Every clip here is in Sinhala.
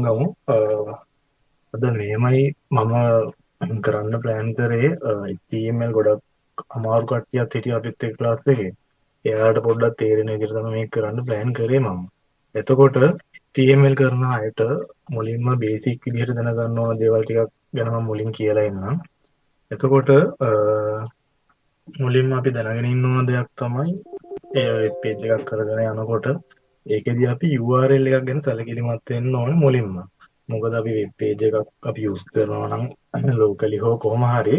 ගමු. අද මේමයි මම කරන්න ප්ලෑන් කරේ HTML ගොඩක් අමාරු කට්ටියක් හිටිය අපිත් එක්ක ක්ලාස් එකේ. එයාට පොඩ්ඩක් තේරෙන විදිහට තමයි මේක කරන්න ප්ලෑන් කරේ මම. එතකොට HTML කරන අයට මුලින්ම බේසික් විදිහට දැනගන්න ඕන දේවල් ටිකක් ගැන මම මුලින් කියලා ඉන්නම්. එතකොට මුලින්ම අපි දැනගෙන ඉන්න ඕන දෙයක් තමයි ඒ වෙබ් පේජ් එකක් කරගෙන යනකොට ඒකෙදි අපි URL එකක් ගැන සැලකිලිමත් වෙන්න ඕනේ මුලින්ම. මොකද අපි වෙබ් පේජ් එකක් අපි යූස් කරනවා නම් ලෝකලි හෝ කොහොම හරි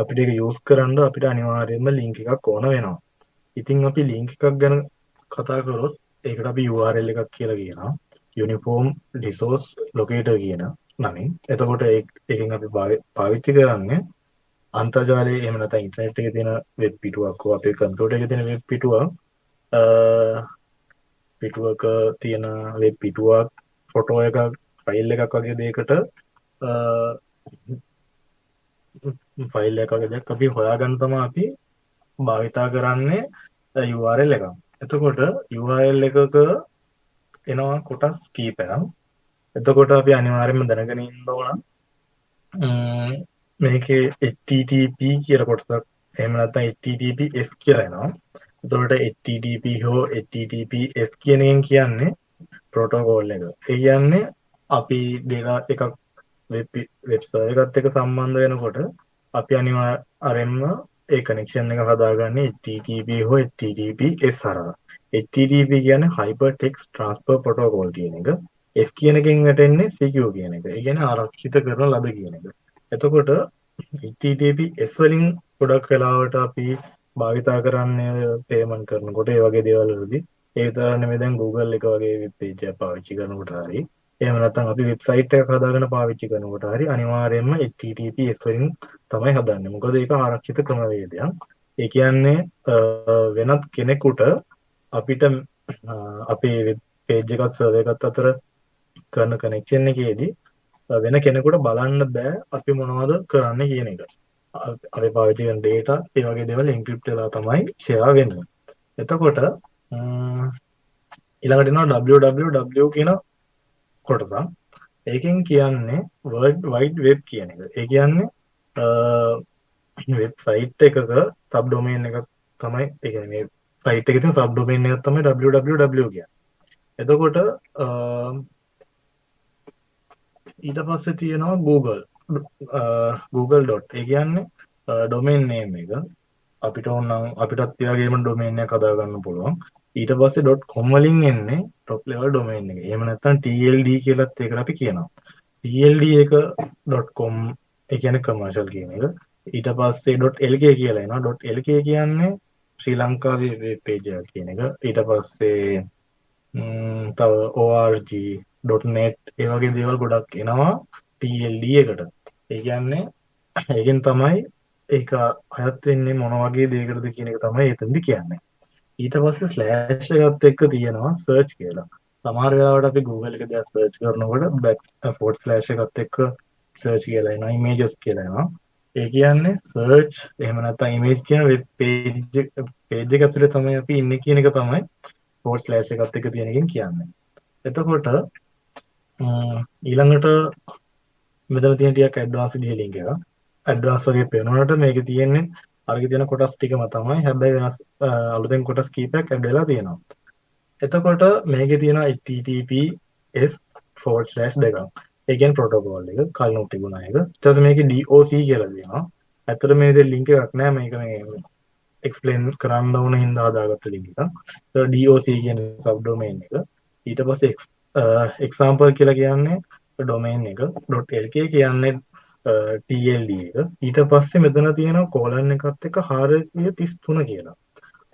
අපිට ඒක යූස් කරන්න අපිට අනිවාර්යයෙන්ම ලින්ක් එකක් ඕන වෙනවා. ඉතින් අපි ලින්ක් එකක් ගැන කතා කරොත් ඒකට අපි URL එකක් කියලා කියනවා. Uniform Resource Locator කියන නමින්. එතකොට ඒකෙන් අපි පාවිච්චි කරන්නේ අන්තර්ජාලයේ එහෙම නැත්නම් ඉන්ටර්නෙට් එකේ තියෙන වෙබ් පිටුවක් හෝ අපේ කම්පියුටර් එකේ තියෙන වෙබ් පිටුවක තියෙන වෙබ් පිටුවක් ෆොටෝ එකක් ෆයිල් එකක් වගේ දෙයකට ෆයිල් එකක් වගේ දෙයක් අපි හොයාගන්න තමයි අපි භාවිතා කරන්නේ URL එකක්. එතකොට URL එකක එනවා කොටස් කීපයක්. එතකොට අපි අනිවාර්යයෙන්ම දැනගෙන ඉන්න ඕන මේකේ HTTP කියලා කොටසක් එහෙම නැත්නම් HTTPS කියලා එනවා. එතකොට HTTP හෝ HTTPS කියන එකෙන් කියන්නේ ප්‍රොටෝකෝල් එක. ඒ කියන්නේ අපි ඩේටා එකක් වෙබ් සර්වර් එකත් එක්ක සම්බන්ධ වෙනකොට අපි අනිවාර්යයෙන්ම ඒ කනෙක්ෂන් එක හදාගන්නේ HTTP හෝ HTTPS හරහා. HTTP කියන්නේ Hypertext Transfer Protocol කියන එක. S කියන එකෙන් වැටෙන්නේ secure කියන එක. ඒ කියන්නේ ආරක්ෂිත කරන ලද කියන එක. එතකොට HTTPS වලින් ගොඩක් වෙලාවට අපි භාවිතා කරන්නේ පේමන්ට් කරනකොට ඒ වගේ දේවල් වලදී ඒ විතරක් නෙමෙයි දැන් Google එක වගේ වෙබ් පේජ් එකක් පාවිච්චි කරනකොට හරි එහෙම නැත්නම් අපි වෙබ්සයිට් එකක් හදාගෙන පාවිච්චි කරනකොට හරි අනිවාර්යයෙන්ම HTTPS වලින් තමයි හදන්නේ. මොකද ඒක ආරක්ෂිත ක්‍රමවේදයක්. ඒ කියන්නේ වෙනත් කෙනෙකුට අපිට අපේ වෙබ් පේජ් එකත් සර්වර් එකත් අතර කරන කනෙක්ෂන් එකේදී වෙන කෙනෙකුට බලන්න බෑ අපි මොනවද කරන්න කියන එක. අපි පාවිච්චි කරන data ඒ වගේ දේවල් encrypt වෙලා තමයි share වෙන්නේ. එතකොට ඊළඟට එනවා www කියන කොටසක්. ඒකෙන් කියන්නේ World Wide Web කියන එක. ඒ කියන්නේ වෙබ්සයිට් එකක සබ් ඩොමේන් එකක් තමයි ඒ කියන්නේ මේ සයිට් එකේ තියෙන සබ් ඩොමේන් එකක් තමයි www කියන්නේ. එතකොට ඊට පස්සේ තියෙනවා Google dot. ඒ කියන්නේ ඩොමේන් නේම් එක. අපිට ඕනනම් අපිටත් ඒ වගේම ඩොමේන් එකක් හදා ගන්න පුළුවන්. ඊට පස්සේ .com වලින් එන්නේ top level domain එක. එහෙම නැත්නම් TLD කියලාත් ඒකට අපි කියනවා. TLD එක .com ඒ කියන්නේ commercial කියන එක. ඊට පස්සේ .lk කියලා එනවා. .lk කියන්නේ ශ්‍රී ලංකාවේ වෙබ් පේජ් එකක් කියන එක. ඊට පස්සේ තව org.net ඒ වගේ දේවල් ගොඩක් එනවා TLD එකට. ඒ කියන්නේ ඒකෙන් තමයි ඒක අයත් වෙන්නේ මොන වගේ දෙයකටද කියන එක තමයි එතනදි කියන්නේ. ඊට පස්සේ ස්ලෑෂ් එකත් එක්ක තියෙනවා සර්ච් කියලා. සමහර වෙලාවට අපි Google එක දෙයක් සර්ච් කරනකොට ෆෝර්වර්ඩ් ස්ලෑෂ් එකත් එක්ක සර්ච් කියලා එනවා ඉමේජස් කියලා එනවා. ඒ කියන්නේ සර්ච් එහෙම නැත්නම් ඉමේජ් කියන වෙබ් පේජ් එක ඇතුලේ තමයි අපි ඉන්නේ කියන එක තමයි ෆෝර්වර්ඩ් ස්ලෑෂ් එකත් එක්ක තියෙන එකෙන් කියන්නේ. එතකොට ඊළඟට මෙතන තියෙන ටිකක් ඇඩ්වාන්ස් විදිහේ ලින්ක් එකක්. ඇඩ්වාන්ස් වගේ පේනවනට මේකේ තියෙන්නේ අරගෙන තියෙන කොටස් ටිකම තමයි. හැබැයි වෙනස් අලුතෙන් කොටස් කීපයක් ඇඩ් වෙලා තියෙනවා. එතකොට මේකේ තියෙනවා HTTPS දෙකක්. ඒ කියන්නේ ප්‍රොටෝකෝල් එක කලින් තිබුණා එක. ඊට පස්සේ මේකේ DOC කියලා තියෙනවා. ඇත්තට මේ දෙක ලින්ක් එකක් නෑ මේක මේ එක්ස්ප්ලেইন කරන්න ඕන හින්දා හදාගත්ත ලින්ක් එකක්. DOC කියන්නේ සබ් ඩොමේන් එක. ඊට පස්සේ එක්සැම්පල් කියලා කියන්නේ ඩොමේන් එක. .lk කියන්නේ TLD එක. ඊට පස්සේ මෙතන තියෙනවා කෝලන් එකත් එක්ක 433 කියලා.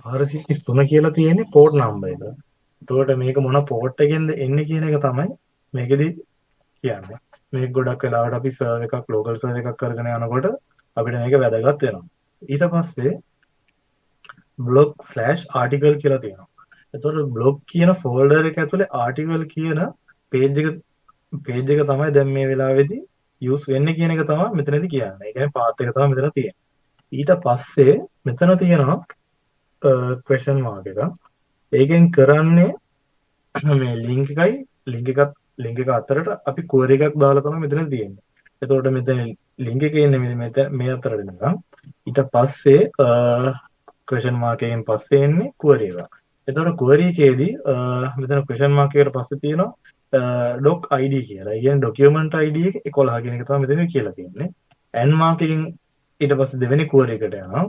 433 කියලා තියෙන්නේ පෝර්ට් නම්බර් එක. එතකොට මේක මොන පෝර්ට් එකෙන්ද එන්නේ කියන එක තමයි මේකෙදි කියන්නේ. මේක ගොඩක් වෙලාවට අපි සර්වර් එකක් ලෝකල් සර්වර් එකක් කරගෙන යනකොට අපිට මේක වැදගත් වෙනවා. ඊට පස්සේ blog/article කියලා තියෙනවා. එතකොට blog කියන ෆෝල්ඩර් එක ඇතුලේ article කියන page එක තමයි දැන් මේ වෙලාවේදී යූස් වෙන්නේ කියන එක තමයි මෙතනදී කියන්නේ. ඒ කියන්නේ පාත් එක තමයි මෙතන තියෙන්නේ. ඊට පස්සේ මෙතන තියෙනවා question mark එක. ඒකෙන් කරන්නේ මේ ලින්ක් එකත් ලින්ක් එක අතරට අපි query එකක් දාලා තමයි මෙතන තියෙන්නේ. එතකොට මෙතන ලින්ක් එකේ ඉන්නේ මේ අතරට නිකන්. ඊට පස්සේ question mark එකෙන් පස්සේ එන්නේ query එක. එතකොට query එකේදී මෙතන question mark එකට පස්සේ තියෙනවා doc id කියලා. ඒ කියන්නේ document id එක 11 කියන එක තමයි මෙතන කියලා තියෙන්නේ. and mark එකෙන් ඊට පස්සේ දෙවෙනි query එකට යනවා.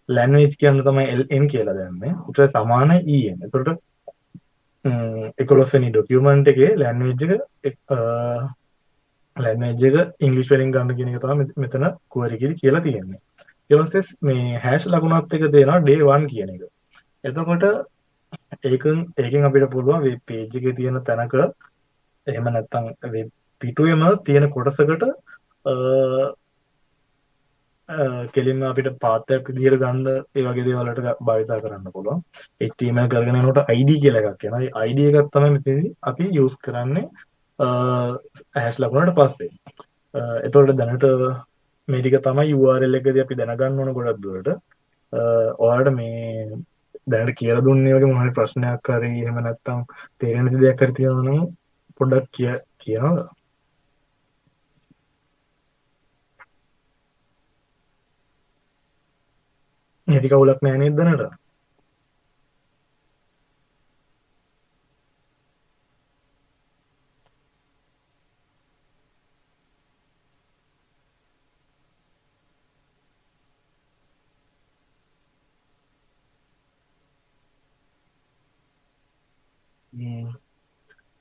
language කියන්න තමයි ln කියලා දැම්මේ. ඊට පස්සේ සමාන en. එතකොට 11 වෙනි document එකේ language එක ඉංග්‍රීසි වලින් ගන්න කියන එක තමයි මෙතන query එකේදී කියලා තියෙන්නේ. ඊට පස්සේ මේ hash ලකුණත් එක දෙනවා day 1 කියන එක. එතකොට ඒකෙන් අපිට පුළුවන් web page එකේ තියෙන තැනක එහෙම නැත්නම් web පිටුවේම තියෙන කොටසකට කෙලින්ම අපිට පාත්තයක් විදිහට ගන්න ඒ වගේ දේවල් වලට භාවිතා කරන්න පුළුවන්. HTML කරගෙන යනකොට ID කියලා එකක් එනවා. ඒ ID එකක් තමයි මෙතනදී අපි use කරන්නේ hash ලකුණට පස්සේ. එතකොට දැනට මේ ටික තමයි URL එකදී අපි දැනගන්න ඕන ගොඩක් දුරට. ඔයාලට මේ දැනට කියලා දුන්නේ වගේ මොන හරි ප්‍රශ්නයක් හරි එහෙම නැත්නම් තේරෙන දෙයක් හරි තියෙනවා නම් පොඩ්ඩක් කියනවා. නැති කවුලක් නෑ නේද දැනට?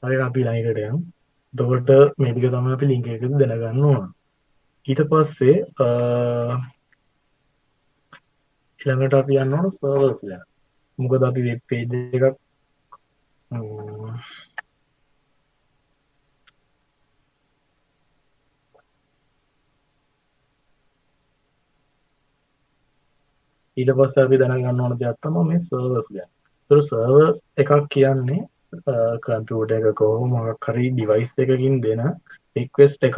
හරි අපි ළඟට යමු. එතකොට මේ ටික තමයි අපි ලින්ක් එකකදී දැනගන්න ඕන. ඊට පස්සේ ඊළඟට අපි යන්න ඕන සර්වර්ස් ගැන. මොකද අපි වෙබ් පේජ් එකක් ඊට පස්සේ අපි දැනගන්න ඕන දෙයක් තමයි මේ සර්වර්ස් ගැන. ඒතර සර්වර් එකක් කියන්නේ කම්පියුටර් එකක හෝ මොකක් හරි ඩිවයිස් එකකින් දෙන රික්වෙස්ට් එකක්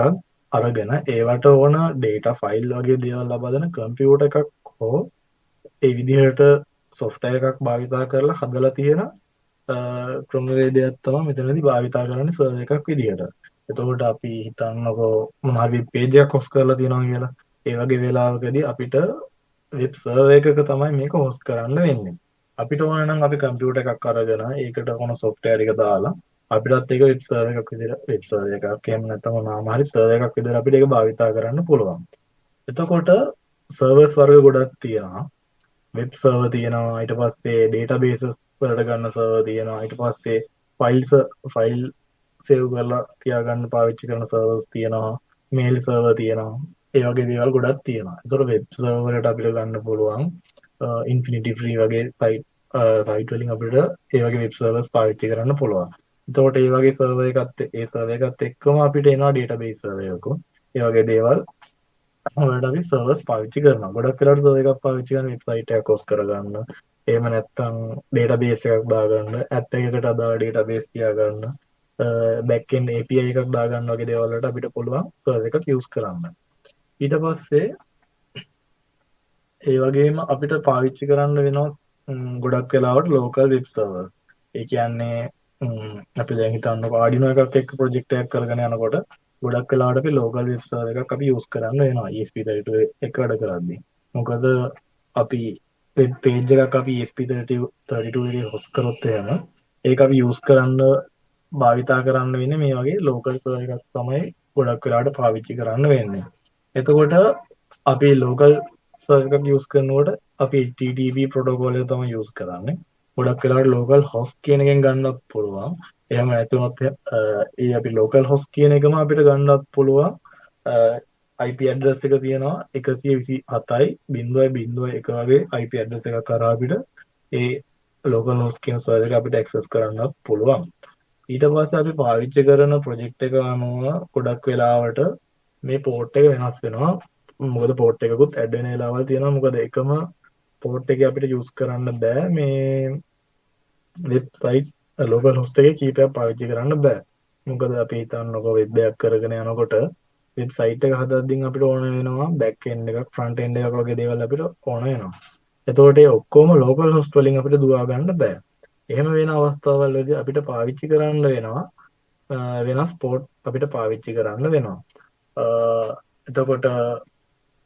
අරගෙන ඒවට ඕන ඩේටා ෆයිල් වගේ දේවල් ලබා දෙන කම්පියුටර් එකක් හෝ ඒ විදිහට සොෆ්ට්වෙයාර් එකක් භාවිතා කරලා හදලා තියෙන ක්‍රමවේදයක් තමයි මෙතනදී භාවිතා කරන්නේ සර්වර් එකක් විදිහට. එතකොට අපි හිතන්නකෝ මොන හරි පේජ් එකක් හොස් කරලා තියෙනවා කියලා. ඒ වගේ වෙලාවකදී අපිට වෙබ් සර්වර් එකක තමයි මේක හොස් කරන්න වෙන්නේ. අපිට ඕන නම් අපි කම්පියුටර් එකක් අරගෙන ඒකට ඕන සොෆ්ට්වෙයාර් එක දාලා අපිටත් ඒක වෙබ් සර්වර් එකක් විදිහට වෙබ් සර්වර් එකක් එහෙම නැත්නම් මොනවා හරි සර්වර් එකක් විදිහට අපිට ඒක භාවිතා කරන්න පුළුවන්. එතකොට සර්වර්ස් වර්ග ගොඩක් තියෙනවා. වෙබ් සර්වර් තියෙනවා, ඊට පස්සේ ඩේටාබේසස් වලට ගන්න සර්වර් තියෙනවා, ඊට පස්සේ ෆයිල් සේව් කරලා තියාගන්න පාවිච්චි කරන සර්වර්ස් තියෙනවා, මේල් සර්වර් තියෙනවා. ඒ වගේ දේවල් ගොඩක් තියෙනවා. ඒතකොට වෙබ් සර්වර් වලට අපිට ගන්න පුළුවන් ඉන්ෆිනිටි ෆ්‍රී වගේ සයිට් වලින් අපිට ඒ වගේ වෙබ් සර්වර්ස් පාවිච්චි කරන්න පුළුවන්. එතකොට ඒ වගේ සර්වර් එකත් එක්කම අපිට එනවා ඩේටාබේස් සර්වර් එකක්. ඒ වගේ දේවල් වලට අපි සර්වර්ස් පාවිච්චි කරනවා. ගොඩක් වෙලාවට සර්වර් එකක් පාවිච්චි කරන වෙබ්සයිට් එකක් හොස් කරගන්න. එහෙම නැත්නම් ඩේටාබේස් එකක් දාගන්න, ඇප් එකකට අදාළ ඩේටාබේස් තියාගන්න, බෑක් එන්ඩ් API එකක් දාගන්න වගේ දේවල් වලට අපිට පුළුවන් සර්වර් එකක් යූස් කරන්න. ඊට පස්සේ ඒ වගේම අපිට පාවිච්චි කරන්න වෙනවා ගොඩක් වෙලාවට ලෝකල් වෙබ් සර්වර්. ඒ කියන්නේ අපි දැන් හිතන්නකෝ Arduino එකක් එක්ක ප්‍රොජෙක්ට් එකක් කරගෙන යනකොට ගොඩක් වෙලාවට අපි ලෝකල් වෙබ් සර්වර් එකක් අපි යූස් කරන්න වෙනවා ESP32 එක වැඩ කරද්දී. මොකද අපි වෙබ් පේජ් එකක් අපි ESP32 එකේ හොස්ට් කරොත් එහෙම ඒක අපි යූස් කරන්න භාවිතා කරන්න වෙන්නේ මේ වගේ ලෝකල් සර්වර් එකක් තමයි ගොඩක් වෙලාවට පාවිච්චි කරන්න වෙන්නේ. එතකොට අපි ලෝකල් සර්වර් එකක් යූස් කරනකොට අපි HTTP ප්‍රොටෝකෝල් එක තමයි යූස් කරන්නේ. ගොඩක් වෙලාවට ලෝකල් හොස්ට් කියන එකෙන් ගන්නත් පුළුවන්. එහෙම නැතුනොත් ඒ අපි ලෝකල් හොස්ට් කියන එකම අපිට ගන්නත් පුළුවන්. IP ඇඩ්‍රස් එක තියෙනවා 127.0.1 වගේ IP ඇඩ්‍රස් එකක් කරා අපිට ඒ ලෝකල් හොස්ට් කියන සර්වර් එක අපිට ඇක්සස් කරන්නත් පුළුවන්. ඊට පස්සේ අපි පාවිච්චි කරන ප්‍රොජෙක්ට් එක අනුව ගොඩක් වෙලාවට මේ පෝට් එක වෙනස් වෙනවා. මොකද පෝට් එකකුත් ඇඩ් වෙන වෙලාවල් තියෙනවා. මොකද එකම පෝට් එක අපිට යූස් කරන්න බෑ මේ වෙබ්සයිට් ලෝකල් හොස්ට් එකේ කීපයක් පාවිච්චි කරන්න බෑ. මොකද අපි හිතන්නකෝ වෙබ් එකක් කරගෙන යනකොට වෙබ්සයිට් එක හදද්දී අපිට ඕන වෙනවා බෑක් එන්ඩ් එකක් ෆ්‍රන්ට් එන්ඩ් එකක් වගේ දේවල් අපිට ඕන වෙනවා. එතකොට ඒ ඔක්කොම ලෝකල් හොස්ට් වලින් අපිට දුවා ගන්න බෑ. එහෙම වෙන අවස්ථාවල් වලදී අපිට පාවිච්චි කරන්න වෙනවා වෙනස් පෝට් අපිට පාවිච්චි කරන්න වෙනවා. එතකොට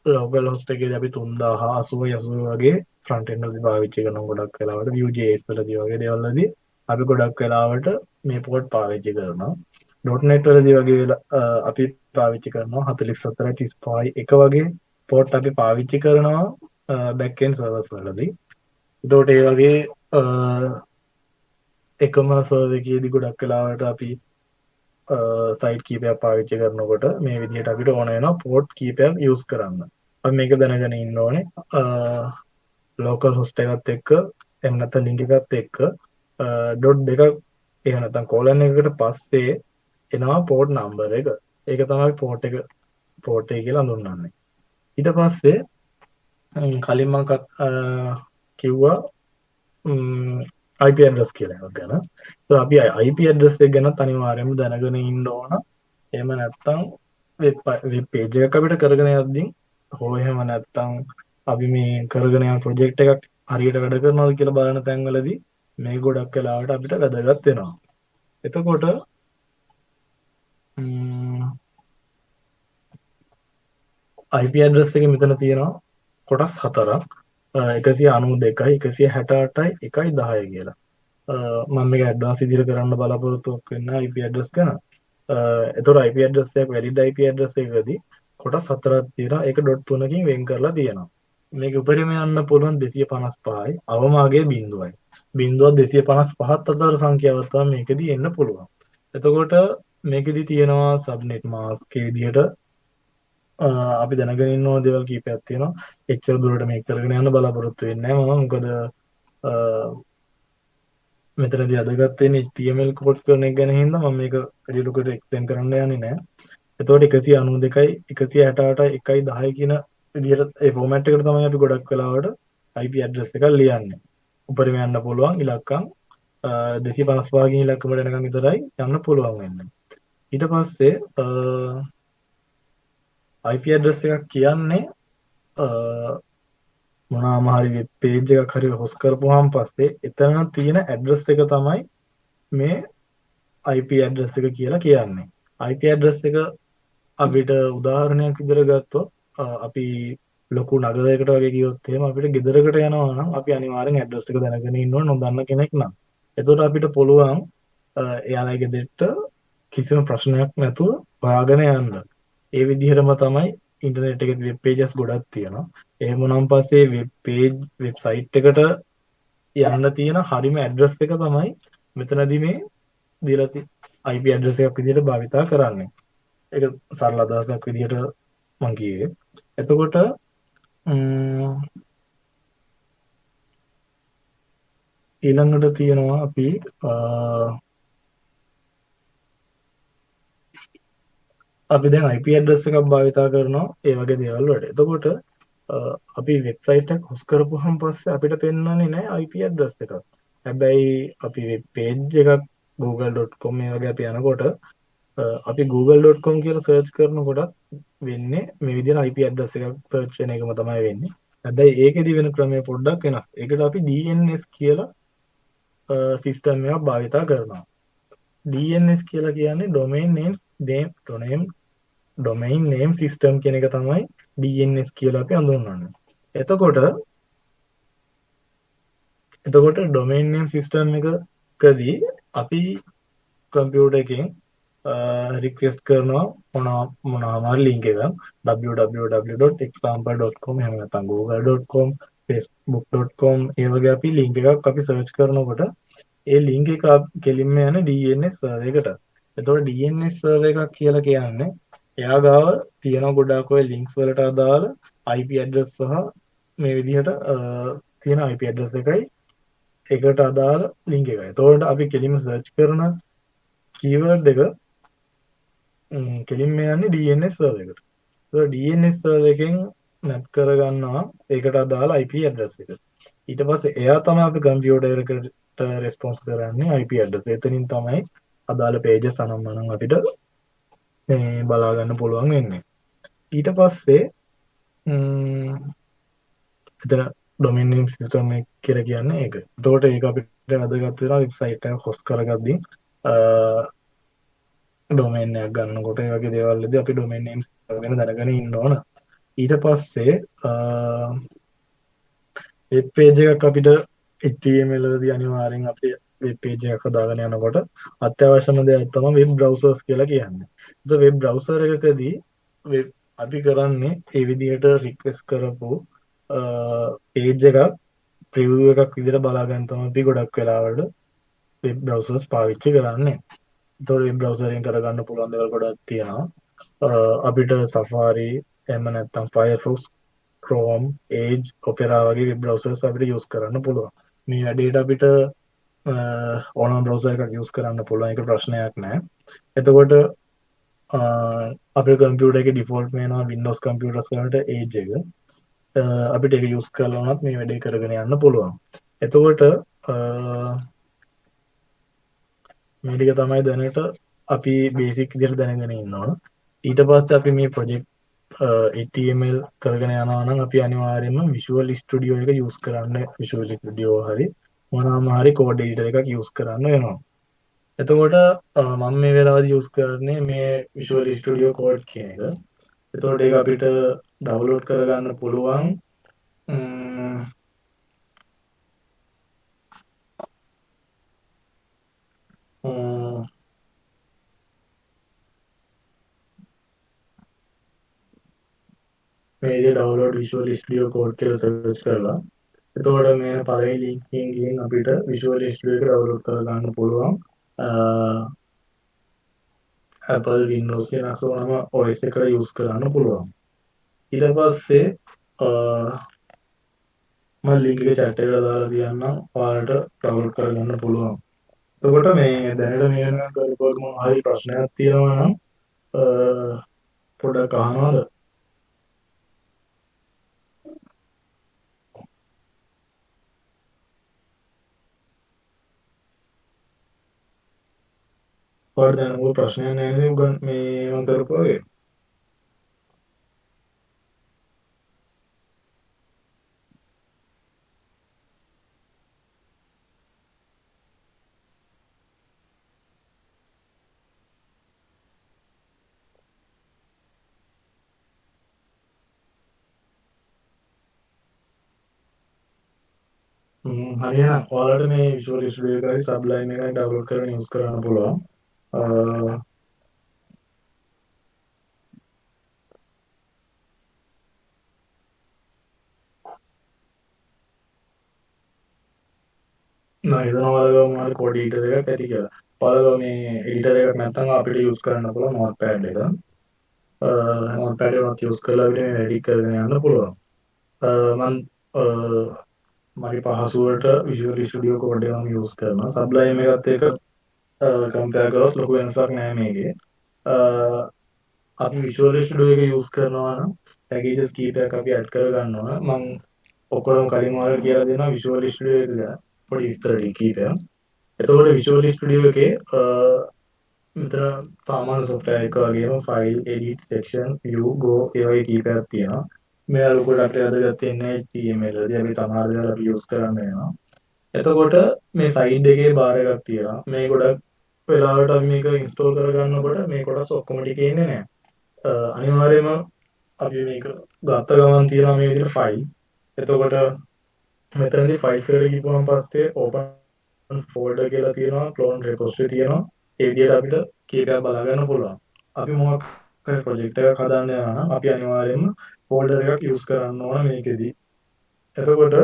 ලෝකල් හොස්ට් එකේදී අපි 3080 80 වගේ ෆ්‍රන්ට් එන්ඩ් වලදී පාවිච්චි කරන ගොඩක් වෙලාවට Vue.js වලදී වගේ දේවල් වලදී අපි ගොඩක් වෙලාවට මේ පෝට් පාවිච්චි කරනවා. .NET වලදී වගේ අපි පාවිච්චි කරනවා 44 35 එක වගේ පෝට් අපි පාවිච්චි කරනවා බෑක් එන්ඩ් සර්වර්ස් වලදී. එතකොට ඒ වගේ එකම සර්වර් එකේදී ගොඩක් වෙලාවට අපි සයිට් කීපයක් පාවිච්චි කරනකොට මේ විදිහට අපිට ඕන වෙනවා පෝට් කීපයක් යූස් කරන්න. අපි මේක දැනගෙන ඉන්න ඕනේ. ලෝකල් හොස්ට් එකත් එක්ක එහෙම නැත්නම් ලින්ක් එකත් එක්ක ඩොට් දෙකක් එහෙම නැත්නම් කෝලන් එකකට පස්සේ එනවා පෝට් නම්බර් එක. ඒක තමයි පෝට් එක කියලා හඳුන්වන්නේ. ඊට පස්සේ කලින් මම කිව්වා IP ඇඩ්‍රස් කියලා එකක් ගැන. So අපි IP ඇඩ්‍රස් එක ගැන අනිවාර්යයෙන්ම දැනගෙන ඉන්න ඕන. එහෙම නැත්නම් වෙබ් පේජ් එකක් අපිට කරගෙන යද්දී හෝ එහෙම නැත්නම් අපි මේ කරගෙන යන ප්‍රොජෙක්ට් එකක් හරියට වැඩ කරනවද කියලා බලන තැන්වලදී මේ ගොඩක් වෙලාවට අපිට වැදගත් වෙනවා. එතකොට IP ඇඩ්‍රස් එක මෙතන තියෙනවා කොටස් හතරක්. 192යි 168යි 110 කියලා. මම මේක ඇඩ්වාන්ස් විදිහට කරන්න බලාපොරොත්තු වෙන IP ඇඩ්‍රස් ගැන. එතකොට IP ඇඩ්‍රස් එක වැලිඩ් IP ඇඩ්‍රස් එකකදී කොටස් හතරක් තියෙනවා. ඒක ඩොට් 3කින් වෙන් කරලා තියෙනවා. මේක උපරිම යන්න පුළුවන් 255යි අවමාගේ බිඳුවයි. බිඳුව 255ත් අතර සංඛ්‍යාවක් තමයි මේකෙදී එන්න පුළුවන්. එතකොට මේකෙදී තියෙනවා සබ්නෙට් මාස්ක් විදිහට අපි දැනගෙන ඉන්න ඕන දේවල් කීපයක් තියෙනවා. එච්චර දුරට මේක කරගෙන යන්න බලාපොරොත්තු වෙන්නේ නැහැ මම. මොකද මෙතනදී අදගත් වෙන්නේ HTML කෝඩ් කරන එක ගැන හින්දා මම මේක වැඩි ලොකුට එක්ස්ප්ලেইন කරන්න යන්නේ නැහැ. එතකොට 192යි 168යි 110 කියන විදිහට ඒ ෆෝමැට් එකට තමයි අපි ගොඩක් වෙලාවට IP ඇඩ්‍රස් එකක් ලියන්නේ. උපරිම යන්න පුළුවන් ඉලක්කම් 255 කින් ඉලක්කමට එනකම් විතරයි යන්න පුළුවන් වෙන්නේ. ඊට පස්සේ IP ඇඩ්‍රස් එකක් කියන්නේ මොනවාම හරි වෙබ් පේජ් එකක් හරි හොස් කරපුවාම පස්සේ එතන තියෙන ඇඩ්‍රස් එක තමයි මේ IP ඇඩ්‍රස් එක කියලා කියන්නේ. IP ඇඩ්‍රස් එක අපිට උදාහරණයක් විදිහට ගත්තොත් අපි ලොකු නගරයකට වගේ ගියොත් එහෙම අපිට ගෙදරකට යනවා නම් අපි අනිවාර්යෙන් ඇඩ්‍රස් එක දැනගෙන ඉන්න ඕන නොදන්න කෙනෙක් නම්. එතකොට අපිට පුළුවන් එයාලගේ ගෙදරට කිසිම ප්‍රශ්නයක් නැතුව හොයාගෙන යන්න. ඒ විදිහටම තමයි ඉන්ටර්නෙට් එකේ වෙබ් පේජස් ගොඩක් තියෙනවා. එහෙම නම් පස්සේ වෙබ් සයිට් එකට යන්න තියෙන හරිම ඇඩ්‍රස් එක තමයි මෙතනදී මේ දීලා IP ඇඩ්‍රස් එකක් විදිහට භාවිතා කරන්නේ. ඒක සරල අදහසක් විදිහට මම කිව්වේ. එතකොට ඊළඟට තියෙනවා අපි දැන් IP ඇඩ්‍රස් එකක් භාවිතා කරනවා ඒ වගේ දේවල් වලට. එතකොට අපි වෙබ්සයිට් එකක් හොස් කරපුවාන් පස්සේ අපිට පෙන්වන්නේ නැහැ IP ඇඩ්‍රස් එකක්. හැබැයි අපි වෙබ් පේජ් එකක් google.com මේ වගේ අපි යනකොට අපි google.com කියලා සර්ච් කරනකොට වෙන්නේ මේ විදිහට IP ඇඩ්‍රස් එකක් සර්ච් වෙන එකම තමයි වෙන්නේ. හැබැයි ඒකෙදි වෙන ක්‍රමය පොඩ්ඩක් වෙනස්. ඒකට අපි DNS කියලා සිස්ටම් එකක් භාවිතා කරනවා. DNS කියලා කියන්නේ domain name system කියන එක තමයි DNS කියලා අපි හඳුන්වන්නේ. එතකොට domain name system එකකදී අපි කම්පියුටර් එකෙන් රික්වෙස්ට් කරනවා මොනවා ලින්ක් එකක් www.example.com එහෙම නැත්නම් google.com facebook.com ඒ වගේ අපි ලින්ක් එකක් අපි සර්ච් කරනකොට ඒ ලින්ක් එක කෙලින්ම යන DNS සර්වර් එකට. එතකොට DNS සර්වර් එකක් කියලා කියන්නේ එයා ගාව තියෙන ගොඩාක් ඔය ලින්ක්ස් වලට අදාළ IP ඇඩ්‍රස් සහ මේ විදිහට තියෙන IP ඇඩ්‍රස් එකයි ඒකට අදාළ ලින්ක් එකයි. එතකොට අපි කෙලින්ම සර්ච් කරන කීවර්ඩ් එක කෙලින්ම යන්නේ DNS සර්වර් එකට. ඒක DNS සර්වර් එකෙන් මැප් කරගන්නවා ඒකට අදාළ IP ඇඩ්‍රස් එක. ඊට පස්සේ එයා තමයි අපි කම්පියුටර් එකට රෙස්පොන්ස් කරන්නේ IP ඇඩ්‍රස්. එතනින් තමයි අදාළ පේජස් අනම්මනම් අපිට මේ බලා ගන්න පුළුවන් වෙන්නේ. ඊට පස්සේ එතන ඩොමේන් නේම් සිස්ටම් එක කියලා කියන්නේ ඒක. එතකොට ඒක අපිට වැදගත් වෙනවා වෙබ්සයිට් එක හොස්ට් කරගද්දී ඩොමේන් එකක් ගන්නකොට ඒ වගේ දේවල් වලදී අපි ඩොමේන් නේම්ස් ගැන දැනගෙන ඉන්න ඕන. ඊට පස්සේ වෙබ් පේජ් එකක් අපිට HTML වලදී අනිවාර්යෙන් අපේ වෙබ් පේජ් එකක් හදාගෙන යනකොට අත්‍යවශ්‍යම දෙයක් තමයි වෙබ් බ්‍රවුසර්ස් කියලා කියන්නේ. ඒත් වෙබ් බ්‍රවුසර් එකකදී අපි කරන්නේ ඒ විදිහට රික්වෙස්ට් කරපු පේජ් එකක් ප්‍රිවිව් එකක් විදිහට බලා ගන්න තමයි අපි ගොඩක් වෙලාවට වෙබ් බ්‍රවුසර්ස් පාවිච්චි කරන්නේ. ඒතකොට වෙබ් බ්‍රවුසරෙන් කරගන්න පුළුවන් දේවල් ගොඩක් තියෙනවා. අපිට Safari එහෙම නැත්නම් Firefox, Chrome, Edge, Opera වගේ වෙබ් බ්‍රවුසර්ස් අපිට යූස් කරන්න පුළුවන්. මේ වැඩේට අපිට ඕනම බ්‍රවුසර් එකක් යූස් කරන්න පුළුවන්. ඒක ප්‍රශ්නයක් නෑ. එතකොට අපේ කම්පියුටර් එකේ ඩිෆෝල්ට් වෙනවා Windows කම්පියුටර්ස් වලට Edge එක. අපිට ඒක යූස් කරලා උනත් මේ වැඩේ කරගෙන යන්න පුළුවන්. එතකොට මේ ටික තමයි දැනට අපි බේසික් විදිහට දැනගෙන ඉන්න ඕන. ඊට පස්සේ අපි මේ ප්‍රොජෙක්ට් HTML කරගෙන යනවා නම් අපි අනිවාර්යයෙන්ම Visual Studio එක යූස් කරන්න Visual Studio හරි මොනවාම හරි කෝඩ් එඩිටර් එකක් යූස් කරන්න වෙනවා. එතකොට මම මේ වෙලාවදී යූස් කරන්නේ මේ Visual Studio Code කියන එක. එතකොට ඒක අපිට ඩවුන්ලෝඩ් කරගන්න පුළුවන් මේ විදිහට ඩවුන්ලෝඩ් Visual Studio Code කියලා සර්ච් කරලා එතකොට මේ පළවෙනි ලින්ක් එකෙන් ගිහින් අපිට Visual Studio එක ඩවුන්ලෝඩ් කරගන්න පුළුවන්. Apple Windows Linux ඕනම OS එකකට යූස් කරන්න පුළුවන්. ඊට පස්සේ මම ලින්ක් එක chat එකට දාලා තියන්නම් ඔයාලට ඩවුන්ලෝඩ් කරගන්න පුළුවන්. එතකොට මේ දැනට මේ වෙනකන් කරපුවක මොනවා හරි ප්‍රශ්නයක් තියෙනවා නම් පොඩ්ඩක් අහනවද? ඔයාලට දැන් මොකද ප්‍රශ්නයක් නැහැ නේද මේ මම කරපුවාගේ? හරියනම් ඔයාලට මේ Visual Studio එකයි Sublime එකයි ඩවුන්ලෝඩ් කරගෙන යූස් කරන්න පුළුවන්. නෑ හිතනවා ඔයාලගම මොනවාරි කෝඩ් එඩිටර් එකක් ඇති කියලා. ඔයාලගම මේ එඩිටර් එකක් නැත්නම් අපිට යූස් කරන්න පුළුවන් Notepad එක. Notepad එකක් යූස් කරලා අපිට මේ වැඩි කරගෙන යන්න පුළුවන්. මම මගේ පහසුවට Visual Studio Code එක මම යූස් කරනවා. Sublime එකත් එක්ක කම්පෙයාර් කරොත් ලොකු වෙනසක් නෑ මේකේ. අපි Visual Studio එක යූස් කරනවා නම් packages කීපයක් අපි add කරගන්න ඕන. මම ඔක්කොම කලින් ඔයාලට කියලා දෙනවා Visual Studio එක ගැන පොඩි විස්තර කීපයක්. එතකොට Visual Studio එකේ මෙතන සාමාන්‍ය software එක වගේම file, edit, section, view, go ඒ වගේ කීපයක් තියෙනවා. මේ අලුකොට අපිට වැදගත් වෙන්නේ HTML වලදී අපි සමහර දේවල් අපි use කරන්න වෙනවා. එතකොට මේ side එකේ bar එකක් තියෙනවා. මේ ගොඩක් වෙලාවට අපි මේක install කරගන්නකොට මේ කොටස් ඔක්කොම ටික එන්නේ නැහැ. අනිවාර්යයෙන්ම අපි මේක ගත්ත ගමන් තියෙනවා මේ විදිහට files. එතකොට මෙතනදී files වලට ගිහුවම පස්සේ open folder කියලා තියෙනවා, clone repository තියෙනවා. ඒ විදිහට අපිට කීපයක් බලා ගන්න පුළුවන්. අපි මොකක් හරි ප්‍රොජෙක්ට් එකක් හදන්න යනවා නම් අපි අනිවාර්යයෙන්ම ෆෝල්ඩර් එකක් යූස් කරන්න ඕන මේකෙදී. එතකොට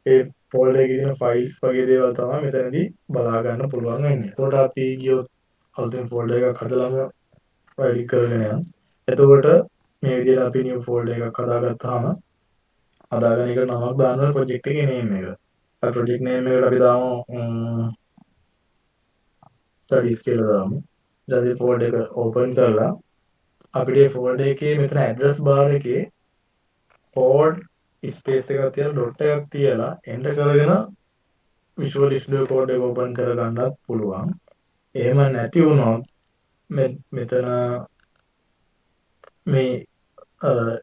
ඒ ෆෝල්ඩර් එකේ තියෙන ෆයිල්ස් වගේ දේවල් තමයි මෙතනදී බලා ගන්න පුළුවන් වෙන්නේ. එතකොට අපි ගියොත් අලුතෙන් ෆෝල්ඩර් එකක් හදලාම ෆයිල් කරගෙන යනවා. එතකොට මේ විදිහට අපි නියු ෆෝල්ඩර් එකක් හදාගත්තාම හදාගෙන ඒක නමක් දානවා ප්‍රොජෙක්ට් එකේ නේම් එක. අර ප්‍රොජෙක්ට් නේම් එකට අපි දාමු ස්ටඩීස් කියලා දාමු. ඊට පස්සේ ෆෝල්ඩර් එක ඕපන් කරලා අපිට මේ ෆෝල්ඩර් එකේ මෙතන ඇඩ්‍රස් බාර් එකේ කෝඩ් ස්පේස් එකක් තියලා ඩොට් එකක් තියලා එන්ටර් කරගෙන Visual Studio Code එක ඕපන් කරගන්නත් පුළුවන්. එහෙම නැති වුණොත් මෙතන මේ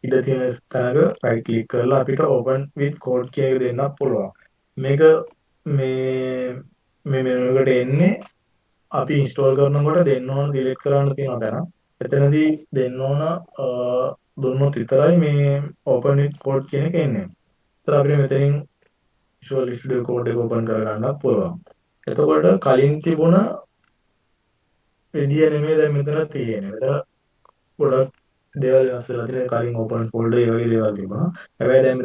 ඉඩ තියෙන තැනක right click කරලා අපිට open with code කියන එක දෙන්නත් පුළුවන්. මේක මේ මෙනු එකට එන්නේ අපි ඉන්ස්ටෝල් කරනකොට දෙන්න ඕන සිලෙක්ට් කරන්න තියෙන තැන. එතනදී දෙන්න ඕන දුන්නොත් විතරයි මේ open with code කියන එක එන්නේ. ඒතර අපිට මෙතනින් Visual Studio Code එක open කරගන්නත් පුළුවන්. එතකොට කලින් තිබුණ විදිය නෙමෙයි දැන් මෙතන තියෙන්නේ. මෙතන ගොඩක් දේවල් වෙනස් වෙලා තියෙනවා. කලින් open folder ඒ වගේ දේවල් තිබුණා. හැබැයි දැන්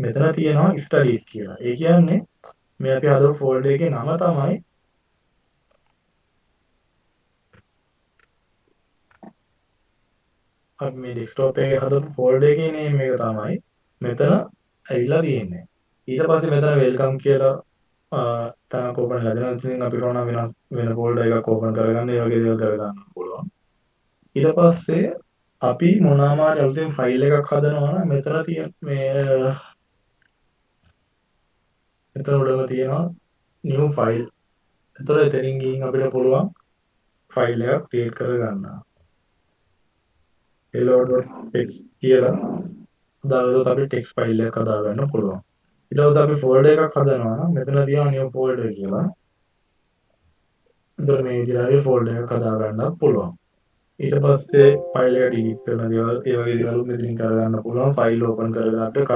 මෙතන තියෙනවා studies කියලා. ඒ කියන්නේ මේ අපි හදපු folder එකේ නම තමයි අපි මේ ඩෙස්ක්ටොප් එකේ හදපු ෆෝල්ඩර් එකේ නේම් එක තමයි මෙතන ඇවිල්ලා තියෙන්නේ. ඊට පස්සේ මෙතන වෙල්කම් කියලා තැනක් ඕපන් වෙලා දෙනවා. ඉතින් අපිට ඕන වෙන ෆෝල්ඩර් එකක් ඕපන් කරගන්න ඒ වගේ දේවල් කරගන්න පුළුවන්. ඊට පස්සේ අපි මොනවාම හරි අලුතෙන් ෆයිල් එකක් හදනවා නම් මෙතන තියෙන මේ මෙතන උඩම තියෙනවා new file. එතකොට එතනින් ගිහින් අපිට පුළුවන් ෆයිල් එකක් ක්‍රියේට් කරගන්න. hello.txt කියලා දාලා අපි ටෙක්ස්ට් ෆයිල් එකක් හදාගන්න පුළුවන්. ඊට පස්සේ අපි ෆෝල්ඩර් එකක් හදනවා නම් මෙතන තියෙනවා new folder කියලා. එතකොට මේ විදිහට ෆෝල්ඩර් එකක් හදාගන්නත් පුළුවන්. ඊට පස්සේ ෆයිල් එක ඩිලීට් කරන දේවල් ඒ වගේ දේවල් මෙතනින් කරගන්න පුළුවන්. ෆයිල් ඕපන් කරලා අපිට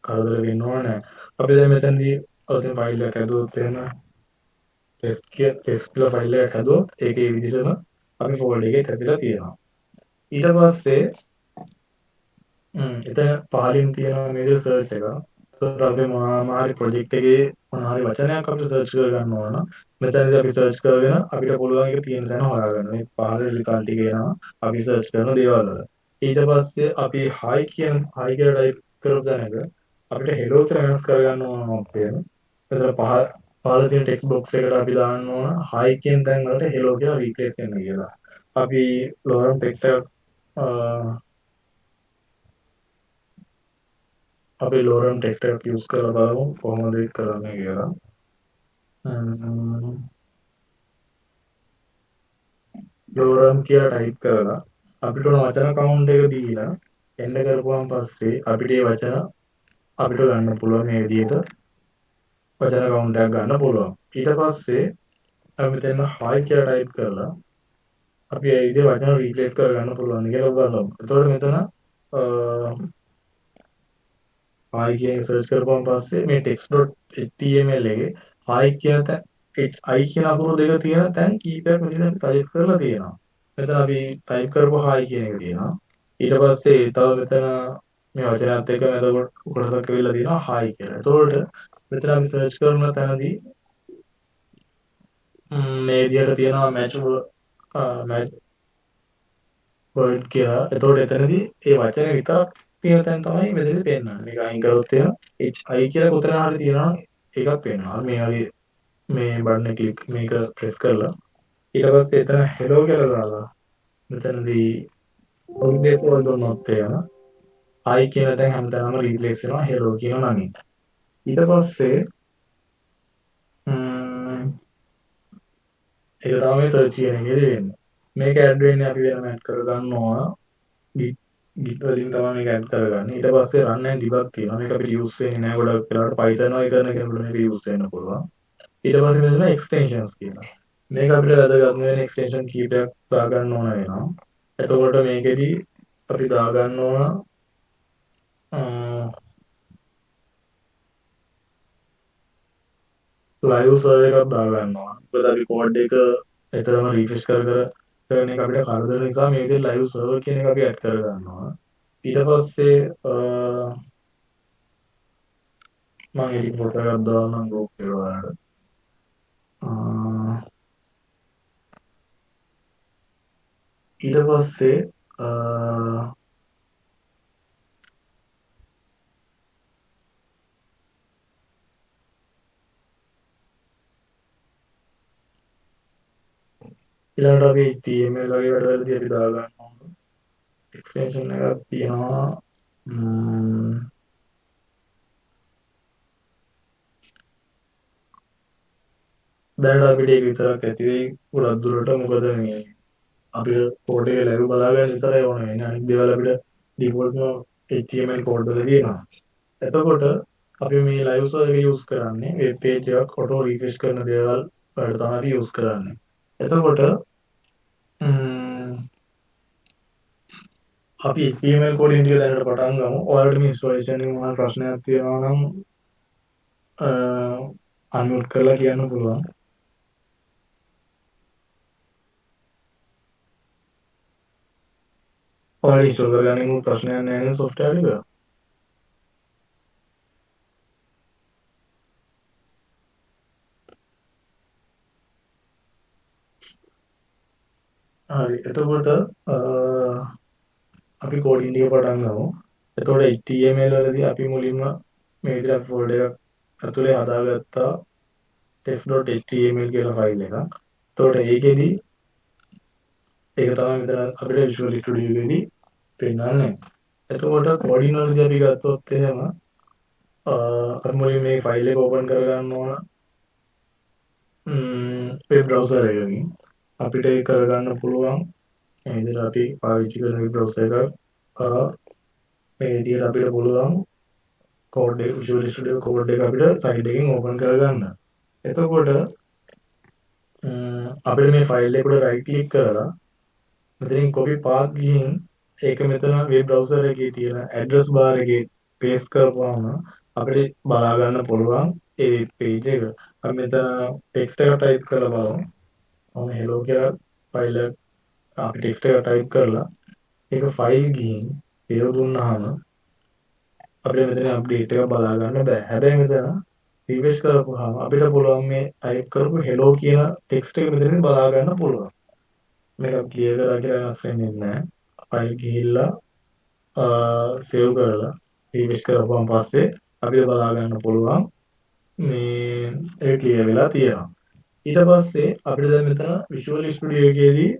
කරදර වෙන්න ඕනේ නැහැ. අපි දැන් මෙතනදී ඔතන ෆයිල් එකක් හැදුවොත් එහෙම ටෙස්ට් කියලා ෆයිල් එකක් හැදුවොත් ඒකේ විදිහටම අපි ෆෝල්ඩර් එකේ තැබිලා තියෙනවා. ඊට පස්සේ එතන පහලින් තියෙනවා මේ සර්ච් එක. ඒතකොට අපි මොනවාම හරි ප්‍රොජෙක්ට් එකේ මොනවා හරි වචනයක් අපිට සර්ච් කරගන්න ඕන නම් මෙතනදී අපි සර්ච් කරගෙන අපිට පුළුවන් ඒක තියෙන තැන හොයාගන්න. මේ පහළ රිසල්ට් ටික එනවා අපි සර්ච් කරන දේවල් වල. ඊට පස්සේ අපි hi කියලා ටයිප් කරපු තැනක අපිට hello කියලා වෙනස් කරගන්න ඕන ඔප්ෂන්. එතන පහළ තියෙන ටෙක්ස්ට් බොක්ස් එකට අපි දාන්න ඕන hi කියන තැන් වලට hello කියලා රීප්ලේස් වෙන්න කියලා. අපි ලෝරම් ටෙක්ස්ට් එක අපි ලෝරම් ටෙක්ස්ට් එකක් යූස් කරලා බලමු කොහොමද ඒක කරන්නේ කියලා. ලෝරම් කියලා ටයිප් කරලා අපිට ඕන වචන කවුන්ට් එක දීලා එන්න කරපුවාන් පස්සේ අපිට මේ වචන අපිට ගන්න පුළුවන් මේ විදිහට වචන කවුන්ට් එකක් ගන්න පුළුවන්. ඊට පස්සේ අපි මෙතන hi කියලා ටයිප් කරලා අපි ඒ විදිහේ වචන රීප්ලේස් කරගන්න පුළුවන් කියලා බලමු. එතකොට මෙතන hi කියන සර්ච් කරපුවාන් පස්සේ මේ text.html එකේ hi කියන i කියන අකුරු දෙක තියෙන තැන් කීපයක් මෙතන සජෙස්ට් කරලා තියෙනවා. මෙතන අපි ටයිප් කරපුවා hi කියන එක තියෙනවා. ඊට පස්සේ තව මෙතන මේ වචනයත් එක්ක මැද කොටසක් වෙලා තියෙනවා hi කියලා. එතකොට මෙතන අපි සර්ච් කරන තැනදී මේ විදිහට තියෙනවා match word කියලා. එතකොට එතනදී ඒ වචනේ විතරක් තියෙන තැන තමයි මෙතනදී පෙන්නන්නේ. මේක අයින් කරොත් එහෙම hi කියලා කොතන හරි තියෙනවා ඒකක් පෙන්නනවා. මේ වගේ මේ බටන් එක ක්ලික් මේක ප්‍රෙස් කරලා ඊට පස්සේ එතන hello කියලා දාලා මෙතනදී රීප්ලේස් වල දුන්නොත් එහෙම hi කියන තැන් හැමදාම රීප්ලේස් වෙනවා hello කියන නමින්. ඊට පස්සේ ඒක තමයි සර්ච් කියන එකේදී වෙන්නේ. මේක ඇඩ් වෙන්නේ අපි වෙනම ඇඩ් කරගන්න ඕන. git වලින් තමයි මේක ඇඩ් කරගන්නේ. ඊට පස්සේ run and debug තියෙනවා. මේක අපිට යූස් වෙන්නේ නැහැ ගොඩක් වෙලාවට Python වගේ කරන කෙනෙකුට මේක යූස් වෙන්න පුළුවන්. ඊට පස්සේ මෙතන extensions කියනවා. මේක අපිට වැදගත් වෙන extension කීපයක් දාගන්න ඕන වෙනවා. එතකොට මේකෙදි අපි දාගන්න ඕන ලයිව් සර්වර් එකක් දාගන්නවා. මොකද අපි කෝඩ් එක එතරම් රිෆ්‍රෙෂ් කර කරන එක අපිට කරදර නිසා මේ විදිහට ලයිව් සර්වර් කියන එක අපි ඇඩ් කරගන්නවා. ඊට පස්සේ මම ඒක ෆොටෝ එකක් දාන්නම් ගෲප් එකට ඔයාලට. ඊට පස්සේ ඊළඟට අපි HTML වගේ වැඩවලදී අපි දාගන්න ඕන එක්ස්ටෙන්ෂන් එකක් තියෙනවා. දැනට අපිට ඒක විතරක් ඇති වෙයි ගොඩක් දුරට. මොකද මේ අපිට කෝඩ් එක ලැබු බලාගන්න විතරයි ඕන වෙන්නේ. අනිත් දේවල් අපිට ඩිෆෝල්ට්ම HTML කෝඩ් වල තියෙනවා. එතකොට අපි මේ ලයිව් සර්වර් එක යූස් කරන්නේ වෙබ් පේජ් එකක් ඔටෝ රිෆ්‍රෙෂ් කරන දේවල් වලට තමයි අපි යූස් කරන්නේ. එතකොට අපි HTML කෝඩින් ටික දැනට පටන් ගමු. ඔයාලට මේ ඉන්ස්ටොලේෂන් එකේ මොනවා ප්‍රශ්නයක් තියෙනවා නම් අන්මියුට් කරලා කියන්න පුළුවන්. ඔයාලට ඉන්ස්ටෝල් කරගන්න ප්‍රශ්නයක් නැහැ නේද software එක? හරි. එතකොට අපි කෝඩින් ටික පටන් ගමු. එතකොට HTML වලදී අපි මුලින්ම මේ විදිහට ෆෝල්ඩර් එකක් ඇතුලේ හදාගත්තා test.html කියලා ෆයිල් එකක්. එතකොට ඒකෙදි ඒක තමයි මෙතන අපිට Visual Studio එකේදී පෙන්නන්නේ. එතකොට කෝඩින් වලදී අපි ගත්තොත් එහෙම අපි මුලින් මේ ෆයිල් එක ඕපන් කරගන්න ඕන වෙබ් බ්‍රවුසර් එකකින්. අපිට ඒක කරගන්න පුළුවන් මේ විදිහට අපි පාවිච්චි කරන වෙබ් බ්‍රවුසර් එක මේ විදිහට අපිට පුළුවන් කෝඩ් එක Visual Studio කෝඩ් එක අපිට සයිඩ් එකකින් ඕපන් කරගන්න. එතකොට අපිට මේ ෆයිල් එකට රයිට් ක්ලික් කරලා මෙතනින් copy path ගිහින් ඒක මෙතන වෙබ් බ්‍රවුසර් එකේ තියෙන ඇඩ්‍රස් බාර් එකේ පේස්ට් කරපුවාම අපිට බලා ගන්න පුළුවන් ඒ වෙබ් පේජ් එක. අපි මෙතන ටෙක්ස්ට් එක ටයිප් කරලා බලමු. මම hello කියලා ෆයිල් එක අපි ටෙක්ස්ට් එක ටයිප් කරලා ඒක ෆයිල් ගිහින් සේව් දුන්නාම අපිට මෙතන අප්ඩේට් එක බලා ගන්න බෑ. හැබැයි මෙතන රිෆ්‍රෙෂ් කරපුවාම අපිට පුළුවන් මේ ටයිප් කරපු hello කියන ටෙක්ස්ට් එක මෙතනින් බලා ගන්න පුළුවන්. මේක ක්ලියර් කරලා කියලා වෙනස් වෙන්නේ නැහැ. ෆයිල් ගිහිල්ලා සේව් කරලා රිෆ්‍රෙෂ් කරපුවාන් පස්සේ අපිට බලා ගන්න පුළුවන් මේ ඒක ක්ලියර් වෙලා තියෙනවා. ඊට පස්සේ අපිට දැන් මෙතන Visual Studio එකේදී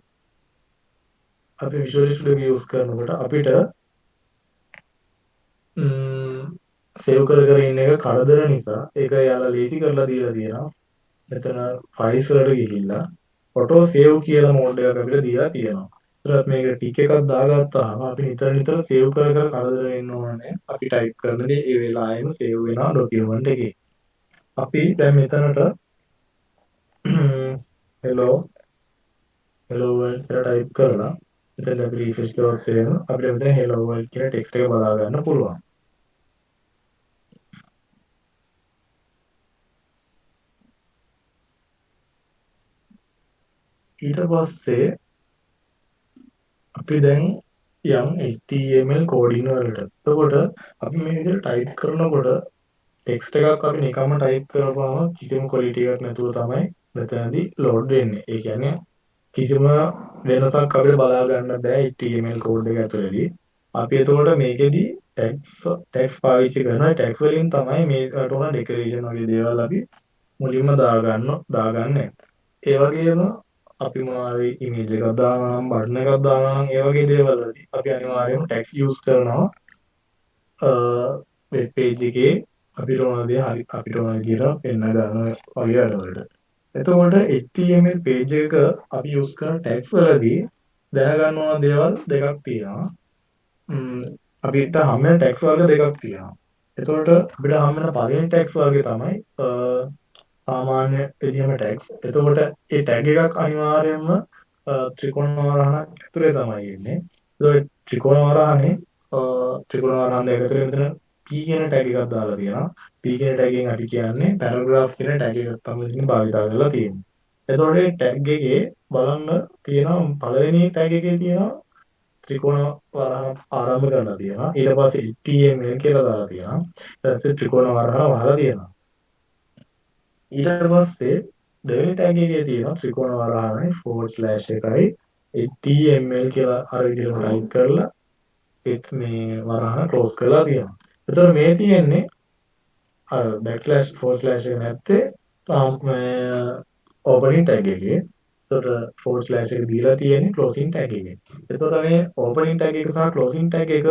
අපි Visual Studio එක යූස් කරනකොට අපිට සේව් කර ඉන්න එක කරදර නිසා ඒක යාලා ලේසි කරලා දීලා තියෙනවා. මෙතන ෆයිල්ස් වලට ගිහිල්ලා ඔටෝ සේව් කියලා මෝඩ් එකක් අපිට දීලා තියෙනවා. ඒත් මේක ටික් එකක් දාගත්තාම අපි නිතර නිතර සේව් කර කරදර වෙන්න ඕනේ. අපි ටයිප් කරන දේ ඒ වෙලාවෙම සේව් වෙනවා ඩොකියුමන්ට් එකේ. අපි දැන් මෙතනට hello world කියලා ටයිප් කරලා මෙතන අපි රිෆ්‍රෙෂ් කරොත් එහෙම අපිට මෙතන hello world කියන ටෙක්ස්ට් එක බලා ගන්න පුළුවන්. ඊට පස්සේ අපි දැන් යම් HTML කෝඩින් වලට. එතකොට අපි මේ විදිහට ටයිප් කරනකොට ටෙක්ස්ට් එකක් අපි නිකම්ම ටයිප් කරපුවාම කිසිම ක්වොලිටි එකක් නැතුව තමයි මෙතනදී ලෝඩ් වෙන්නේ. ඒ කියන්නේ කිසිම වෙනසක් අපිට බලා ගන්න බෑ HTML කෝඩ් එක ඇතුළේදී. අපි එතකොට මේකෙදි ටැග්ස් පාවිච්චි කරනවා. ටැග්ස් වලින් තමයි මේකට උන ඩෙකරේෂන් වගේ දේවල් අපි මුලින්ම දාගන්නේ. ඒ වගේම අපි මොනවාරි ඉමේජ් එකක් දානවා නම් බටන් එකක් දානවා නම් ඒ වගේ දේවල් වලදී අපි අනිවාර්යයෙන්ම ටැග්ස් යූස් කරනවා. වෙබ් පේජ් එකේ අපිට ඕන දේ හරි අපිට ඕන විදිහට පෙන්න ගන්න වගේ වැඩවලට. එතකොට HTML page එක අපි use කරන tags වලදී දැනගන්න ඕන දේවල් දෙකක් තියෙනවා. අපිට හැම tags වර්ග දෙකක් තියෙනවා. එතකොට අපිට හැම පළවෙනි tags වර්ගය තමයි සාමාන්‍ය විදිහම tags. එතකොට ඒ tag එකක් අනිවාර්යයෙන්ම ත්‍රිකෝණ වරහණක් ඇතුලේ තමයි එන්නේ. ඒතකොට ත්‍රිකෝණ වරහනේ ත්‍රිකෝණ වරහන් දෙක ඇතුලේ මෙතන P කියන tag එකක් දාලා තියෙනවා. P කියන tag එකෙන් අපි කියන්නේ paragraph කියන tag එකක් තමයි ඉතින් භාවිතා කරලා තියෙන්නේ. එතකොට මේ tag එකේ බලන්න තියෙනවා පළවෙනි tag එකේ තියෙනවා ත්‍රිකෝණ වරහන ආරම්භ කරලා තියෙනවා. ඊට පස්සේ HTML කියලා දාලා තියෙනවා. ඊට පස්සේ ත්‍රිකෝණ වරහන වහලා තියෙනවා. ඊට පස්සේ දෙවෙනි tag එකේ තියෙනවා ත්‍රිකෝණ වරහනේ /එකයි HTML කියලා අර විදිහට ටයිප් කරලා මේ වරහන ක්ලෝස් කරලා තියෙනවා. එතකොට මේ තියෙන්නේ අර // එක නැත්තේ ඕපනින් ටැග් එකේ. එතකොට // එක දීලා තියෙන්නේ ක්ලෝසින් ටැග් එකේ. එතකොට මේ ඕපනින් ටැග් එක සහ ක්ලෝසින් ටැග් එක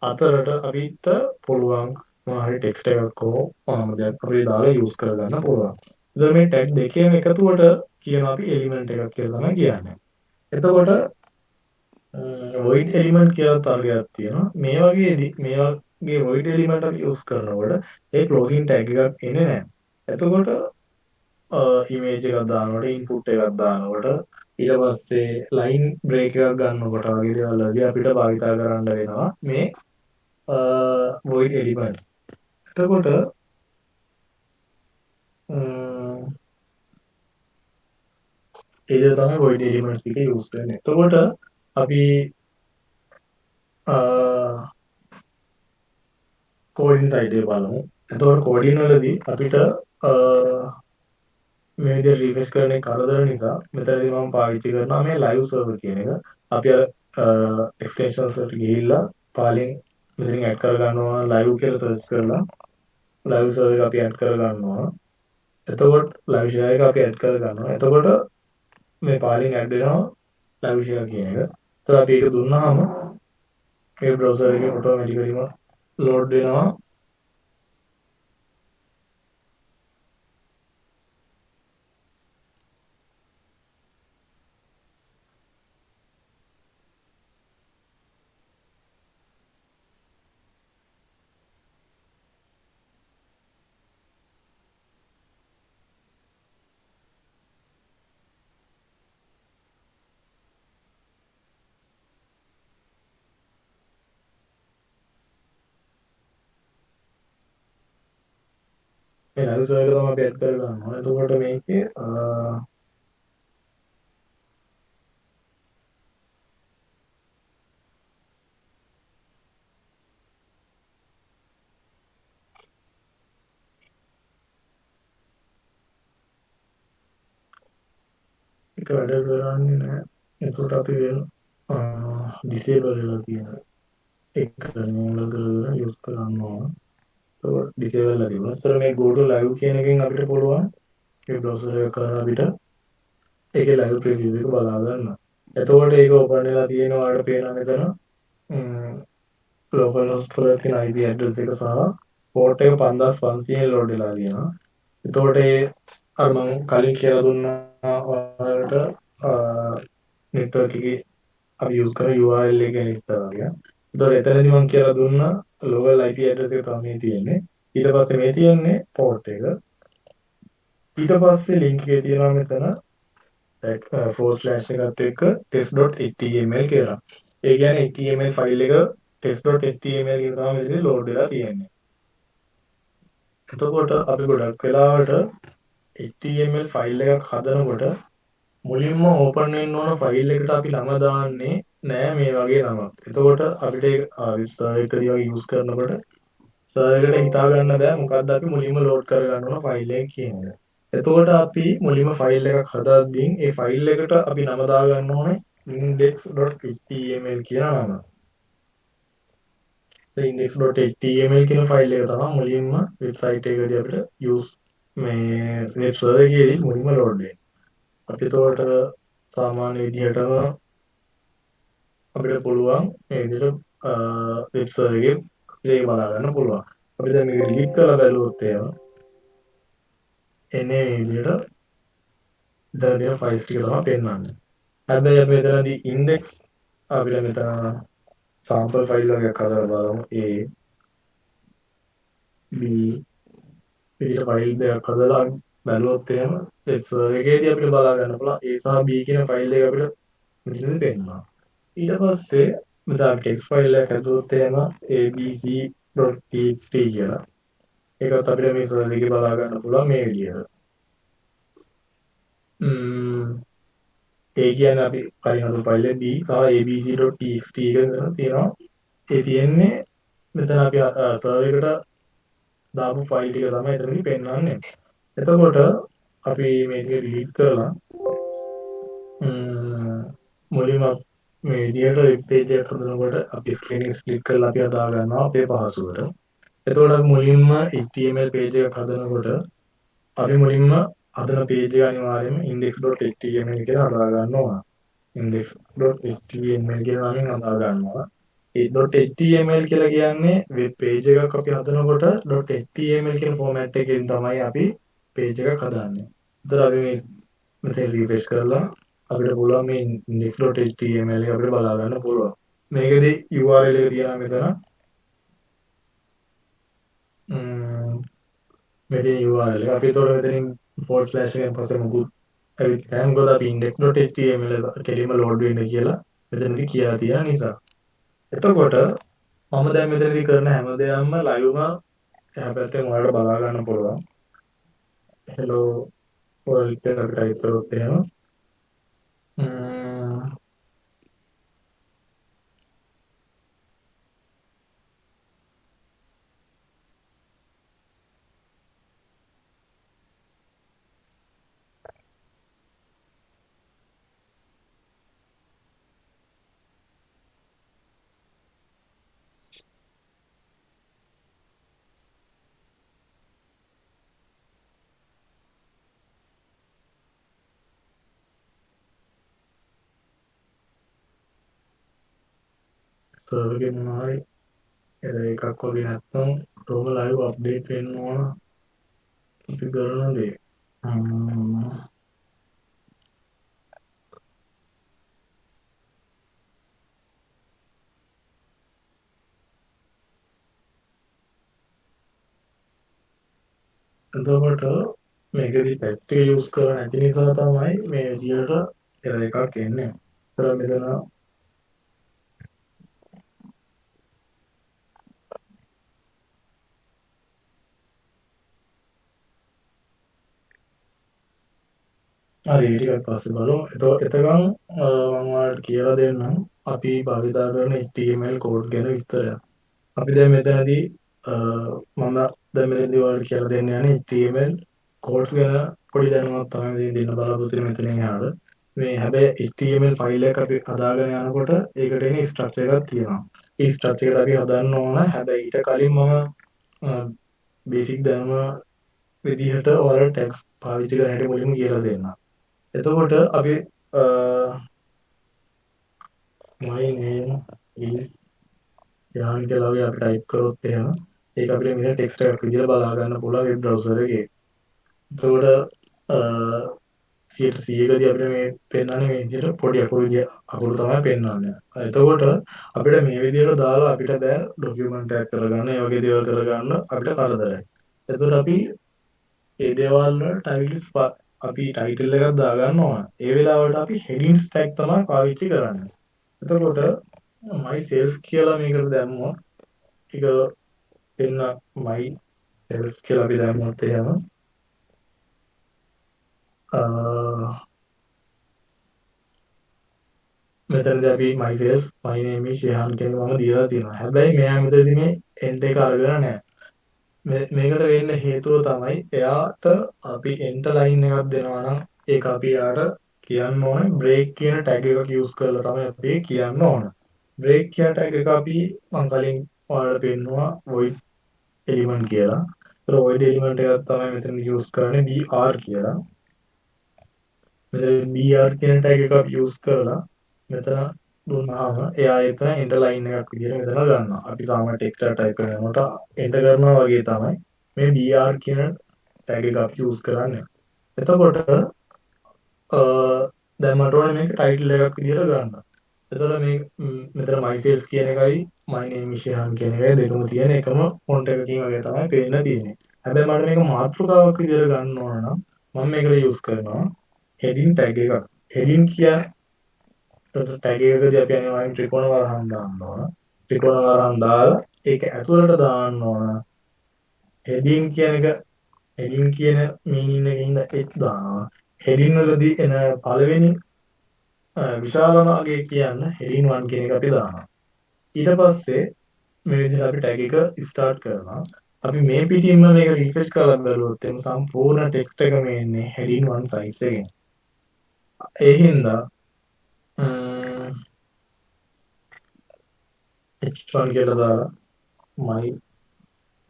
අතරට අපිට පුළුවන් මොනවා හරි ටෙක්ස්ට් එකක් හෝ මොනවාම දෙයක් අපිට දාලා යූස් කරගන්න පුළුවන්. එතකොට මේ ටැග් දෙකේම එකතුවට කියන අපි එලිමන්ට් එකක් කියලා තමයි කියන්නේ. එතකොට void element කියලා තර්කයක් තියෙනවා. මේ වගේ void element අපි යූස් කරනකොට ඒ closing tag එකක් එන්නේ නැහැ. එතකොට ඉමේජ් එකක් දානකොට ඉන්පුට් එකක් දානකොට ඊට පස්සේ ලයින් බ්‍රේක් එකක් ගන්නකොට වගේ දේවල් වලදී අපිට භාවිතා කරන්න වෙනවා මේ void element. එතකොට ඒක තමයි void elements එක use කරන්නේ. එතකොට අපි කෝඩින් සයිඩ් එක බලමු. එතකොට කෝඩින් වලදී අපිට මේ විදිහට රිෆ්‍රෙෂ් කරන එක කරදර නිසා මෙතනදී මම පාවිච්චි කරනවා මේ live server කියන එක. අපි අර extensions වලට ගිහිල්ලා පාලින් මෙතනින් ඇඩ් කර ගන්නවා live කියලා search කරලා live server එක අපි ඇඩ් කර ගන්නවා. එතකොට live share එක අපි ඇඩ් කර ගන්නවා. එතකොට මේ පාලින් ඇඩ් වෙනවා live share කියන එක. එතකොට අපි ඒක දුන්නාම මේ browser එකේ automatically load වෙනවා. මේ live server එක තමයි අපි ඇඩ් කර ගන්නවා. එතකොට මේකේ ඒක වැඩ කරන්නේ නැහැ. එතකොට අපි වෙන disable වෙලා තියෙන එක නෝල කරලා use කරනවා. ඒක disable වෙලා තිබුණා. ඒතර මේ go to live කියන එකෙන් අපිට පුළුවන් මේ browser එක කරලා අපිට ඒකේ live preview එක බලා ගන්න. එතකොට ඒක open වෙලා තියෙනවා ආට පේනවා මෙතන localhost වල තියෙන IP address එක සහ port එක 5500 load වෙලා තියෙනවා. එතකොට ඒ අර මම කලින් කියලා දුන්නා ඔයාලට network එකේ අපි use කරන URL එක ගැන විස්තර වගේ. එතකොට එතනදී මම කියලා දුන්නා local IP address එක තමයි තියෙන්නේ. ඊට පස්සේ මේ තියෙන්නේ port එක. ඊට පස්සේ link එකේ තියෙනවා මෙතන / එකත් එක්ක test.html කියලා. ඒ කියන්නේ html file එක test.html කියන තමයි මෙතන load වෙලා තියෙන්නේ. එතකොට අපි ගොඩක් වෙලාවට HTML file එකක් හදනකොට මුලින්ම open වෙන්න ඕන file එකට අපි නම දාන්නේ නෑ මේ වගේ නමක්. එතකොට අපිට server එකදී වගේ use කරනකොට server එකට හිතා ගන්න බෑ මොකද්ද අපි මුලින්ම load කරගන්න ඕන file එක කියන එක. එතකොට අපි මුලින්ම ෆයිල් එකක් හදද්දී ඒ ෆයිල් එකට අපි නම දාගන්න ඕනේ index.html කියන නම. ඒ index.html කියන ෆයිල් එක තමයි මුලින්ම වෙබ්සයිට් එකකදී අපිට use මේ වෙබ් සර්වර් එකේදී මුලින්ම load වෙන්නේ. අපි එතකොට සාමාන්‍ය විදිහටම අපිට පුළුවන් මේ විදිහට වෙබ් සර්වර් එකේ ඒක බලා ගන්න පුළුවන්. අපි දැන් මේක ඩිලීට් කරලා බැලුවොත් එහෙම එන්නේ මේ විදිහට ඉතල තියෙන ෆයිල්ස් ටික තමයි පෙන්වන්නේ. හැබැයි අපි මෙතනදී index අපිට මෙතන sample file වගේක් හදලා බලමු. A B විදිහට ෆයිල් දෙකක් හදලා බැලුවොත් එහෙම වෙබ් සර්වර් එකේදී අපිට බලා ගන්න පුළුවන් A සහ B කියන ෆයිල් දෙක අපිට මෙතනදී පෙන්වනවා. ඊට පස්සේ මෙතන අපි text ෆයිල් එකක් හදුවොත් එහෙම abc.txt කියලා. ඒකත් අපිට මේ සර්වර් එකේ බලා ගන්න පුළුවන් මේ විදිහට. ඒ කියන්නේ අපි කලින් හදපු ෆයිල් එක B සහ abc.txt එක මෙතන තියෙනවා. ඒ තියෙන්නේ මෙතන අපි සර්වර් එකට දාපු ෆයිල් ටික තමයි එතනදී පෙන්වන්නේ. එතකොට අපි මේක ඩිලීට් කරලා මුලින්ම මේ විදිහට වෙබ් පේජ් එකක් හදනකොට අපි ස්ක්‍රීන් එක ක්ලික් කරලා අපි හදා ගන්නවා අපේ පහසුවට. එතකොට අපි මුලින්ම HTML පේජ් එකක් හදනකොට අපි මුලින්ම හදන පේජ් එක අනිවාර්යයෙන්ම index.html කියලා හදා ගන්න ඕන. index.html කියන නමින් හදා ගන්නවා. ඒ .html කියලා කියන්නේ වෙබ් පේජ් එකක් අපි හදනකොට .html කියන ෆෝමැට් එකකින් තමයි අපි පේජ් එකක් හදන්නේ. ඒතර අපි මේ මෙතන රිෆ්‍රෙෂ් කරලා අපිට පුළුවන් මේ index.html එක අපිට බලා ගන්න පුළුවන්. මේකෙදි URL එක තියෙනවා මෙතන. මෙතන URL එක අපි ඒතකොට මෙතනින් ෆෝර්ඩ් ස්ලෑෂ් එකෙන් පස්සේ මොකුත් ඇවිත් නැහැ. මොකද අපි index.html එක කෙලින්ම ලෝඩ් වෙන්න කියලා මෙතනදී කියලා තියෙන නිසා. එතකොට මම දැන් මෙතනදී කරන හැම දෙයක්ම ලයිව්ම එහා පැත්තෙන් ඔයාලට බලා ගන්න පුළුවන්. hello world කියලා අපි ටයිප් කරොත් එහෙම සර්වර් එකේ මොනවා හරි එකක් වගේ නැත්නම් රෝම ලයිව් අප්ඩේට් වෙන්න ඕන අපි කරන දේ. එතකොට මේකදී පැට් එක යූස් කරලා නැති නිසා තමයි මේ විදියට එරර් එකක් එන්නේ. ඒතර මෙතන හරි ටිකක් පස්සේ බලමු. එතකන් මම ඔයාලට කියලා දෙන්නම් අපි භාවිතා කරන HTML කෝඩ් ගැන විස්තරයක්. අපි දැන් මෙතනදී මම දැන් මෙතනදී ඔයාලට කියලා දෙන්න යන්නේ HTML කෝඩ්ස් ගැන පොඩි දැනුමක් තමයි දෙන්න බලාපොරොත්තු වෙන්නේ මෙතනින් එහාට. මේ හැබැයි HTML ෆයිල් එක අපි හදාගෙන යනකොට ඒකට එන ස්ට්‍රක්චර් එකක් තියෙනවා. ඒ ස්ට්‍රක්චර් එක අපි හදන්න ඕන. හැබැයි ඊට කලින් මම බේසික් දැනුම විදිහට ඔයාලට ටැග්ස් පාවිච්චි කරන්න හැටි මුලින්ම කියලා දෙන්නම්. එතකොට අපි my name is යාන් කියලා වගේ අපි ටයිප් කරොත් එහෙම ඒක අපිට මෙතන ටෙක්ස්ට් එකක් විදිහට බලා ගන්න පුළුවන් වෙබ් බ්‍රවුසර් එකේ. එතකොට 100%කදී අපිට මේ පෙන්වන්නේ මේ විදිහට පොඩි අකුරු තමයි පෙන්වන්නේ. එතකොට අපිට මේ විදිහට දාලා අපිට දැන් ડોකියුමන්ට් එකක් කරගන්න, ඒ වගේ දේවල් කරගන්න අපිට කරදරයි. එතකොට අපි ඒ දේවල් වල ටයිටල්ස් අපි ටයිටල් එකක් දාගන්න ඕන. ඒ වෙලාවට අපි headings tag තමයි පාවිච්චි කරන්නේ. එතකොට myself කියලා මේකට දැම්මොත් ඒක එන්න myself කියලා අපි දැම්මොත් එහෙම මෙතනදී අපි myself my name is Shehan කියන මම දීලා තියෙනවා. හැබැයි මෙයා මෙතනදී මේ end එක අරගෙන නැහැ. මේකට වෙන්න හේතුව තමයි එයාට අපි end line එකක් දෙනවා නම් ඒක අපි එයාට කියන්න ඕනේ break කියන tag එකක් use කරලා තමයි අපි කියන්න ඕන. break කියන tag එක අපි මම කලින් ඔයාලට පෙන්නුවා void element කියලා. ඒතර void element එකක් තමයි මෙතන use කරන්නේ br කියලා. මෙතන br කියන tag එක අපි use කරලා මෙතන දුන්නාම එයා එතන enter line එකක් විදිහට මෙතන ගන්නවා. අපි සාමාන්‍ය text එක type කරනකොට enter කරනවා වගේ තමයි මේ br කියන tag එක අපි use කරන්නේ. එතකොට දැන් මට ඕනේ මේක title එකක් විදිහට ගන්න. එතකොට මේ මෙතන myself කියන එකයි my name is Shehan කියන එකයි දෙකම තියෙන එකම font එකකින් වගේ තමයි පේන්න තියෙන්නේ. හැබැයි මට මේක මාතෘකාවක් විදිහට ගන්න ඕන නම් මම මේකට use කරනවා heading tag එකක්. heading කියන්නේ ටැග් එකකදී අපි අනිවාර්යෙන් ත්‍රිකෝණ වරහන් දාන්න ඕන. ත්‍රිකෝණ වරහන් දාලා ඒක ඇතුළට දාන්න ඕන. heading කියන meaning එකකින් h දානවා. heading වලදී එන පළවෙනි විශාල මාර්ගය කියන්න heading 1 කියන එක අපි දානවා. ඊට පස්සේ මේ විදිහට අපි ටැග් එක ස්ටාර්ට් කරනවා. අපි මේ පිටින්ම මේක රිෆ්‍රෙෂ් කරලා බලුවොත් එම් සම්පූර්ණ ටෙක්ස්ට් එකම එන්නේ heading 1 size එකෙන්. ඒ හින්දා h1 කියලා දාලා my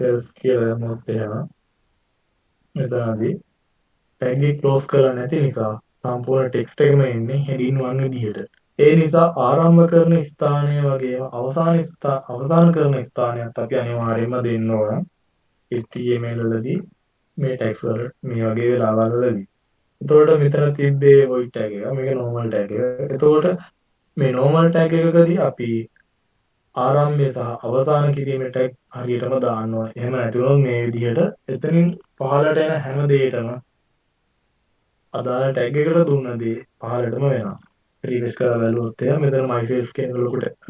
self කියලා දැම්මොත් එහෙම මෙතනදී tag එක close කරලා නැති නිසා සම්පූර්ණ text එකම එන්නේ heading 1 විදිහට. ඒ නිසා ආරම්භ කරන ස්ථානය වගේම අවසාන කරන ස්ථානයත් අපි අනිවාර්යයෙන්ම දෙන්න ඕන. HTML වලදී මේ tags වල මේ වගේ වෙලාවල් වලදී. එතකොට මෙතන තිබ්බේ void tag එක, මේක normal tag එක. එතකොට මේ normal tag එකකදී අපි ආරම්භය සහ අවසාන කිරීමේ tag හරියටම දාන්න ඕනේ. එහෙම නැති වුණොත් මේ විදිහට එතනින් පහළට එන හැම දෙයකම අදාළ ටැග් එකට දුන්න දේ පහළටම වෙනවා. රිෆ්‍රෙෂ් කරලා බැලුවොත් එහෙනම් මෙතන myself කියන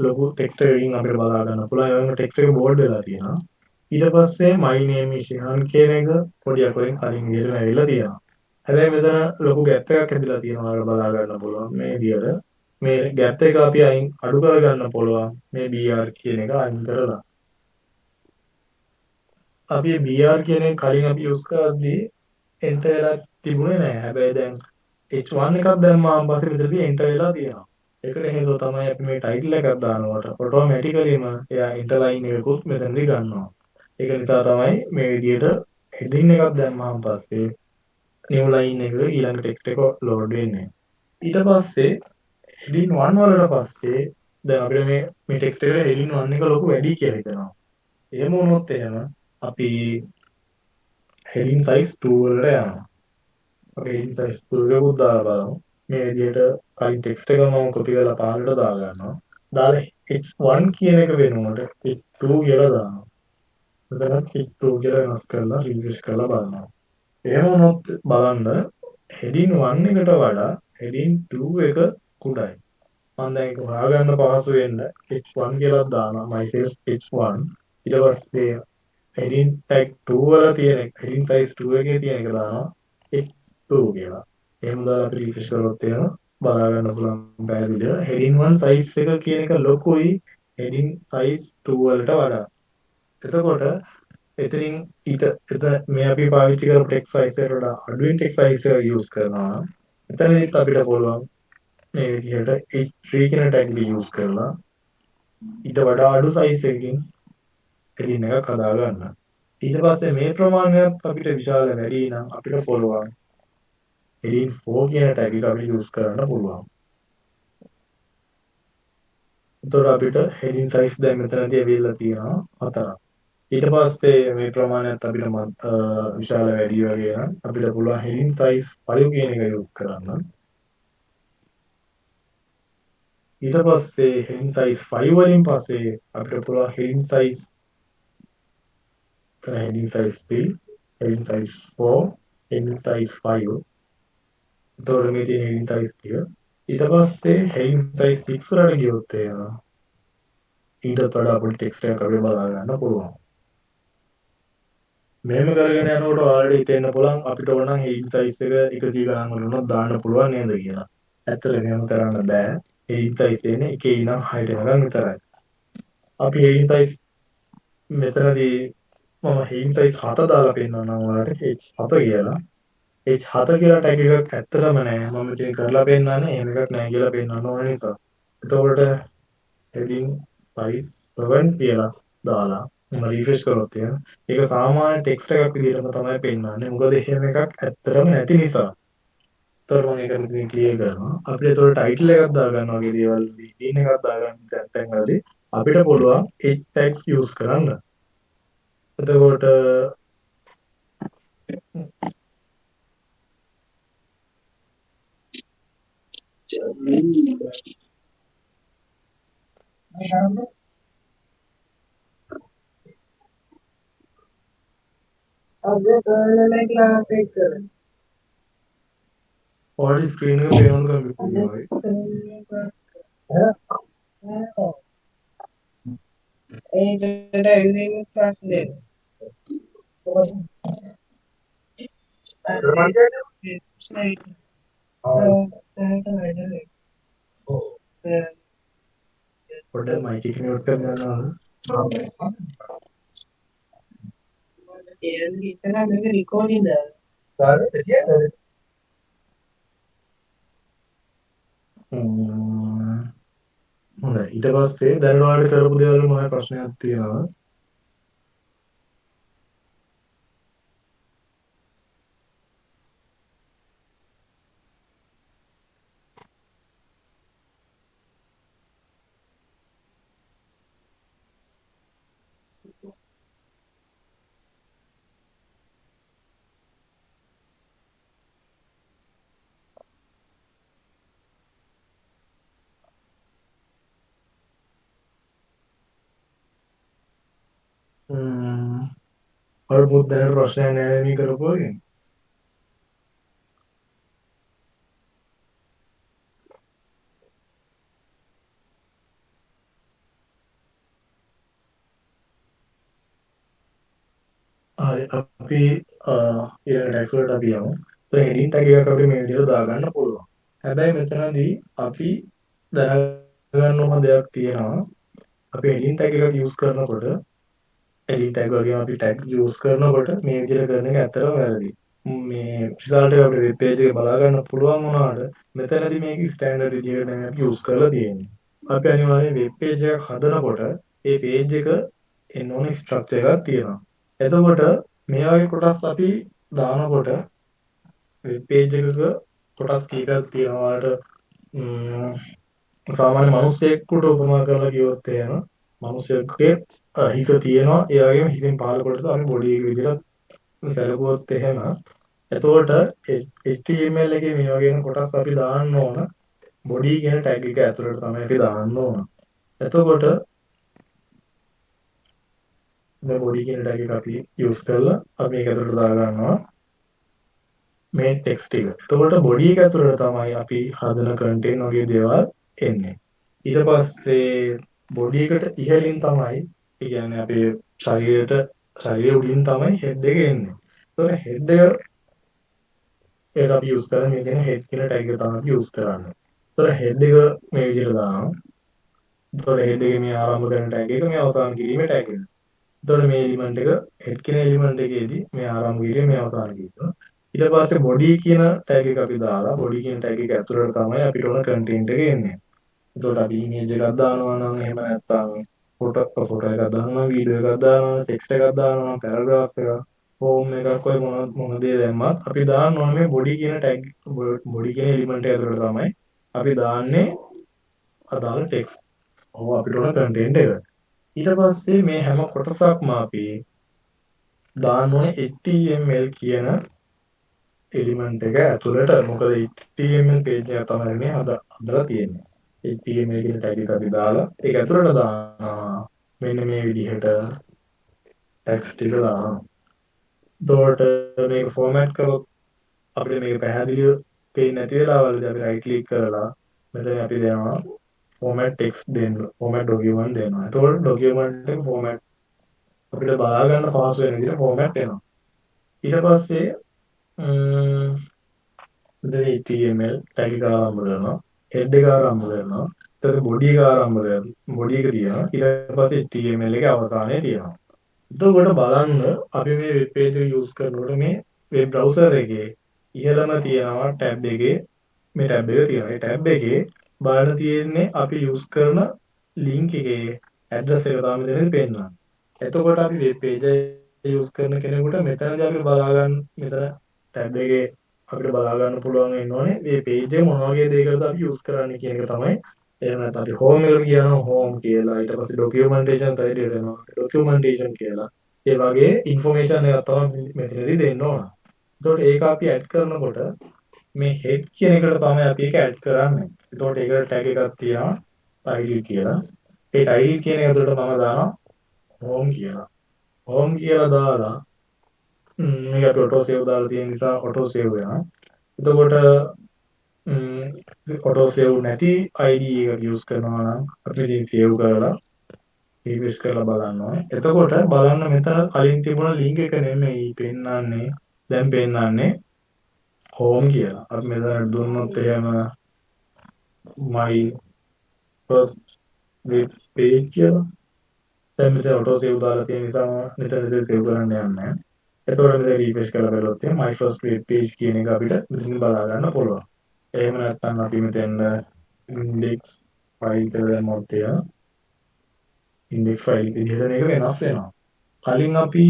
ලොකු ටෙක්ස්ට් එකකින් අපිට බලා ගන්න පුළුවන්. ඒ වගේම ටෙක්ස්ට් එක බෝල්ඩ් වෙලා තියෙනවා. ඊට පස්සේ my name is Shihan කියන එක පොඩි අකුරෙන් කලින් විදිහටම ඇවිල්ලා තියෙනවා. හැබැයි මෙතන ලොකු ගැප් එකක් ඇදලා තියෙනවා ඔයාලට බලා ගන්න පුළුවන් මේ විදිහට. මේ ගැප් එක අපි අඩු කරගන්න පුළුවන් මේ br කියන එක අයින් කරලා. අපි br කියන එක කලින් අපි යූස් කරද්දී enter වෙලා තිබුණේ නැහැ. හැබැයි දැන් h1 එකක් දැම්මාම පස්සේ මෙතනදී enter වෙලා තියෙනවා. ඒකට හේතුව තමයි අපි මේ ටයිටල් එකක් දානකොට ඔටෝමැටිකලිම එයා ඉන්ටර්ලයින් එකකුත් මෙතනදී ගන්නවා. ඒක නිසා තමයි මේ විදිහට හෙඩින් එකක් දැම්මාම පස්සේ නිව් ලයින් එක ඊළඟ ටෙක්ස්ට් එක ලෝඩ් වෙන්නේ. ඊට පස්සේ හෙඩින් 1 වලට පස්සේ දැන් අපිට මේ ටෙක්ස්ට් එකට හෙඩින් 1 එක ලොකු වැඩි කියලා හිතනවා. එහෙම වුණොත් එහෙම අපි හෙඩින් සයිස් 2 වලට යනවා. අපි හෙඩින් සයිස් 2 එකකුත් දාලා බලමු. මේ විදිහට කලින් ටෙක්ස්ට් එක මම කොපි කරලා පහළට දා ගන්නවා. දාලා h1 කියන එක වෙනුවට h2 කියලා දානවා. මෙතන h2 කියලා වෙනස් කරලා රිෆ්‍රෙෂ් කරලා බලනවා. එහෙම වුණොත් බලන්න හෙඩින් 1 එකට වඩා හෙඩින් 2 එක කුඩායි. මම දැන් ඒක හොයාගන්න පහසු වෙන්න h1 කියලා දානවා myself h1 ඊට පස්සේ හෙඩින් ටැග් 2 වල තියෙන හෙඩින් සයිස් 2 එකේ තියෙන එක දානවා h2 කියලා. එහෙම දාලා අපි රිෆ්‍රෙෂ් කරොත් එහෙම බලා ගන්න පුළුවන් පැහැදිලිව හෙඩින් 1 සයිස් එක කියන එක ලොකුයි හෙඩින් සයිස් 2 වලට වඩා. එතකොට එතනින් මේ අපි පාවිච්චි කරපු ටෙක්ස්ට් සයිස් එකට වඩා අඩුවෙන් ටෙක්ස්ට් සයිස් එක යූස් කරනවා නම් එතනදිත් අපිට පුළුවන් මේ විදිහට h3 කියන ටැග් එක යූස් කරලා ඊට වඩා අඩු සයිස් එකකින් හෙඩින් එකක් හදා ගන්න. ඊට පස්සේ මේ ප්‍රමාණයත් අපිට විශාල වැඩි නම් අපිට පුළුවන් හෙඩින් 4 කියන ටැග් එක අපිට යූස් කරන්න පුළුවන්. එතකොට අපිට හෙඩින් සයිස් දැන් මෙතනදී ඇවිල්ලා තියෙනවා 4ක්. ඊට පස්සේ මේ ප්‍රමාණයත් අපිට විශාල වැඩි වගේ නම් අපිට පුළුවන් හෙඩින් සයිස් 5 කියන එක යූස් කරන්න. ඊට පස්සේ හෙඩින් සයිස් 5 වලින් පස්සේ අපිට පුළුවන් heading size 3, heading size 4, heading size 5. එතකොට මේ තියෙන හෙඩින් සයිස් ටික. ඊට පස්සේ හෙඩින් සයිස් 6 වලට ගියොත් එහෙම ඊටත් වඩා පොඩි ටෙක්ස්ට් එකක් අපිට බලා ගන්න පුළුවන්. මෙහෙම කරගෙන යනකොට ඔයාලට හිතෙන්න පුළුවන් අපිට ඕන නම් හෙඩින් සයිස් එක 100 ගණන් වල උනොත් දාන්න පුළුවන් නේද කියලා. ඇත්තට මෙහෙම කරන්න බෑ. හෙඩින් සයිස් එන්නේ 1 ඉඳන් 6 වෙනකන් විතරයි. අපි හෙඩින් සයිස් මෙතනදී මම හෙඩින් සයිස් 7 දාලා පෙන්නනවා ඔයාලට h7 කියලා. h7 කියලා ටැග් එකක් ඇත්තටම නෑ. මම ඉතින් කරලා පෙන්නන්නේ එහෙම එකක් නෑ කියලා පෙන්වන්න ඕන නිසා. එතකොට හෙඩින් සයිස් 7 කියලා දාලා මම රිෆ්‍රෙෂ් කරොත් එහෙම ඒක සාමාන්‍ය ටෙක්ස්ට් එකක් විදිහටම තමයි පෙන්වන්නේ. මොකද එහෙම එකක් ඇත්තටම නැති නිසා. ඒතකොට මම ඒක මෙතනින් ක්ලියර් කරනවා. අපිට ඒතකොට ටයිටල් එකක් දාගන්න වගේ දේවල් හෙඩින් එකක් දාගන්න තැන් වලදී අපිට පුළුවන් h tags යූස් කරන්න. එතකොට ඔයාලගේ ස්ක්‍රීන් එක පේනවද කම්පියුටර් පොඩ්ඩක් මයික් එක මියුට් කරගන්නවා. හොඳයි. ඊට පස්සේ දැන් ඔයාලට කරපු දේවල් මොනවද ප්‍රශ්නයක් තියෙනවා? ඔයාලට මුත් දැනට ප්‍රශ්නයක් නැහැ නේ කරපුවාගේ. අපි ඊළඟ ටැග්ස් වලට අපි යමු. එතකොට heading tag එකක් අපිට මේ විදිහට දාගන්න පුළුවන්. හැබැයි මෙතනදී අපි දැනගන්න ඕන දෙයක් තියෙනවා. අපි heading tag එකක් use කරනකොට heading tag වගේම අපි tag use කරනකොට මේ විදිහට කරන එක ඇත්තටම වැරදි. මේ result එක අපිට web page එකේ බලා ගන්න පුළුවන් වුණාට මෙතනදී මේක ස්ටෑන්ඩඩ් විදිහට නෙමෙයි අපි use කරලා තියෙන්නේ. අපි අනිවාර්යෙන් web page එකක් හදනකොට ඒ page එක එන්න ඕන ස්ට්‍රක්චර් එකක් තියෙනවා. එතකොට මේ වගේ කොටස් අපි දානකොට වෙබ් පේජ් එකක කොටස් කීපයක් තියෙනවා. වලට සාමාන්‍ය මිනිස්සෙකුට උපමා කරලා කිව්වොත් එහෙම මිනිස්සෙකුගේ හිත තියෙනවා. ඒ වගේම හිතෙන් පහළ කොටස අපි බොඩි එක විදිහට සැලකුවොත් එහෙම එතකොට HTML එකේ මේ වගේ කොටස් අපි දාන්න ඕන බොඩි කියන ටැග් එක ඇතුළට තමයි අපි දාන්න ඕන. එතකොට මේ බොඩි කියන ටැග් එක අපි යූස් කරලා අපි මේක ඇතුළට දා ගන්නවා මේ ටෙක්ස්ට් එක. එතකොට බොඩි එක ඇතුළට තමයි අපි හදන කන්ටෙන්ට් වගේ දේවල් එන්නේ. ඊට පස්සේ බොඩි එකට ඉහළින් තමයි ඒ කියන්නේ අපේ ශරීරයේ උඩින් තමයි හෙඩ් එක එන්නේ. එතකොට හෙඩ් එක අපි යූස් කරන්නේ මේ කියන හෙඩ් කියන ටැග් එක තමයි යූස් කරන්නේ. එතකොට හෙඩ් එක මේ විදිහට දානවා. එතකොට හෙඩ් එකේ මේ ආරම්භ කරන ටැග් එක මේ අවසන් කිරීමේ ටැග් එක. එතකොට මේ එලිමන්ට් එක හෙඩ් කියන එලිමන්ට් එකේදී මේ ආරම්භ කිරීම මේ අවසන් කිරීම. ඊට පස්සේ බොඩි කියන ටැග් එක අපි දාලා බොඩි කියන ටැග් එක ඇතුළට තමයි අපිට ඕන කන්ටෙන්ට් එක එන්නේ. එතකොට අපි ඉමේජ් එකක් දානවා නම් එහෙම නැත්නම් ෆොටෝ එකක් දානවා, වීඩියෝ එකක් දානවා, ටෙක්ස්ට් එකක් දානවා, පැරග්‍රාෆ් එකක්, ෆෝම් එකක් ඔය මොන දේ දැම්මත් අපි දාන්න ඕනේ මේ බොඩි කියන ටැග් බොඩි කියන එලිමන්ට් එක ඇතුළට තමයි අපි දාන්නේ අදාළ ටෙක්ස්ට්. ඔව් අපිට ඕන කන්ටෙන්ට් එක. ඊට පස්සේ මේ හැම කොටසක්ම අපි දාන්න ඕනේ HTML කියන එලිමන්ට් එක ඇතුළට. මොකද HTML page එක තමයි මේ හදලා තියෙන්නේ. HTML කියන ටැග් එක අපි දාලා ඒක ඇතුළට දානවා. මෙන්න මේ විදිහට ටෙක්ස්ට් ටික දානවා. එතකොට මේක ෆෝමැට් කරොත් අපිට මේක පැහැදිලිව පේන්නේ නැති වෙලාවලදී අපි රයිට් ක්ලික් කරලා මෙතන අපි දෙනවා ෆෝමැට් ටෙක්ස්ට් දෙන්න. ෆෝමැට් ඩොකියුමන්ට් දෙනවා. එතකොට ඩොකියුමන්ට් එක ෆෝමැට් අපිට බලා ගන්න පහසු වෙන විදිහට ෆෝමැට් එනවා. ඊට පස්සේ මෙතන HTML ටැග් එක ආරම්භ කරනවා. හෙඩ් එක ආරම්භ කරනවා. ඊට පස්සේ බොඩි එක ආරම්භ කරනවා. බොඩි එක තියෙනවා. ඊට පස්සේ HTML එකේ අවසානයේ තියෙනවා. එතකොට බලන්න අපි මේ වෙබ් පේජ් එක යූස් කරනකොට මේ වෙබ් බ්‍රවුසර් එකේ ඉහළම තියෙනවා ටැබ් එකේ මේ ටැබ් එක තියෙනවා. ඒ ටැබ් එකේ බලන්න තියෙන්නේ අපි යූස් කරන ලින්ක් එකේ ඇඩ්‍රස් එක තමයි මෙතනදී පෙන්නන්නේ. එතකොට අපි වෙබ් පේජ් එක යූස් කරන කෙනෙකුට මෙතනදී අපි බලා ගන්න මෙතන ටැබ් එකේ අපිට බලා ගන්න පුළුවන් වෙන්න ඕනේ මේ පේජ් එක මොන වගේ දෙයකටද අපි යූස් කරන්නේ කියන එක තමයි. එහෙම නැත්නම් අපි හෝම් එකට කියනවා හෝම් කියලා. ඊට පස්සේ ඩොකියුමන්ටේෂන් සයිඩ් එකට යනවා ඩොකියුමන්ටේෂන් කියලා. ඒ වගේ ඉන්ෆෝමේෂන් එකක් තමයි මෙතනදී දෙන්න ඕන. එතකොට ඒක අපි ඇඩ් කරනකොට මේ හෙඩ් කියන එකට තමයි අපි ඒක ඇඩ් කරන්නේ. එතකොට ඒකට ටැග් එකක් තියෙනවා title කියලා. ඒ title කියන එක ඇතුළට මම දානවා home කියලා. home කියලා දාලා මේක අපි ඔටෝ සේව් දාලා තියෙන නිසා ඔටෝ සේව් වෙනවා. එතකොට ඔටෝ සේව් නැති ID එකක් යූස් කරනවා නම් අපි ඉතින් සේව් කරලා රිෆ්‍රෙෂ් කරලා බලන්න ඕනේ. එතකොට බලන්න මෙතන කලින් තිබුණ ලින්ක් එක නෙමෙයි පෙන්නන්නේ. දැන් පෙන්නන්නේ home කියලා. අපි මෙතන දුන්නොත් එහෙම my first web page කියලා. දැන් මෙතන ඔටෝ සේව් දාලා තියෙන නිසා මෙතන සේව් කරන්න යන්නේ නැහැ. එතකොට මෙතන රිෆ්‍රෙෂ් කරලා බලුවොත් එහෙනම් my first web page කියන එක අපිට මෙතනින් බලා ගන්න පුළුවන්. එහෙම නැත්නම් අපි මෙතෙන් index file කියලා දැම්මොත් එහෙම index file විදිහට මේක වෙනස් වෙනවා. කලින් අපි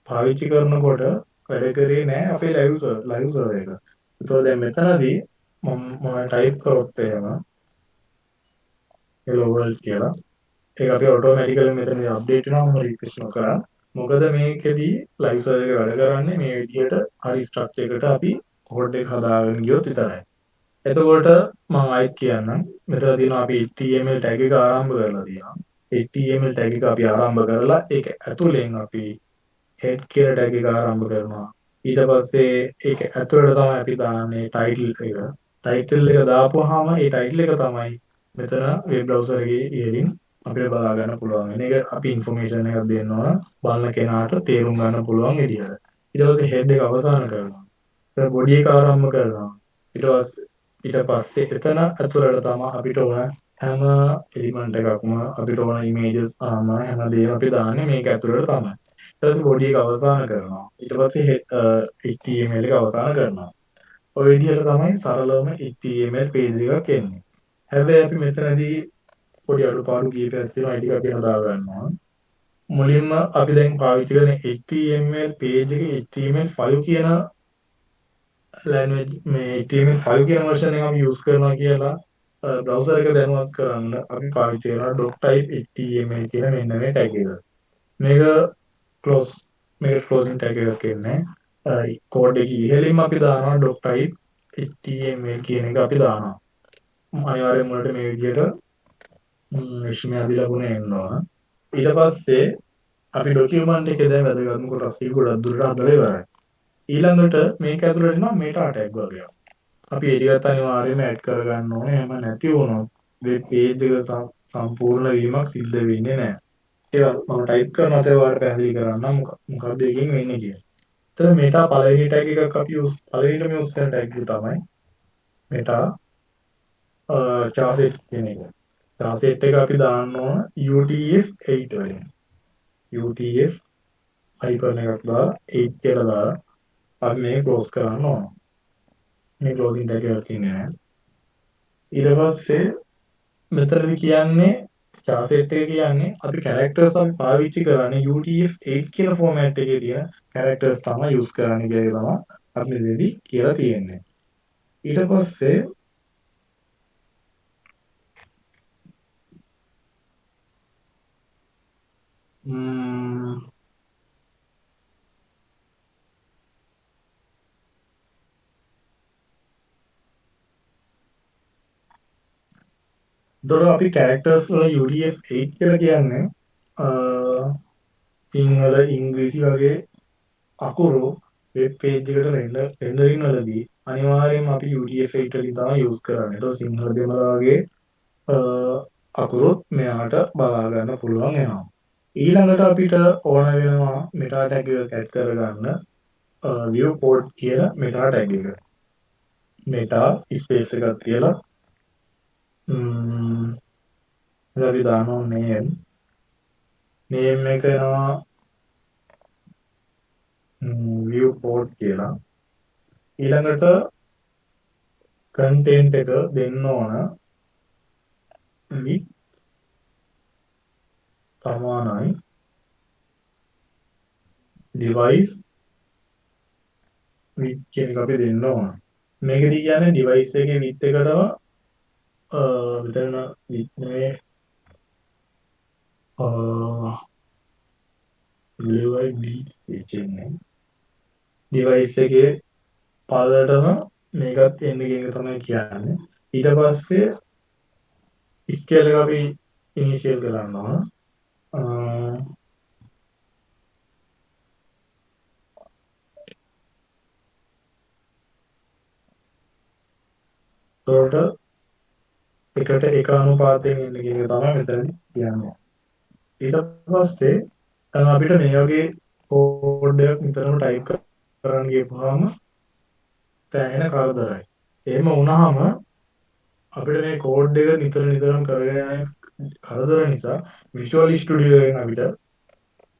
පාවිච්චි කරනකොට වැඩ කරේ නැහැ අපේ live server එක. ඒතකොට දැන් මෙතනදී මම ටයිප් කරොත් එහෙම hello world කියලා ඒක අපි ඔටෝමැටිකලි මෙතනදී අප්ඩේට් වෙනවා මම රිෆ්‍රෙෂ් නොකරන. මොකද මේකෙදී live server එක වැඩ කරන්නේ මේ විදිහට හරි ස්ට්‍රක්චර් එකකට අපි කෝඩ් එක හදාගෙන ගියොත් විතරයි. එතකොට මම ආයෙත් කියන්නම්. මෙතන තියෙනවා අපි HTML tag එක ආරම්භ කරලා තියෙනවා. HTML tag එක අපි ආරම්භ කරලා ඒක ඇතුලෙන් අපි head කියලා tag එක ආරම්භ කරනවා. ඊට පස්සේ ඒක ඇතුළට තමයි අපි දාන්නේ title එක. title එක දාපුවාම ඒ title එක තමයි මෙතන web browser එකේ ඉහළින් අපිට බලා ගන්න ගන්න පුළුවන් වෙන එක අපි ඉන්ෆෝමේෂන් එකක් දෙනවා බලන කෙනාට තේරුම් ගන්න පුළුවන් විදිහට. ඊට පස්සේ හෙඩ් එක අවසන් කරනවා. ඊට බොඩි එක ආරම්භ කරනවා. ඊට පස්සේ එතන ඇතුළට තමයි අපිට ඕන හැම එලිමන්ට් එකක්ම අපිට ඕන ඉමේජස් හැමදේම අපි දාන්නේ මේක ඇතුළට තමයි. ඊට පස්සේ බොඩි එක අවසන් කරනවා. ඊට පස්සේ HTML එක අවසන් කරනවා. ඔය විදිහට තමයි සරලවම HTML page එකක් එන්නේ. හැබැයි අපි මෙතනදී පොඩි අඩුපාඩු කීපයක් තියෙනවා. ඒ ටික අපි හදා ගන්නවා. මුලින්ම අපි දැන් පාවිච්චි කරන HTML page එකේ HTML5 කියන language මේ HTML5 කියන version එක අපි use කරනවා කියලා browser එක දැනුවත් කරන්න අපි පාවිච්චි කරනවා .type HTML කියන මෙන්න මේ tag එක. මේක close මේක closing tag එකක් එන්නේ. code එකේ ඉහළින්ම අපි දානවා .type HTML කියන එක අපි දානවා. අනිවාර්යයෙන්ම වලට මේ විදිහට විශ්මය ලැබුණ එන්නවා. ඊට පස්සේ අපි ඩොකියුමන්ට් එකේ දැන් වැදගත්ම කොටස් ටික ගොඩක් දුරට හදලා ඉවරයි. ඊළඟට මේක ඇතුළට එනවා මෙටා ටැග් වගේක්. අපි ඒ ටිකත් අනිවාර්යයෙන්ම ඇඩ් කරගන්න ඕනේ. එහෙම නැති වුණොත් වෙබ් පේජ් එක සම්පූර්ණ වීමක් සිද්ධ වෙන්නේ නැහැ. ඒක මම ටයිප් කරනවා ඒත් ඔයාලට පැහැදිලි කරන්නම් මොකක්ද එකකින් වෙන්නේ කියලා. එතන මෙටා පළවෙනි ටැග් එකක් අපි පළවෙනිම යූස් කරන ටැග් එක තමයි මෙටා charset කියන එක. charset එක අපි දාන්න ඕන UTF-8 වලින්. UTF hyphen එකක් දාලා 8 කියලා දාලා අපි මේක ක්ලෝස් කරන්න ඕන. මේ ක්ලෝසින් ටැග් එකක් ඉන්නේ නැහැ. ඊට පස්සේ මෙතනදි කියන්නේ charset එක කියන්නේ අපි characters අපි පාවිච්චි කරන්නේ UTF-8 කියලා format එකේ තියෙන characters තමයි use කරන්නේ කියලා තමයි අපි මෙතනදී කියලා තියෙන්නේ. ඊට පස්සේ එතකොට අපි characters වල UTF-8 කියලා කියන්නේ සිංහල ඉංග්‍රීසි වගේ අකුරු වෙබ් පේජ් එකට රෙන්ඩරින් වලදී අනිවාර්යයෙන්ම අපි UTF-8 වලින් තමයි use කරන්නේ. ඒක සිංහල දෙමළ වගේ අකුරුත් මෙයාට බලා ගන්න පුළුවන් වෙනවා. ඊළඟට අපිට ඕන වෙනවා මෙටා ටැග් එක ඇඩ් කරගන්න viewport කියන මෙටා ටැග් එක. මෙටා ස්පේස් එකක් තියලා අපි දානවා name එක එනවා viewport කියලා. ඊළඟට content එක දෙන්න ඕන with සමානයි device with කියන එක අපි දෙන්න ඕන. මේකදී කියන්නේ device එකේ with එකටම මෙතන with නේ device එකේ පළලටම මේකත් එන්න කියන එක තමයි කියන්නේ. ඊට පස්සේ scale එක අපි initial කරනවා. එකට එක අනුපාතයෙන් එන්න කියන එක තමයි මෙතන කියන්නේ. ඊට පස්සේ අපිට මේ වගේ කෝඩ් එකක් නිතරම ටයිප් කරන්න ගියපුවාම තැහෙන කරදරයි. එහෙම වුණාම අපිට මේ කෝඩ් එක නිතරම කරගෙන යන කරදර නිසා Visual Studio එකෙන් අපිට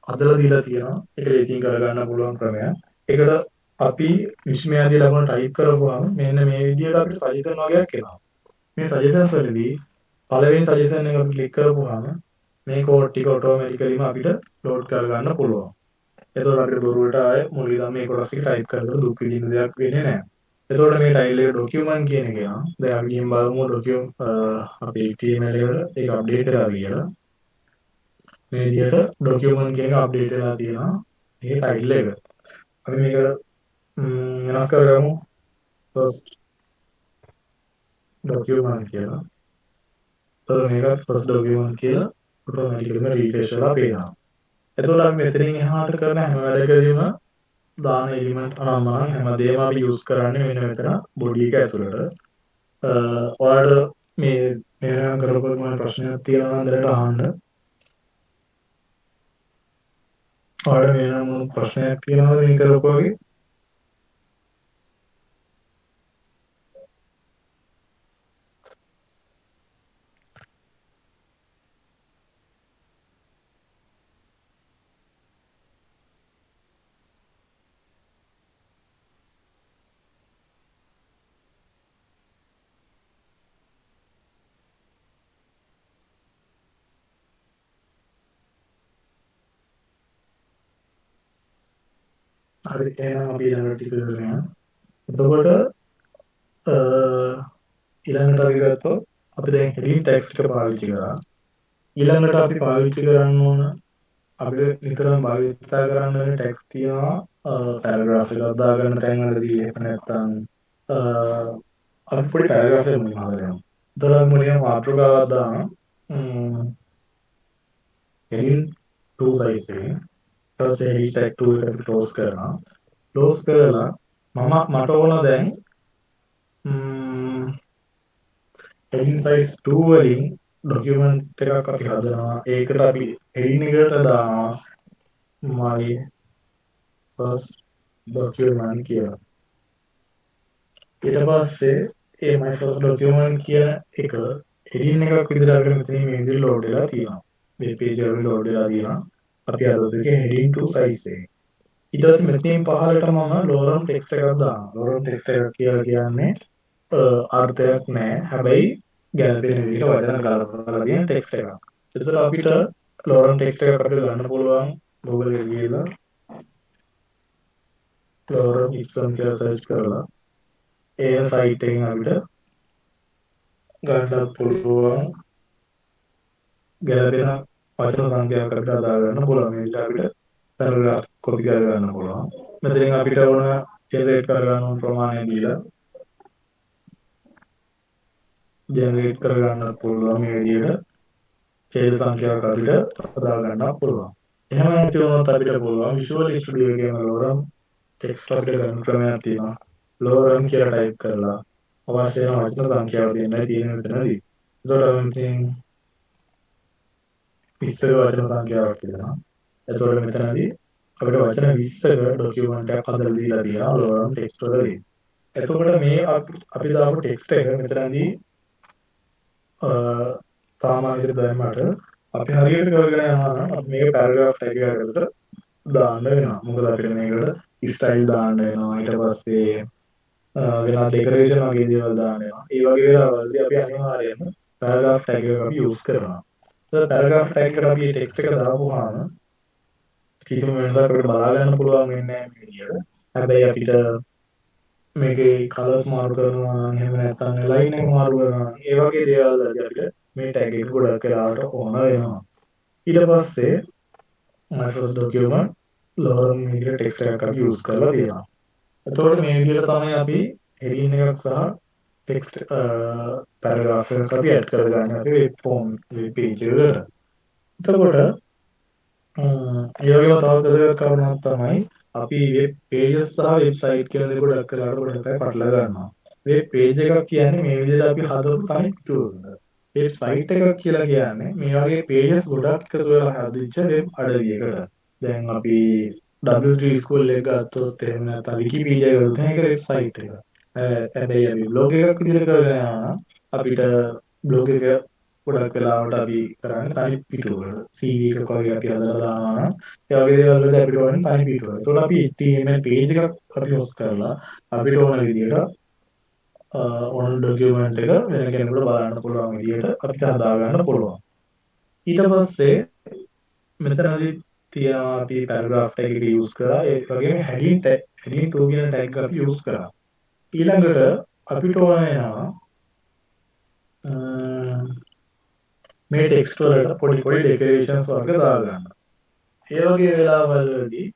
හදලා දීලා තියෙනවා. ඒක රේසින් කරගන්න පුළුවන් ක්‍රමයක්. ඒකට අපි විශ්මයාදී ලකුණ ටයිප් කරපුවාම මෙන්න මේ විදිහට අපිට සජෙෂන් වගේක් එනවා. මේ සජෙෂන්ස් වලදී පළවෙනි සජෙෂන් එක අපි ක්ලික් කරපුවාම මේ කෝඩ් ටික ඔටෝමැටිකලිම අපිට ලෝඩ් කරගන්න පුළුවන්. එතකොට අපිට බොරුවට ආයේ මුලින්ම මේ කොටස් ටික ටයිප් කරලා දුක් විඳින්න දෙයක් වෙන්නේ නැහැ. එතකොට මේ ටයිල් එක ඩොකියුමන්ට් කියන එක යනවා. දැන් අපි ගිහින් බලමු අපි HTML එකට ඒක අප්ඩේට් කරලා කියලා. මේ විදිහට ඩොකියුමන්ට් කියන එක අප්ඩේට් වෙලා තියෙනවා. මේ ටයිල් එක. අපි මේක වෙනස් කරගමු. first document කියලා. එතකොට මේක first document කියලා ඔටෝමැටිකලිම රීෆ්‍රෙෂ් වෙලා පේනවා. එතකොට අපි මෙතනින් එහාට කරන හැම වැඩකදීම දාන එලිමන්ට් අනම්මනම් හැමදේම අපි යූස් කරන්නේ මෙන්න මෙතන බොඩි එක ඇතුළට. ඔයාලට මේ කරපු මොන ප්‍රශ්නයක් තියෙනවා නම් දැනට අහන්න. ඔයාලට මේ නම් ප්‍රශ්නයක් තියෙනවද මේ කරපු වගේ? හරි එහෙනම් අපි ඊළඟට ටික කරගෙන යමු. එතකොට ඊළඟට අපි ගත්තොත් අපි දැන් heading text එක පාවිච්චි කරා. ඊළඟට අපි පාවිච්චි කරන්න ඕන අපිට නිතරම භාවිතා කරන්න වෙන ටෙක්ස්ට් තියෙනවා පැරග්‍රාෆ් එකක් දාගන්න තැන්වලදී එහෙම නැත්නම් අපි පොඩි පැරග්‍රාෆ් එකක් මුලින්ම හදගන්නවා. එතකොට මුලින්ම මාතෘකාවක් දානවා. heading 2 size එකෙන් ඊට පස්සේ heading tag 2 එකට ක්ලෝස් කරනවා. ක්ලෝස් කරලා මට ඕන දැන් heading size 2 වලින් ડોකියුමන්ට් එකක් අපි හදනවා. ඒකට අපි heading එකට දානවා my first document කියලා. ඊට පස්සේ ඒ my first document කියන එක heading එකක් විදිහට අපිට මෙතනින් මේ විදිහට load වෙලා තියෙනවා. මේ page එකට load වෙලා තියෙනවා. අපි අද දෙකේ heading 2 size එක. ඊට පස්සේ මෙතනින් පහළට මම lorem text එකක් දානවා. lorem text එකක් කියලා කියන්නේ අර්ථයක් නැහැ. හැබැයි ගැළපෙන විදිහට වචන ගලපලා තියෙන ටෙක්ස්ට් එකක්. ඒතර අපිට lorem text එකක් අපිට ගන්න පුළුවන් Google එකේ ගිහලා lorem ipsum කියලා සර්ච් කරලා ඒ සයිට් එකෙන් අපිට ගන්න පුළුවන් ගැළපෙන වචන සංඛ්‍යාවක් අපිට අදා ගන්න පුළුවන්. මේ විදිහට අපිට පැරග්‍රාෆ් කොපි කර ගන්න පුළුවන්. මෙතනින් අපිට ඕන ජෙනරේට් කර ගන්න ඕන ප්‍රමාණය දීලා ජෙනරේට් කර ගන්න පුළුවන්. මේ විදිහට ඡේද සංඛ්‍යාවක් අපිට අදා ගන්න පුළුවන්. එහෙම නැති වුණොත් අපිට පුළුවන් Visual Studio එකේම lorem text අපිට ගන්න ක්‍රමයක් තියෙනවා. lorem කියලා ටයිප් කරලා අවශ්‍ය වෙන වචන සංඛ්‍යාව දෙන්නයි තියෙන මෙතනදී. ඒතකොට මෙතෙන් 20ක වචන සංඛ්‍යාවක් තියෙනවා. එතකොට මෙතනදී අපිට වචන 20ක ડોකියුමන්ට් එකක් හදලා දීලා තියෙනවා lorem text වලදී. එතකොට මේ අපි දාපු ටෙක්ස්ට් එක මෙතනදී සාමාන්‍ය විදිහට දැම්මට අපි හරියට කරගෙන යනවා නම් අපි මේක පැරග්‍රාෆ් ටැග් එකකට දාන්න වෙනවා. මොකද අපිට මේකට ස්ටයිල් දාන්න වෙනවා. ඊට පස්සේ වෙනත් ඩෙකරේෂන් වගේ දේවල් දාන්න වෙනවා. ඒ වගේ වෙලාවලදී අපි අනිවාර්යයෙන්ම පැරග්‍රාෆ් ටැග් එක අපි යූස් කරනවා. ඒත් පැරග්‍රාෆ් ටැග් එකට අපි ටෙක්ස්ට් එක දාපුවාම කිසිම වෙනසක් අපිට බලා ගන්න පුළුවන් වෙන්නේ නැහැ මේ විදිහට. හැබැයි අපිට මේකේ කලර්ස් මාරු කරනවා නම් එහෙම නැත්නම් ලයින් එක මාරු කරනවා නම් ඒ වගේ දේවල් වලදී අපිට මේ ටැග් එක ගොඩක් වෙලාවට ඕන වෙනවා. ඊට පස්සේ my first document lorem විදිහට ටෙක්ස්ට් එකක් අපි යූස් කරලා තියෙනවා. එතකොට මේ විදිහට තමයි අපි heading එකක් සහ ටෙක්ස්ට් පැරග්‍රාෆ් එකක් අපි ඇඩ් කරගන්නේ අපේ වෙබ් ෆෝම් වෙබ් පේජ් එකට. එතකොට ඒ වගේම තව වැදගත් කාරණාවක් තමයි අපි වෙබ් පේජස් සහ වෙබ්සයිට් කියන දේ ගොඩක් වෙලාවට ගොඩක් අය පටලවා ගන්නවා. වෙබ් පේජ් එකක් කියන්නේ මේ විදිහට අපි හදපු තනි පිටුවක. වෙබ් සයිට් එකක් කියලා කියන්නේ මේ වගේ පේජස් ගොඩක් එකතු වෙලා හදිච්ච වෙබ් අඩවියකට. දැන් අපි W3 ස්කූල් එක ගත්තොත් එහෙම නැත්නම් විකිපීඩියා එක ගත්තොත් ඒක වෙබ් සයිට් එක. හැබැයි අපි බ්ලොග් එකක් විදිහට කරගෙන යනවා නම් අපිට බ්ලොග් එක ගොඩක් වෙලාවට අපි කරන්නේ තනි පිටුවක. CV එකක් වගේ අපි හදලා දානවා නම් ඒ වගේ දේවල් වලදී අපිට ඕනේ තනි පිටුවක. ඒතකොට අපි HTML page එකක් අපි යොස් කරලා අපිට ඕන විදිහට ඕන ડોකියුමන්ට් එක වෙන කෙනෙකුට බලන්න පුළුවන් විදිහට අපිට හදා ගන්න පුළුවන්. ඊට පස්සේ මෙතනදී තියෙනවා අපි පැරග්‍රාෆ් ටැග් එක යූස් කරා. ඒ වගේම heading 2 කියන ටැග් එක අපි යූස් කරා. ඊළඟට අපිට ඕන වෙනවා මේ ටෙක්ස්ට් වලට පොඩි පොඩි ඩෙකරේෂන්ස් වර්ග දාගන්න. ඒ වගේ වෙලාවලදී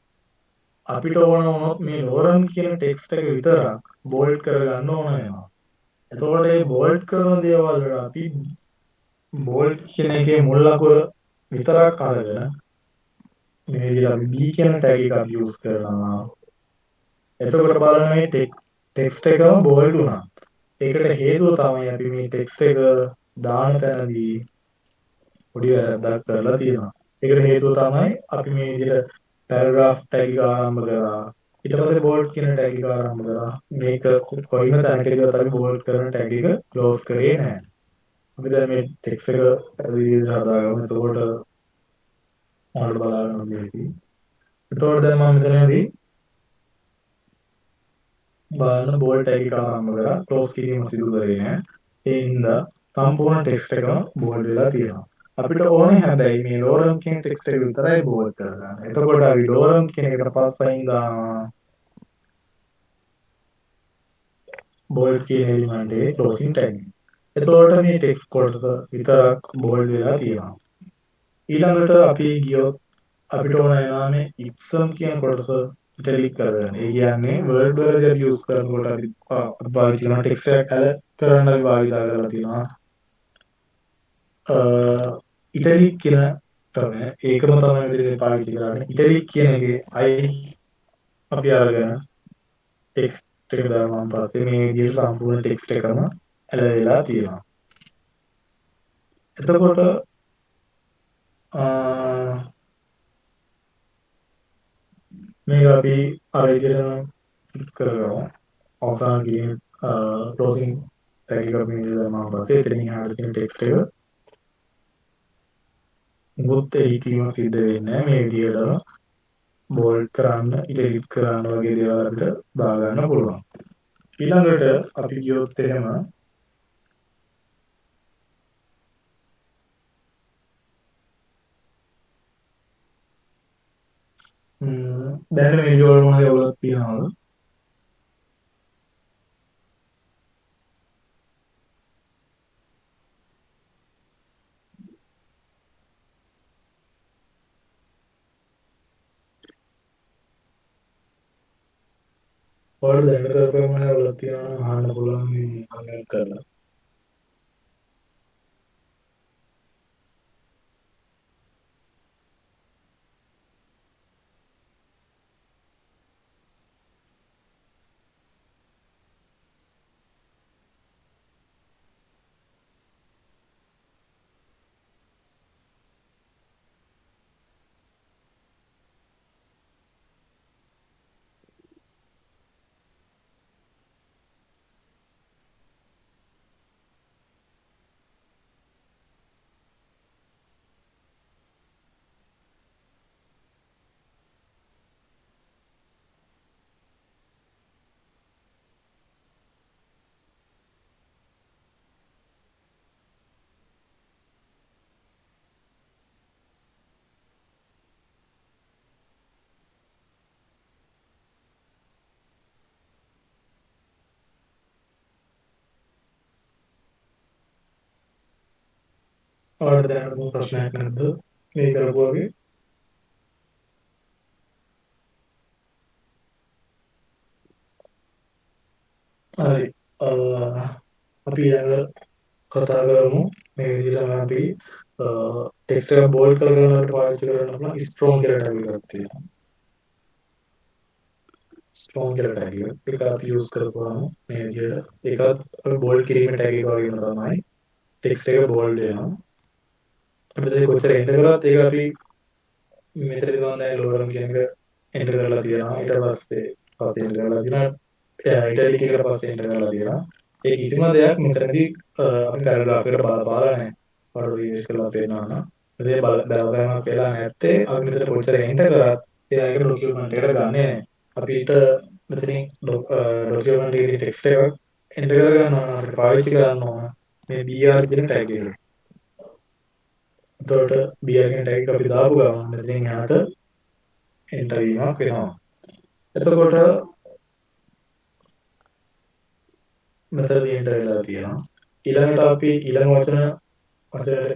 අපිට ඕන වුණොත් මේ lorem කියන ටෙක්ස්ට් එක විතරක් බෝල්ඩ් කරගන්න ඕන වෙනවා. එතකොට මේ බෝල්ඩ් කරන දේවල් වල අපි බෝල්ඩ් කියන එකේ මුල් අකුර විතරක් අරගෙන මේ විදිහට අපි B කියන ටැග් එක අපි යූස් කරනවා. එතකොට බලන්න මේ ටෙක්ස්ට් එකම බෝල්ඩ් වුණා. ඒකට හේතුව තමයි අපි මේ ටෙක්ස්ට් එක දාන තැනදී පොඩි වැරද්දක් කරලා තියෙනවා. ඒකට හේතුව තමයි අපි මේ විදිහට පැරග්‍රාෆ් ටැග් එක ආරම්භ කරා. ඊට පස්සේ බෝල්ඩ් කියන ටැග් එක ආරම්භ කරා. මේක කොයිම තැනකදීවත් අපි බෝල්ඩ් කරන ටැග් එක ක්ලෝස් කරේ නැහැ. අපි දැන් මේ ටෙක්ස්ට් එක විදිහට හදාගමු. එතකොට ඔයාලට බලා ගන්න දෙයි. එතකොට දැන් මම මෙතනදී බලන්න බෝල්ඩ් ටැග් එක ආරම්භ කරා. ක්ලෝස් කිරීම සිදු කරේ නැහැ. ඒ හින්දා සම්පූර්ණ ටෙක්ස්ට් එකම බෝල්ඩ් වෙලා තියෙනවා. අපිට ඕනේ හැබැයි මේ ලෝරම් කියන ටෙක්ස්ට් එක විතරයි බෝල්ඩ් කරගන්න. එතකොට අපි ලෝරම් කියන එකට පස්සෙන් දානවා බෝල්ඩ් කියන එලිමන්ට් එකේ ක්ලෝසින් ටැග් එක. එතකොට මේ ටෙක්ස්ට් කොටස විතරක් බෝල්ඩ් වෙලා තියෙනවා. ඊළඟට අපි ගියොත් අපිට ඕන වෙනවා මේ ඉප්සම් කියන කොටස ඉටලික් කරගන්න. ඒ කියන්නේ වර්ඩ් වලදී අපි යූස් කරනකොට අපි පාවිච්චි කරන ටෙක්ස්ට් එක ඇල කරන්න අපි භාවිතා කරලා තියෙනවා. ඉටලික් කියන ක්‍රමය ඒකම තමයි මෙතනදී පාවිච්චි කරන්නේ. ඉටලික් කියන එකේ I අපි අරගෙන ටෙක්ස්ට් එක දානවා පස්සේ මේ විදිහට සම්පූර්ණ ටෙක්ස්ට් එකම ඇල වෙලා තියෙනවා. එතකොට මේක අපි අර විදිහටම ෆික්ස් කරගමු. අවසාන කිරීම ක්ලෝසින් ටැග් එක අපි මෙතන දානවා පස්සේ එතනින් එහාට තියෙන ටෙක්ස්ට් එක මුකුත් එඩිට් වීමක් සිද්ධ වෙන්නේ නැහැ. මේ විදිහටම බෝල්ඩ් කරන්න, ඉඩිට් කරන්න වගේ දේවල් අපිට දාගන්න පුළුවන්. ඊළඟට අපි ගියොත් එහෙම දැන් මේ වීඩියෝ වල මොනවද ඔයගොල්ලෝ තියනවද? ඔයාලට දැනට කරපු මොනවද ඔයගොල්ලෝ තියනවද අහන්න පුළුවන් මේ කමෙන්ට් කරලා. ඔයාලට දැනට මොන ප්‍රශ්නයක් නැද්ද? මේ කරපු වගේ. හරි. අපි ඊළඟ කතා කරමු මේ විදිහටම අපි ටෙක්ස්ට් එක බෝල්ඩ් කරගෙන අපිට පාවිච්චි කරන්න පුළුවන් ස්ට්‍රෝං කියලා ටැග් එකක් තියෙනවා. ස්ට්‍රෝං කියලා ටැග් එක අපි යූස් කරපුවාම මේ විදිහට ඒකත් අපි බෝල්ඩ් කිරීමේ ටැග් එක වගේම තමයි ටෙක්ස්ට් එක බෝල්ඩ් වෙනවා. අපිට ඒක කොච්චර එන්ටර් කරත් ඒක අපි මෙතනදී මම දැන් ලෝරම් කියන එක එන්ටර් කරලා තියෙනවා. ඊට පස්සේ එන්ටර් කරලා තියෙනවා. ඉටලික් එකට පස්සේ එන්ටර් කරලා තියෙනවා. ඒ කිසිම දෙයක් මෙතනදී අපි පැරග්‍රාෆ් එකට බලපාලා නැහැ. වල රිවයිස් කරලා පේනවා නම් ඉතින් බලපෑමක් වෙලා නැත්තේ අපි මෙතන කොච්චර එන්ටර් කරත් එයා ඒක ඩොකියුමන්ට් එකට ගන්නෙ නැහැ. අපිට මෙතනින් ඩොකියුමන්ට් එකේ ටෙක්ස්ට් එකක් එන්ටර් කරගන්න ඕන අපිට පාවිච්චි කරන්න ඕන මේ br කියන ටැග් එක. එතකොට br කියන ටැග් එක අපි දාපු ගමන් මෙතනින් එහාට එන්ටර් වීමක් වෙනවා. එතකොට මෙතනදී එන්ටර් වෙලා තියෙනවා. ඊළඟට අපි ඊළඟ වචන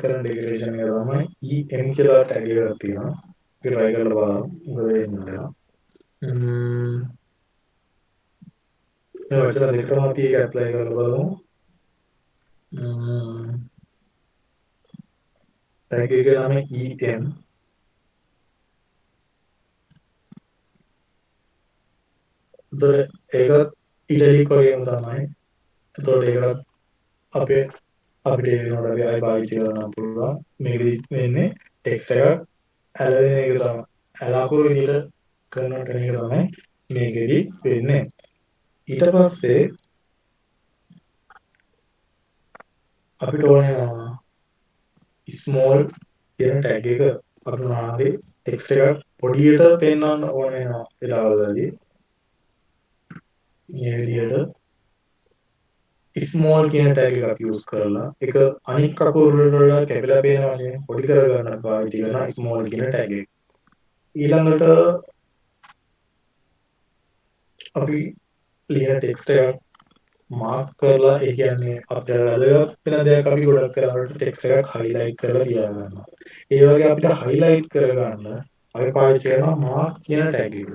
කරන ඩෙකරේෂන් එක තමයි em කියලා ටැග් එකක් තියෙනවා. අපි try කරලා බලමු. මොකද වෙන්නේ කියලා. මේ වචන දෙකම අපි ඒක ඇප්ලයි කරලා බලමු. ටැග් එකේ නම em. ඒතර ඒකත් ඉටලික් වගේම තමයි. එතකොට ඒකට අපිට ඒ වෙනකොට අපි ආයෙ පාවිච්චි කරන්න පුළුවන්. මේකෙදි වෙන්නේ ටෙක්ස්ට් එක ඇල වෙන එක තමයි. අලාකුරු විදිහට කරන ට්‍රේනින් එක තමයි මේකෙදි වෙන්නේ. ඊට පස්සේ අපිට ඕනේ ස්මෝල් කියන ටැග් එක අපිට මොනවාරි ටෙක්ස්ට් එකක් පොඩියට පෙන්වන්න ඕනේ වෙලාවලදී මේ විදිහට ස්මෝල් කියන ටැග් එකක් යූස් කරලා ඒක අනික් කකුල් වල කැපිලා පේන වශයෙන් පොඩි කරගන්න පාවිච්චි කරන ස්මෝල් කියන ටැග් එක. ඊළඟට අපි ලියන ටෙක්ස්ට් එකක් මාක් කරලා ඒ කියන්නේ අපිට වැදගත් වෙන දෙයක් අපි ගොඩක් කරලාට ටෙක්ස්ට් එකක් හයිලයිට් කරලා තියාගන්නවා. ඒ වගේ අපිට හයිලයිට් කරගන්න අපි පාවිච්චි කරනවා මාක් කියන ටැග් එක.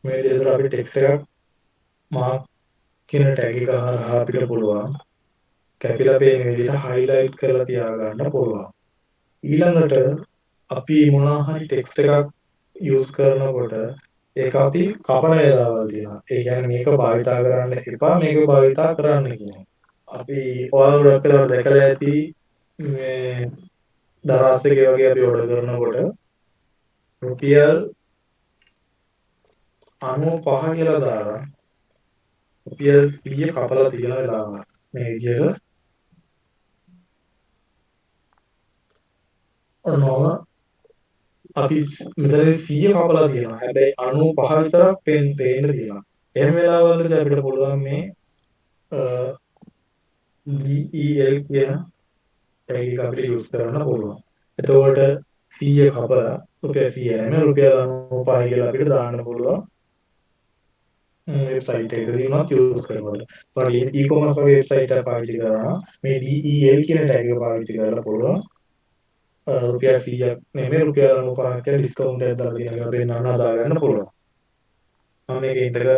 මේ විදිහට අපි ටෙක්ස්ට් එකක් මාක් කියන ටැග් එක හරහා අපිට පුළුවන් කැපිලා පේන විදිහට හයිලයිට් කරලා තියාගන්න පුළුවන්. ඊළඟට අපි මොනවා හරි ටෙක්ස්ට් එකක් යූස් කරනකොට ඒක අපි කපන වේලාවල් තියෙනවා. ඒ කියන්නේ මේක භාවිතා කරන්න එපා මේක භාවිතා කරන්න කියන. අපි ඔයාලා ගොඩක් දැකලා ඇති මේ දරාස් එකේ වගේ අපි ඕඩර් කරනකොට රුපියල් 95 කියලා දාලා රුපියල් 100 කපලා තියෙන වෙලාවක්. මේ විදිහට ඔන්නෝම අපි මෙතනදී 100 කපලා තියෙනවා. හැබැයි 95 විතරක් පේන්න තියෙනවා. එහෙම වෙලාවවලදී අපිට පුළුවන් මේ DEL කියන ටැග් එක අපිට යූස් කරන්න පුළුවන්. එතකොට 100 කපලා රුපියල් 100 නෙමෙයි රුපියල් 95 කියලා අපිට දාන්න පුළුවන්. වෙබ්සයිට් එකකදී උනත් යූස් කරනකොට. වගේ e-commerce වෙබ්සයිට් එක පාවිච්චි කරනවා මේ DEL කියන ටැග් එක පාවිච්චි කරලා පුළුවන්. රුපියල් 100ක් නෙමෙයි රුපියල් 95ක් කියලා ඩිස්කවුන්ට් එකක් දාලා තියෙන එක පෙන්වන්න හදාගන්න පුළුවන්. මම මේක ඉන්ටර්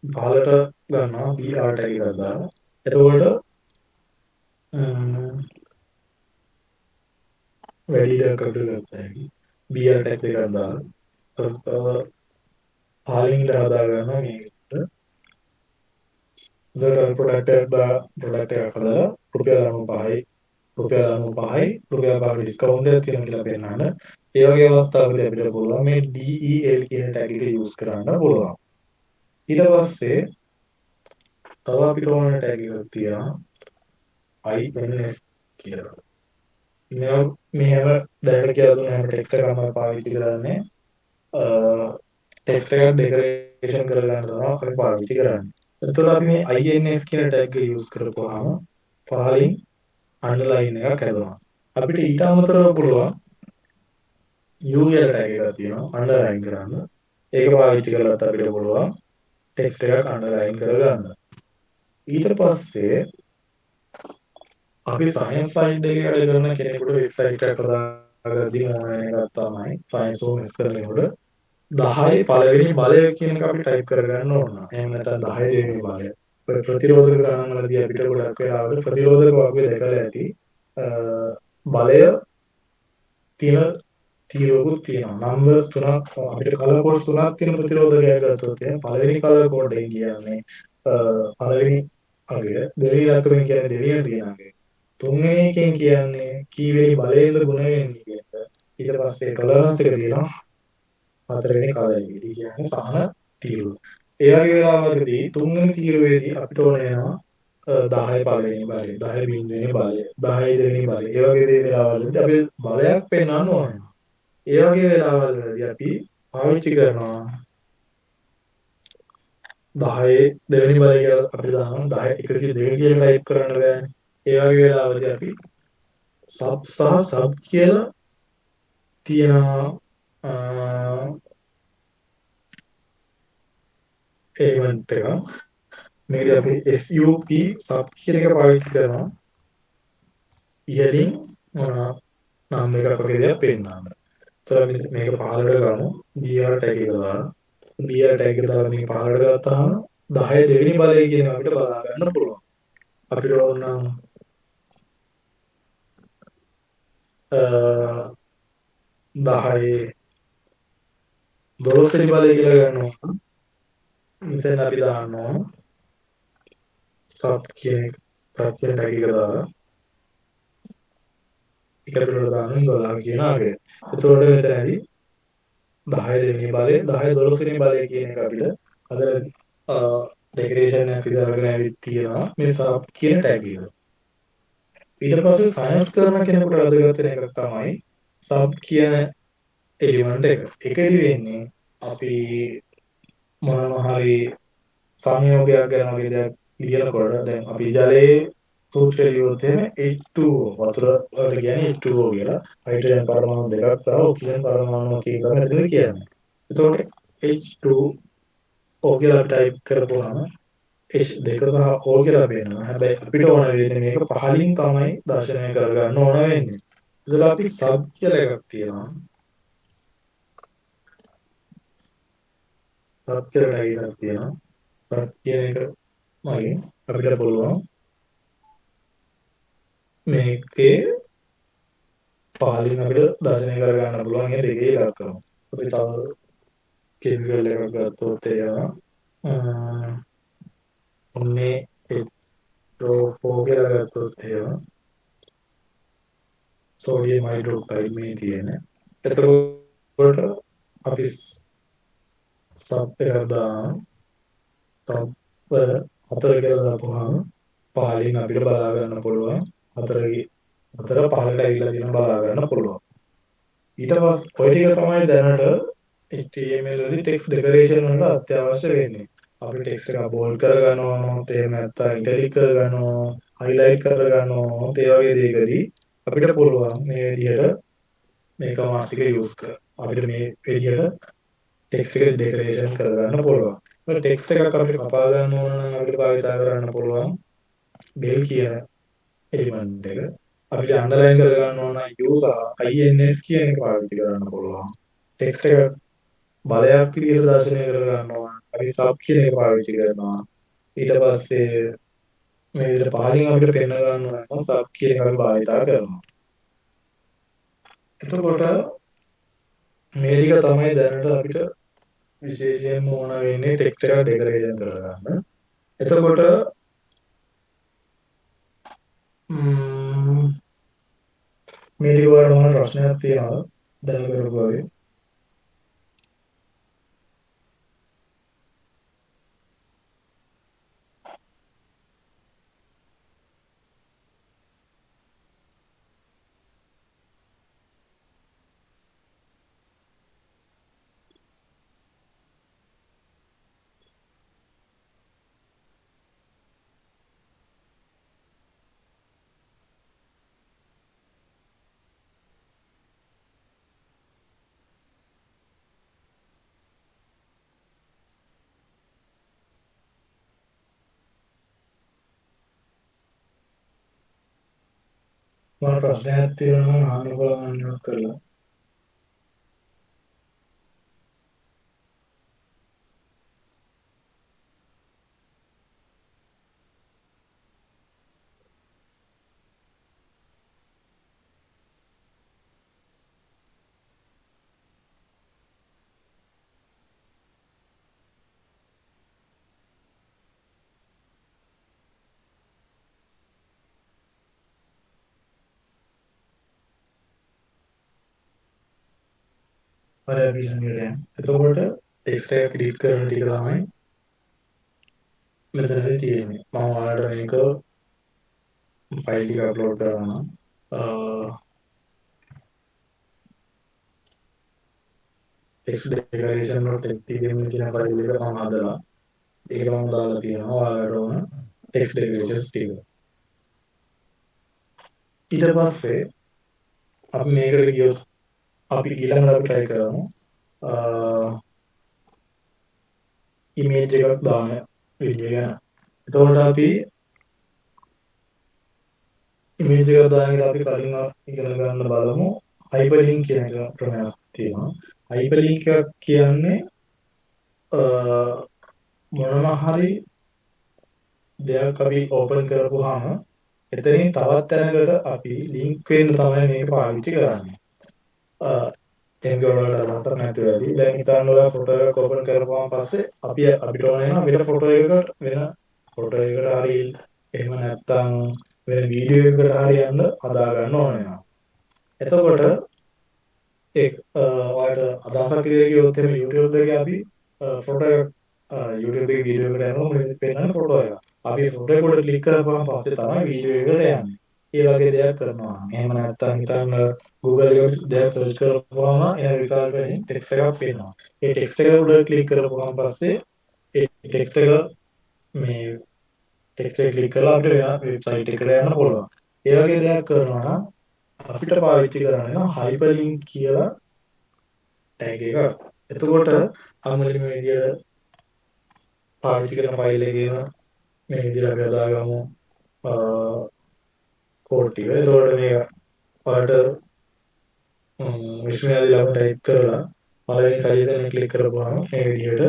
පහලට ගන්නවා BR ටැග් එකක් දාලා. එතකොට වැඩි දෙයක් අපිට ගන්න හැකි. BR ටැග් එකක් දාලා පහලින් හදා ගන්නවා මේකට. ඉතින් ප්‍රොඩක්ට් එකක් හදලා රුපියල් 95යි රුපියල් 95යි රුපියල් 5ක ඩිස්කවුන්ට් එකක් තියෙනවා කියලා පෙන්නන්න. ඒ වගේ අවස්ථාවකදී අපිට පුළුවන් මේ DEL කියන ටැග් එක යූස් කරන්න පුළුවන්. ඊට පස්සේ තව අපිට ඕන ටැග් එකක් තියෙනවා INS කියලා. මේ හැම දැනට කියලා දුන්න හැම ටෙක්ස්ට් එකක්ම පාවිච්චි කරන්නේ ටෙක්ස්ට් එකක් ඩෙකරේෂන් කරගන්න තමයි අපි පාවිච්චි කරන්නේ. එතකොට අපි මේ INS කියන ටැග් එක යූස් කරපුවාම පහලින් අන්ඩර්ලයින් එකක් හැදෙනවා. අපිට ඊට අමතරව පුළුවන් U කියලා ටැග් එකක් තියෙනවා අන්ඩර්ලයින් කරන්න. ඒක පාවිච්චි කරලත් අපිට පුළුවන් ටෙක්ස්ට් එකක් අන්ඩර්ලයින් කරගන්න. ඊට පස්සේ අපි සයන්ස් සයිඩ් එකේ වැඩ කරන කෙනෙකුට වෙබ්සයිට් එකක් හදාගද්දී ඕන එකක් තමයි සයන්ස් හෝම්ස් කරනකොට 10 පළවෙනි බලය කියන එක අපි ටයිප් කරගන්න ඕන. එහෙම නැත්නම් 10 දෙවෙනි බලය. ප්‍රතිරෝධක ගණන් වලදී අපිට ගොඩක් වෙලාවට ප්‍රතිරෝධක වගේ දැකලා ඇති බලය තියෙන තීරුවකුත් තියෙනවා. නම්බර්ස් තුනක් අපිට කලර් කෝඩ්ස් තුනක් තියෙන ප්‍රතිරෝධකයක් ගත්තොත් පළවෙනි කලර් කෝඩ් එක කියන්නේ පළවෙනි අගය, දෙවෙනි ඉලක්කයෙන් කියන්නේ දෙවෙනි තියෙන අගය. තුන්වෙනි එකෙන් කියන්නේ කීවෙනි බලයෙන්ද ගුණ වෙන්නේ කියන එක. ඊට පස්සේ ටොලරන්ස් එක තියෙනවා. හතරවෙනි කලයේදී කියන්නේ සහන තීරුව. ඒ වගේ වෙලාවකදී තුන්වෙනි තීරුවේදී අපිට ඕන වෙනවා 10 පළවෙනි බලය, 10 බිඳුවෙනි බලය, 10 දෙවෙනි බලය. ඒ වගේ වෙලාවලදී අපි බලයක් පෙන්වන්න ඕන. ඒ වගේ වෙලාවලදී අපි පාවිච්චි කරනවා 10 දෙවෙනි බලය කියලා අපිට දානවා 10 102 කියලා ටයිප් කරන්න බෑනේ. ඒ වගේ වෙලාවදී අපි සබ් සහ සබ් කියලා තියෙනවා එලිමන්ට් එක. මේකදී අපි SUP සබ් කියන එක පාවිච්චි කරනවා. ඉහළින් මොනවා නම් එකක් වගේ දෙයක් පෙන්නන්න. ඒතර මේක පහළට ගමු. BR ටැග් එක දාලා BR ටැග් එක දාලා මේක පහළට ගත්තාම 10 දෙවෙනි බලය කියන අපිට බලා ගන්න පුළුවන්. අපිට ඕන නම් 10 12 වෙනි බලය කියලා ගන්නවා. මෙතන අපි දාන්න ඕන සබ් කියන ටැග් එක දාලා එකට දාන්න 12 කියන අගය. එතකොට මෙතනදී 10 දෙවෙනි බලය 10 12 වෙනි බලය කියන එක අපිට අද ඩෙකරේෂන් එකක් විදිහට අරගෙන ඇවිත් තියෙනවා මේ සබ් කියන ටැග් එක. ඊට පස්සේ සයන්ස් කරන කෙනෙකුට වැදගත් වෙන එකක් තමයි සබ් කියන එලිමන්ට් එක. ඒකෙදි වෙන්නේ අපි මොනවා හරි සංයෝගයක් ගැන වගේ දෙයක් ලියනකොට දැන් අපි ජලයේ සූත්‍රය ලියුවොත් එහෙම H2O වතුර වලට කියන්නේ H2O කියලා. හයිඩ්‍රජන් පරමාණු දෙකක් සහ ඔක්සිජන් පරමාණුවක් කියලා මෙතන කියන්නේ. එතකොට H2O කියලා ටයිප් කරපුවාම H2 සහ O කියලා පේනවා. හැබැයි අපිට ඕන වෙන්නේ මේක පහලින් තමයි දර්ශනය කරගන්න ඕන වෙන්නේ. ඒතර අපි සබ් කියලා එකක් තියෙනවා. සබ් කියලා ටැග් එකක් තියෙනවා. සබ් කියන එක මගින් අපිට පුළුවන් මේකේ පහලින් අපිට දර්ශනය කරගන්න පුළුවන් මේ දෙකේ ඉලක්කම. අපි තව කෙමිකල් එකක් ගත්තොත් එහෙම ඔන්නේ H2O කියලා ගත්තොත් එහෙම සෝඩියම් හයිඩ්‍රොක්සයිඩ් මේ තියෙන. එතකොට අපි සබ් එකක් දාන සබ් 4 කියලා දාපුවාම පහලින් අපිට බලා ගන්න පුළුවන් 4 පහලට ඇවිල්ලා තියෙන බලා ගන්න පුළුවන්. ඊට පස්සේ ඔය ටික තමයි දැනට HTML වලින් ටෙක්ස්ට් ඩෙකරේෂන් වල අත්‍යවශ්‍ය වෙන්නේ. අපි ටෙක්ස්ට් එක බෝල්ඩ් කරගන්නවා, එහෙම නැත්නම් ඉටැලික් කරගන්නවා, හයිලයිට් කරගන්නවා, ඒ වගේ දේකදී අපිට පුළුවන් මේ විදිහට මේක මාසික යූස් කරලා අපිට මේ විදිහට ටෙක්ස්ට් එක ඩෙකරේෂන් කරගන්න පුළුවන්. ඒක ටෙක්ස්ට් එකක් අපිට කපා ගන්න ඕන නම් අපිට භාවිතා කරන්න පුළුවන් බෙල් කියන එලිමන්ට් එක. අපිට අන්ඩර්ලයින් කරගන්න ඕන U සහ INS කියන එක පාවිච්චි කරන්න පුළුවන්. ටෙක්ස්ට් එක බලයක් විදිහට දර්ශනය කරගන්නවා. අපි සබ් කියන එක පාවිච්චි කරනවා. ඊට පස්සේ මේ විදිහට පහලින් අපිට පෙන්න ගන්න නම් සබ් කියන එක අපි භාවිතා කරනවා. එතකොට මේ ටික තමයි දැනට අපිට විශේෂයෙන්ම ඕන වෙන්නේ ටෙක්ස්ට් එක ඩෙකරේෂන් කරගන්න. එතකොට මේ ටික වල මොන ප්‍රශ්නයක් තියෙනවද? දැන් කරපුවාවේ මොන ප්‍රශ්නයක් තියෙනවා නම් අහන්න බලන්න කරලා. හරි අපි ළඟට යන්න. එතකොට ටෙක්ස්ට් එක ක්‍රියේට් කරන ටික තමයි මෙතනදී තියෙන්නේ. මම ඔයාලට මේක ෆයිල් ටික අප්ලෝඩ් කරනවා. ටෙක්ස්ට් ඩෙකරේෂන්.html කියන ෆයිල් එක මම හදලා ඒක මම දාලා තියෙනවා ඔයාලට ඕන ටෙක්ස්ට් ඩෙකරේෂන්ස් ටික. ඊට පස්සේ අපි මේකට ගියොත් අපි ඊළඟට අපි try කරමු image එකක් දාන විදිය ගැන. එතකොට අපි image එකක් දාන එකට අපි කලින් ඉගෙන ගන්න බලමු hyperlink කියන එක ක්‍රමයක් තියෙනවා. hyperlink එක කියන්නේ මොනවා හරි දෙයක් අපි ඕපන් කරපුවාම එතනින් තවත් තැනකට අපි ලින්ක් වෙන්න තමයි මේක පාවිච්චි කරන්නේ. එම් වලට අතර නැතුව ඇති. දැන් හිතන්න ඔයා ෆොටෝ එකක් ඕපන් කරපුවාම පස්සේ අපිට ඕන වෙනවා වෙන ෆොටෝ එකකට හරි එහෙම නැත්නම් වෙන වීඩියෝ එකකට හරි යන්න හදා ගන්න ඕන වෙනවා. එතකොට ඔයාලට අදහසක් විදිහට කිව්වොත් එහෙම YouTube එකේ අපි ෆොටෝ එක YouTube එකේ වීඩියෝ එකට යනවා මොකද පෙන්නන්නේ ෆොටෝ එක. අපි ෆොටෝ එක උඩ ක්ලික් කරපුවාම පස්සේ තමයි වීඩියෝ එකට යන්නේ. ඒ වගේ දෙයක් කරනවා. එහෙම නැත්නම් හිතන්න Google එකේ දෙයක් සර්ච් කරපුවාම එන රිසල්ට් වලින් ටෙක්ස්ට් එකක් පේනවා. ඒ ටෙක්ස්ට් එක උඩ ක්ලික් කරපුවාම පස්සේ ඒ ටෙක්ස්ට් එක මේ ටෙක්ස්ට් එක ක්ලික් කරලා අපිට වෙන වෙබ්සයිට් එකට යන්න පුළුවන්. ඒ වගේ දෙයක් කරනවා නම් අපිට පාවිච්චි කරන්න වෙනවා hyperlink කියලා ටැග් එකක්. එතකොට අමුලි මේ විදියට පාවිච්චි කරන ෆයිල් එකේම මේ විදියට අපි හදාගමු කෝඩ් ටික. එතකොට මේක ඔයාලට විශ්වවිද්‍යාලය ළඟ ටයිප් කරලා පළවෙනි සජෙෂන් එක ක්ලික් කරපුවාම මේ විදියට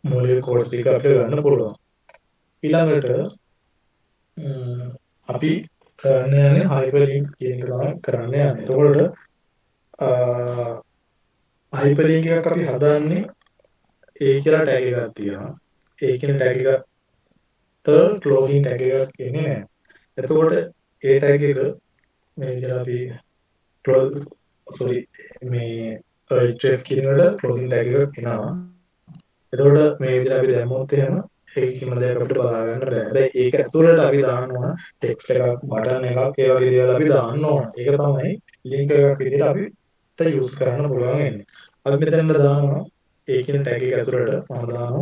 මූලික කෝඩ් ටික අපිට ගන්න පුළුවන්. ඊළඟට අපි කරන්න යන්නේ hyperlink කියන එක තමයි කරන්න යන්නේ. එතකොට hyperlink එකක් අපි හදාන්නේ ඒ කියලා ටැග් එකක් තියෙනවා. ඒ කියන ටැග් එකට closing ටැග් එකක් එන්නේ නැහැ. එතකොට ඒ ටැග් එක මේ විදිහට අපි close sorry මේ href කියන එකට closing ටැග් එකක් එනවා. එතකොට මේ විදිහට අපි දැම්මොත් එහෙම ඒ කිසිම දෙයක් අපිට බලා ගන්න බෑ. හැබැයි ඒක ඇතුළට අපි දාන්න ඕන ටෙක්ස්ට් එකක්, බටන් එකක්, ඒ වගේ දේවල් අපි දාන්න ඕන. ඒක තමයි link එකක් විදිහට අපිට use කරන්න පුළුවන් වෙන්නේ. අපි මෙතන දානවා ඒ කියන ටැග් එක ඇතුළට මම දානවා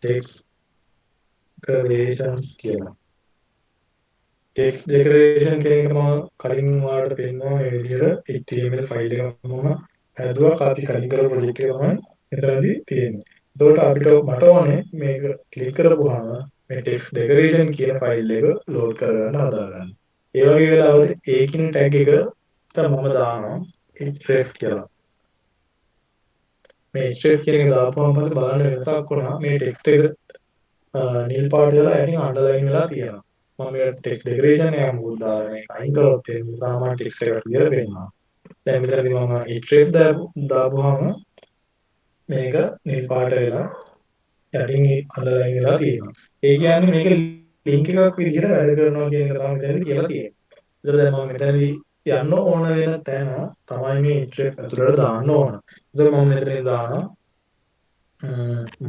text decorations කියලා. text decoration කියන එක මම කලින් ඔයාලට පෙන්නනවා මේ විදිහට HTML ෆයිල් එකක් මම හැදුවා. අපි කලින් කරපු ප්‍රොජෙක්ට් එක තමයි මෙතනදී තියෙන්නේ. එතකොට අපිට මට ඕනේ මේක ක්ලික් කරපුවාම මේ text decoration කියන ෆයිල් එක ලෝඩ් කරගන්න හදාගන්න. ඒ වගේ වෙලාවදී ඒකින ටැග් එකට මම දානවා href කියලා. මේ href කියන එක දාපුවම පස්සේ බලන්න වෙනසක් වුණා. මේ ටෙක්ස්ට් එක නිල් පාට වෙලා යටින් අන්ඩර්ලයින් වෙලා තියෙනවා. මම මේ ටෙක්ස්ට් ඩෙකරේෂන් එක මොකද දාන්නේ අයින් කරොත් එන්නේ සාමාන්‍ය ටෙක්ස්ට් එකක් විදිහට පේනවා. දැන් මෙතනදී මම href දාපුවාම මේක නිල් පාට වෙලා යටින් අන්ඩර්ලයින් වෙලා තියෙනවා. ඒ කියන්නේ මේක ලින්ක් එකක් විදිහට වැඩ කරනවා කියන එක තමයි මෙතනදී කියලා තියෙන්නේ. ඒතර දැන් මම මෙතනදී යන්න ඕන වෙන තැන තමයි මේ href ඇතුළට දාන්න ඕන. ඒතර මම මෙතනදී දානවා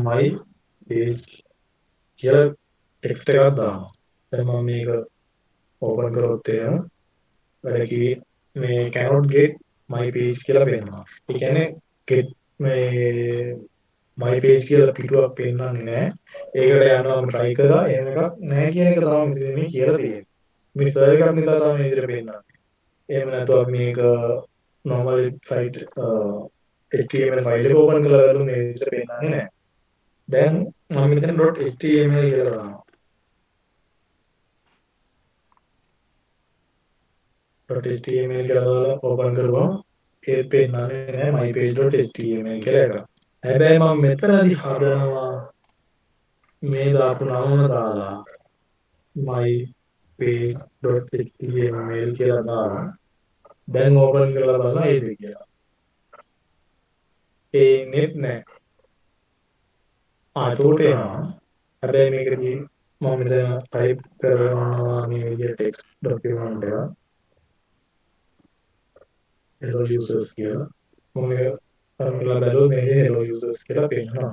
my page කියලා ටෙක්ස්ට් එකක් දානවා. දැන් මම මේක ඕපන් කරොත් එහෙම වැඩ කිව්වේ මේ cannot get my page කියලා පෙන්නනවා. ඒ කියන්නේ get මේ my page කියලා පිටුවක් පෙන්නන්නේ නැහැ. ඒකට යනවා මම try කරා එහෙම එකක් නැහැ කියන එක තමයි මෙතන මේ කියලා තියෙන්නේ. මේ සර්වර් එකක් නිසා තමයි මේ විදිහට පෙන්නන්නේ. එහෙම නැත්නම් අපි මේක normal site HTML ෆයිල් එක ඕපන් කරලා බලමු මේ විදිහට පෙන්නන්නේ නැහැ. දැන් මම මෙතන .html කියලා දානවා. .html කියලා දාලා ඕපන් කරුවා ඒත් පෙන්නන්නේ නැහැ mypage.html කියලා එකක්. හැබැයි මම මෙතනදී හදනවා මේ දාපු නම දාලා mypage.html කියලා දාලා දැන් ඕපන් කරලා බලනවා ඒද කියලා. ඒනෙත් නැහැ. එතකොට එනවා. හැබැයි මේකදී මම මෙතන ටයිප් කරනවා මේ විදිහට ටෙක්ස්ට් ડોකියුමන්ට් එක hello users කියලා. මම මේක රන් කරලා බැලුවොත් මේ hello users කියලා පේනවා.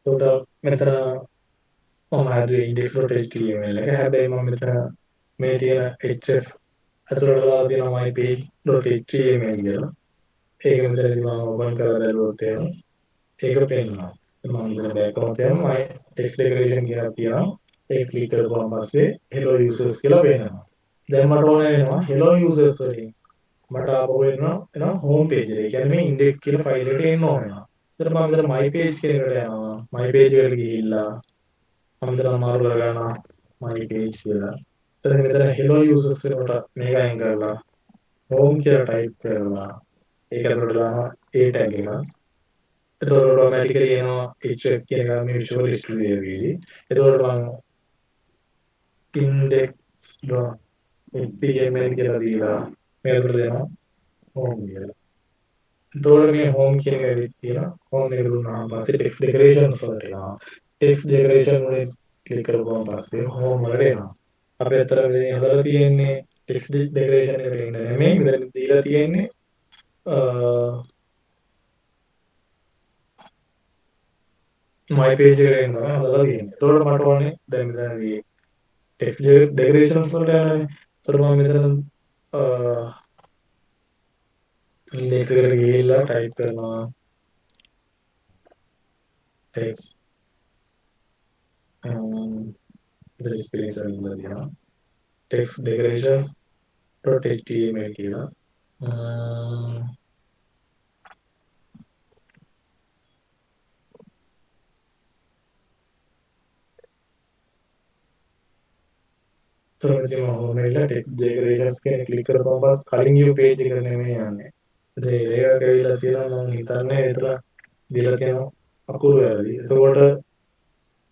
එතකොට මෙතන මම හදුවේ index.html එක. හැබැයි මම මෙතන මේ තියෙන href ඇතුළට දාලා තියෙනවා mypage.html කියලා. ඒක මෙතනදී මම ඕපන් කරලා බැලුවොත් එහෙනම් ඒක පේනවා. මම මෙතන බෑක් කරොත් එහෙනම් my text decoration කියලා තියෙනවා. ඒක ක්ලික් කරපුවාම පස්සේ hello users කියලා පේනවා. දැන් මට ඕන වෙනවා hello users වලින් මට ආපහු එනවා home page එක. ඒ කියන්නේ මේ index කියලා ෆයිල් එකට එන්න ඕන වෙනවා. එතකොට මම මෙතන my page කියන එකට යනවා. my page එකට ගිහිල්ලා මම මෙතන මාරු කරගන්නවා my page කියලා. එතන මෙතන hello users වෙනකොට මේක අයින් කරලා home කියලා ටයිප් කරලා ඒක ඇතුළට දානවා ඒ ටැග් එක. එතකොට ඔටෝමැටිකලි එනවා href කියන එක මේ visual studio එකේදී. එතකොට මම index.html කියලා දීලා මේ ඇතුළට දෙනවා හෝම් කියලා. එතකොට මේ හෝම් කියන එක ඇවිත් තියෙනවා. හෝම් එක දුන්නාම පස්සේ ටෙක්ස්ට් ඩෙකරේෂන්ස් වලට එනවා. ටෙක්ස්ට් ඩෙකරේෂන් වලින් ක්ලික් කරපුවාම පස්සේ හෝම් වලට එනවා. අපි අතර මේ හදලා තියෙන්නේ ටෙක්ස්ට් ඩෙකරේෂන් එකට එන්න නෙමෙයි. මෙතන දීලා තියෙන්නේ my page එකට එන්න තමයි හදලා තියෙන්නේ. එතකොට මට ඕනේ දැන් මෙතනදී ටෙක්ස්ට් ඩෙකරේෂන්ස් වලට යන්නේ. ඒතර මම මෙතන ඉන්ඩෙක්ස් එකට ගිහිල්ලා ටයිප් කරනවා ටෙක්ස්ට් ඉතින් ස්පෙලිං කරලා තියෙනවා. ටෙක්ස්ට් decorations.html කියලා. එතකොට මම හෝම් එකේ ටෙක්ස්ට් decorations කියන ක්ලික් කරපුවම කලින් view page එකට නෙමෙයි යන්නේ. ඉතින් ඒක ඇවිල්ලා තියෙනවා මම හිතන්නේ ඒතර දීලා තියෙන අකුරු වැරදි. එතකොට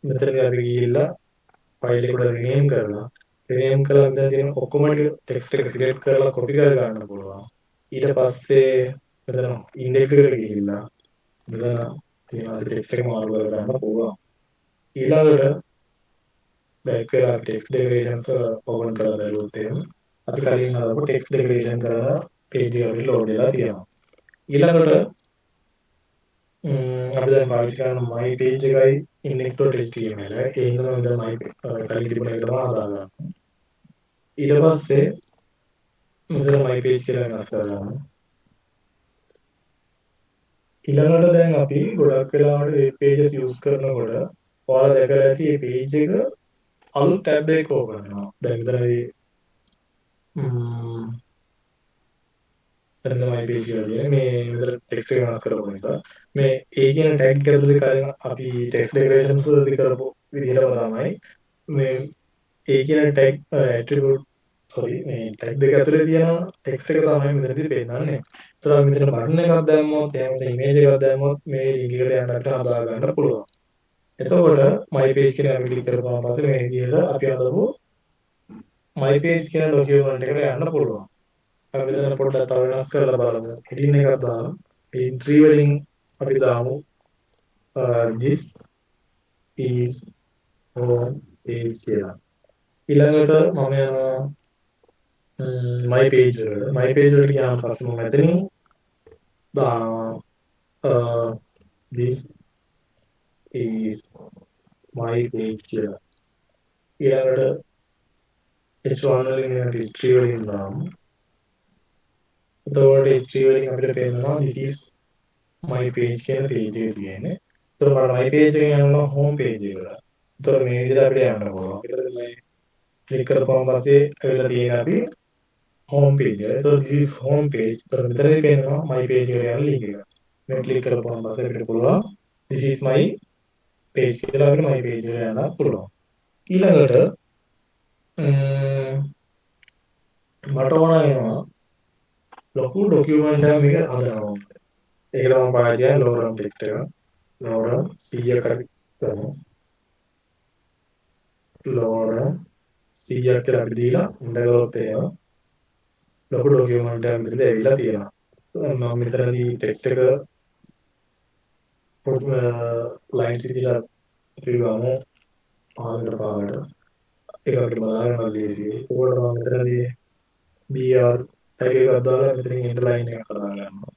මෙතනදී අපි ගිහිල්ලා ෆයිල් එකට rename කරලා මෙතන තියෙන ඔක්කොම ටෙක්ස්ට් එක සිලෙක්ට් කරලා copy කර ගන්න පුළුවන්. ඊට පස්සේ මෙතන ඉන්ඩෙක්ස් එකට ගිහිල්ලා මෙතන තියෙන ටෙක්ස්ට් එක මාරු කර ගන්න පුළුවන්. ඊළඟට back වෙලා ටෙක්ස්ට් ඩෙකරේෂන්ස් ඕපන් කරලා බලුවොත් එහෙම අපි කලින් හදපු ටෙක්ස්ට් ඩෙකරේෂන් කරන page එක අපිට load වෙලා තියෙනවා. ඊළඟට අපි දැන් පාවිච්චි කරන my page එකයි index.html ඒ හින්දා මම දැන් my කලින් තිබුණ එකටම හදා ගන්නවා. ඊට පස්සේ මෙතන my page කියලා වෙනස් කරගන්න. ඊළඟට දැන් අපි ගොඩක් වෙලාවට web pages use කරනකොට ඔයාලා දැකලා ඇති මේ page එක අලුත් tab එකක් open වෙනවා. දැන් මෙතනදී එතන තමයි page කියලා තියෙන්නේ. මේ මෙතන text එක වෙනස් කරපු නිසා මේ A කියන tag එක ඇතුලේ කලින් අපි text decorations වලදී කරපු විදිහටම තමයි මේ A කියන tag attribute මේ tag දෙක ඇතුලේ තියෙන text එක තමයි මෙතනදී පෙන්නන්නේ. ඒතර මෙතන button එකක් දැම්මොත් එහෙම නැත්නම් image එකක් දැම්මොත් මේ link එකට යන්න අපිට හදා ගන්න පුළුවන්. එතකොට my page කියන එක ක්ලික් කරපුවාම පස්සේ මේ විදිහට අපි හදපු my page කියන document එකට යන්න පුළුවන්. අපි මෙතන පොඩ්ඩක් තව වෙනස් කරලා බලමු. heading එකක් දාලා heading 3 වලින් අපි දාමු this is home page කියලා. ඊළඟට මම යනවා my page වලට. my page වලට ගියාම පස්සේ මම මෙතනින් දානවා this is my page කියලා. ඊළඟට h1 වලින් අපි h3 වලින් දාමු. එතකොට h3 වලින් අපිට පේනවා this is my page කියන page එක තියෙන්නේ. එතකොට මට my page එකෙන් යනවා home page එකට. එතකොට මේ විදිහට අපිට යන්න පුළුවන්. ඊට පස්සේ මේ ක්ලික් කරපුවාම පස්සේ ඇවිල්ලා තියෙන අපි home page එක. එතකොට this is home page. එතකොට මෙතනදී පේනවා my page එකට යන link එක. මේ ක්ලික් කරපුවාම පස්සේ අපිට පුළුවන් this is my page කියලා අපිට my page එකට යන්න පුළුවන්. ඊළඟට මට ඕන වෙනවා ලොකු ડોකියුමන්ට් එකක් මේක හදනවා. ඒකට මම පාවිච්චි කරන්නේ lorem text එක. lorem 100කට කරමු. lorem 100ක් කියලා අපි දීලා එන්ටර් කරොත් එහෙම ලොකු ડોකියුමන්ට් එකක් මෙතන ඇවිල්ලා තියෙනවා. මම මෙතනදී ටෙක්ස්ට් එක ලයින් තියලා අපි ගමු පාරකට පාරකට. ඒක අපිට බලාගන්න ලේසියි. ඒකට මම මෙතනදී br ටැග් එකක් දාලා මෙතනින් එන්ටර් ලයින් එකක් හදා ගන්නවා.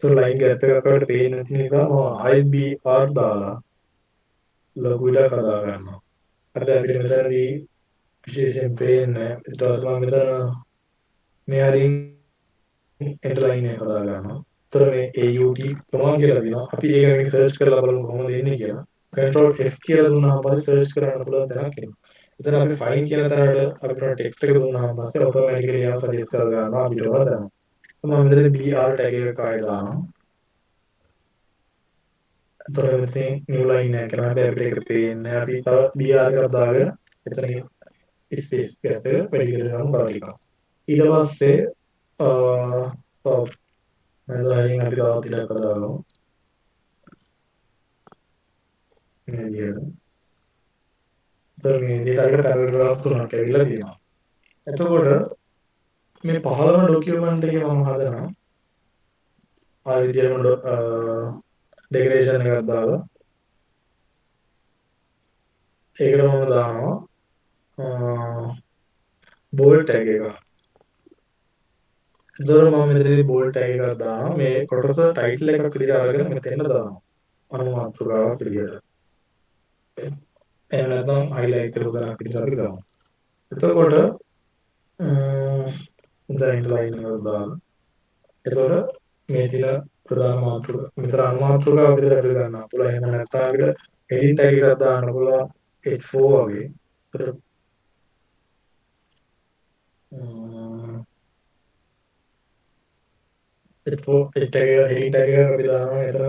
ඒක ලයින් ගැප් එකක් අපිට පේන්නේ නැති නිසා මම ආයෙත් br දාලා ලොකු ඉඩක් හදා ගන්නවා. අර අපිට මෙතනදී විශේෂයෙන් පේන්නේ ඊට පස්සේ මම මෙතන මේ හරින් එන්ටර් ලයින් එක හදා ගන්නවා. එතකොට මේ AUT ප්‍රමාණ කියලා දෙනවා. අපි ඒක මේක සර්ච් කරලා බලමු කොහොමද එන්නේ කියලා. control F කියලා දුන්නාම පස්සේ සර්ච් කරන්න පුළුවන් තැනක් එනවා. එතන අපි find කියන තැනට අපිට ටෙක්ස්ට් එක දුන්නාම පස්සේ ඔටෝමැටිකලි ඒවා සජෙස්ට් කර ගන්නවා අපිට ඕන තැන. මම මෙතන BR ටැග් එකක් ආයෙ දානවා. එතකොට මෙතන new line එකක් කරනවා. හැබැයි අපිට ඒක පේන්නේ අපි තව BR එකක් දාගෙන එතන ස්පේස් ගෑප් එක වැඩි කරගන්න බව ටිකක්. ඊට පස්සේ මම අපි තවත් ඉඩක් හදාගමු. මේ විදිහට. එතකොට මේ විදිහට අපිට පැරාග්‍රාෆ් තුනක් ඇවිල්ලා තියෙනවා. එතකොට මේ 15 ඩොකියුමන්ට් එකේ මම හදනවා ఆ విద్యలో డెకరేషన్ එකක් දාලා ඒකට මම දානවා බෝල්ට් ටැග් එක. එතකොට මම මෙතනදී බෝල්ට් ටැග් එකක් දානවා. මේ කොටස ටයිටල් එකක් විදිහට අරගෙන මෙතෙන්ට දානවා. අනුමාත්‍රකාවක් විදිහට. එහෙම නැත්නම් highlight කරපු තැනක් විදිහට අපි දානවා. එතකොට දැන් ලයින් එකක් දාලා එතකොට මේ තියෙන ප්‍රධාන මාතෘක මෙතන අනුමාත්‍රකාව විදිහට අපිට ගන්නවා. පුළුවන්. එහෙම නැත්නම් අපිට heading tag එකක් දාන්න පුළුවන් H4 වගේ. එතකොට H4 heading tag එක අපි දානවා. එතන